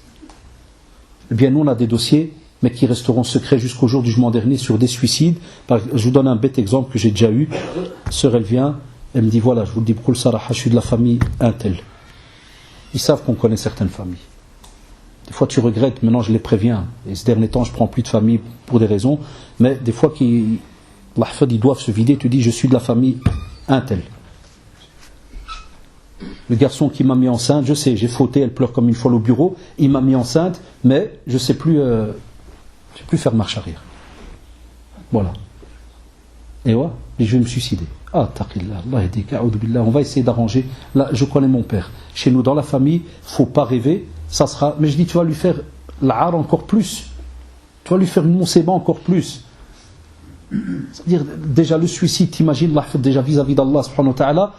Eh bien, nous on a des dossiers, mais qui resteront secrets jusqu'au jour du jugement dernier sur des suicides. Je vous donne un bête exemple que j'ai déjà eu. Sœur, elle vient. Elle me dit voilà, je vous le dis pour le Sarah, je suis de la famille un tel. Ils savent qu'on connaît certaines familles. Des fois tu regrettes, maintenant je les préviens. Et ces derniers temps je prends plus de famille pour des raisons. Mais des fois ils doivent se vider, tu dis je suis de la famille un tel. Le garçon qui m'a mis enceinte, je sais, j'ai fauté, elle pleure comme une folle au bureau, il m'a mis enceinte, mais je ne sais plus faire marche arrière. Voilà. Et ouais, je vais me suicider. Ah, taqillah, Allah yadik, a'udhu billah, on va essayer d'arranger. Là, je connais mon père. Chez nous, dans la famille, faut pas rêver, ça sera. Mais je dis, tu vas lui faire l'ar encore plus. Tu vas lui faire une monseba encore plus. C'est-à-dire, déjà le suicide, t'imagines, déjà vis-à-vis d'Allah subhanahu wa ta'ala,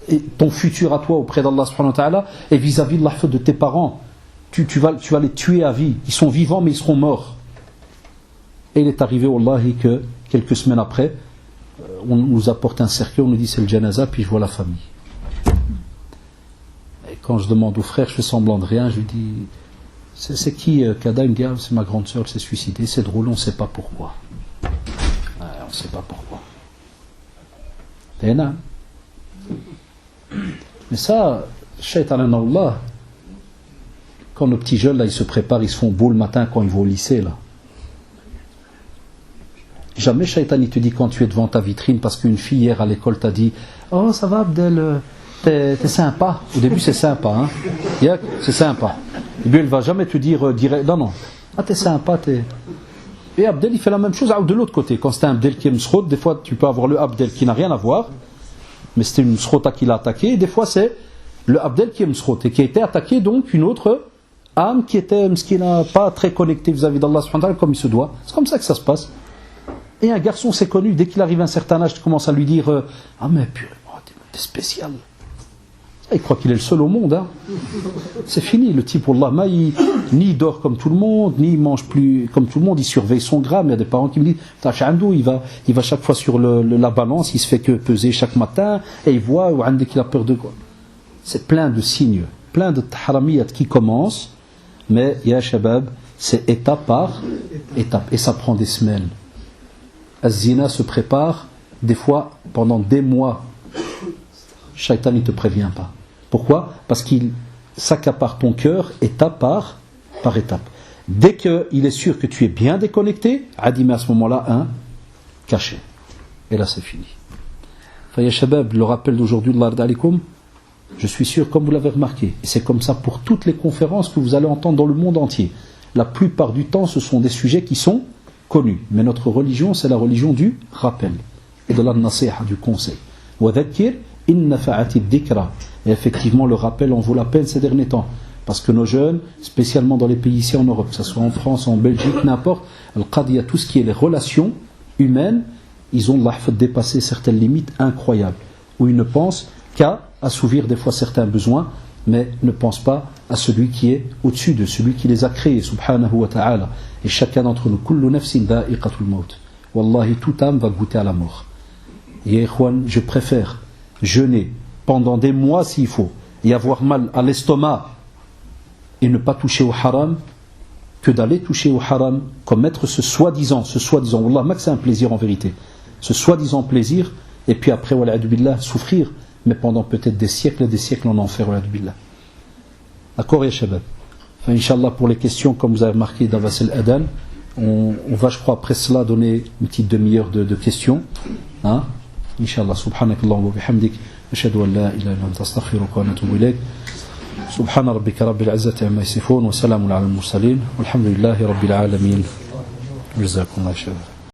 et ton futur à toi auprès d'Allah subhanahu wa ta'ala, et vis-à-vis de tes parents. Tu vas les tuer à vie. Ils sont vivants, mais ils seront morts. Et il est arrivé, wallahi, que quelques semaines après, on nous apporte un cercueil, on nous dit c'est le janaza, puis je vois la famille. Et quand je demande au frère, je fais semblant de rien, je lui dis c'est qui Kada? Il me dit c'est ma grande soeur, elle s'est suicidée. C'est drôle, on ne sait pas pourquoi. Ouais, on ne sait pas pourquoi. Mais ça, shaitan Allah, quand nos petits jeunes là, ils se préparent, ils se font beau le matin quand ils vont au lycée là. Jamais shaitan il te dit quand tu es devant ta vitrine parce qu'une fille hier à l'école t'a dit oh ça va Abdel, t'es sympa. Au début c'est sympa, hein. C'est sympa. Et puis elle va jamais te dire direct non. Ah t'es sympa, t'es. Et Abdel il fait la même chose de l'autre côté. Quand c'est un Abdel qui est msrout, des fois tu peux avoir le Abdel qui n'a rien à voir, mais c'était une msrouta qui l'a attaqué. Et des fois c'est le Abdel qui est msrout et qui a été attaqué donc une autre âme qui n'a pas très connectée vis-à-vis d'Allah subhanahu wa ta'ala comme il se doit. C'est comme ça que ça se passe. Et un garçon, c'est connu, dès qu'il arrive à un certain âge, tu commences à lui dire ah mais purée, t'es spécial. Il croit qu'il est le seul au monde. Hein. C'est fini, le type, wallah, ni il dort comme tout le monde, ni il mange plus comme tout le monde, il surveille son gramme. Il y a des parents qui me disent il va chaque fois sur la balance, il se fait que peser chaque matin, et il voit qu'il a peur de quoi. C'est plein de signes, plein de taharamiyat qui commencent, mais ya shabab, c'est étape par étape, et ça prend des semaines. Az-zina se prépare des fois pendant des mois. Shaitan ne te prévient pas. Pourquoi? Parce qu'il s'accapare ton cœur étape par étape. Dès qu'il est sûr que tu es bien déconnecté, Adim à ce moment-là un caché. Et là c'est fini. Faya Shabab, le rappel d'aujourd'hui de l'Ard alikum, je suis sûr, comme vous l'avez remarqué, et c'est comme ça pour toutes les conférences que vous allez entendre dans le monde entier. La plupart du temps, ce sont des sujets qui sont connus. Mais notre religion, c'est la religion du rappel et de la nasiha, du conseil. وَذَكِّرْ إِنَّ نَفَعَتِ الذِّكْرَى. Et effectivement, le rappel en vaut la peine ces derniers temps. Parce que nos jeunes, spécialement dans les pays ici en Europe, que ce soit en France, en Belgique, n'importe, al-qadiyya, tout ce qui est les relations humaines, ils ont dépassé certaines limites incroyables. Où ils ne pensent qu'à assouvir des fois certains besoins, mais ne pensent pas à celui qui est au-dessus de celui qui les a créés, subhanahu wa ta'ala. Et chacun d'entre nous, kullu nafsin da'iqatul maut. Wallahi, toute âme va goûter à la mort. Et ikhwan, je préfère jeûner pendant des mois s'il faut, et avoir mal à l'estomac et ne pas toucher au haram, que d'aller toucher au haram, commettre ce soi-disant, wallah, max c'est un plaisir en vérité, ce soi-disant plaisir, et puis après, wala'adu billah, souffrir, mais pendant peut-être des siècles et des siècles en enfer, wala'adu billah. D'accord, ya shabab? Enfin, Inch'Allah, pour les questions, comme vous avez marqué dans Vassel Adan, on va, je crois, après cela, donner une petite demi-heure de questions. Hein? Inch'Allah, subhanakallahu wa bihamdik, ashhadu an la ilaha illa anta astaghfiruka wa atubu ilayk. Subhana rabbika rabbil izzati amma yasifun wa salamun ala al-mursalin walhamdulillahi rabbil alamin. Jazakumullahu khairan.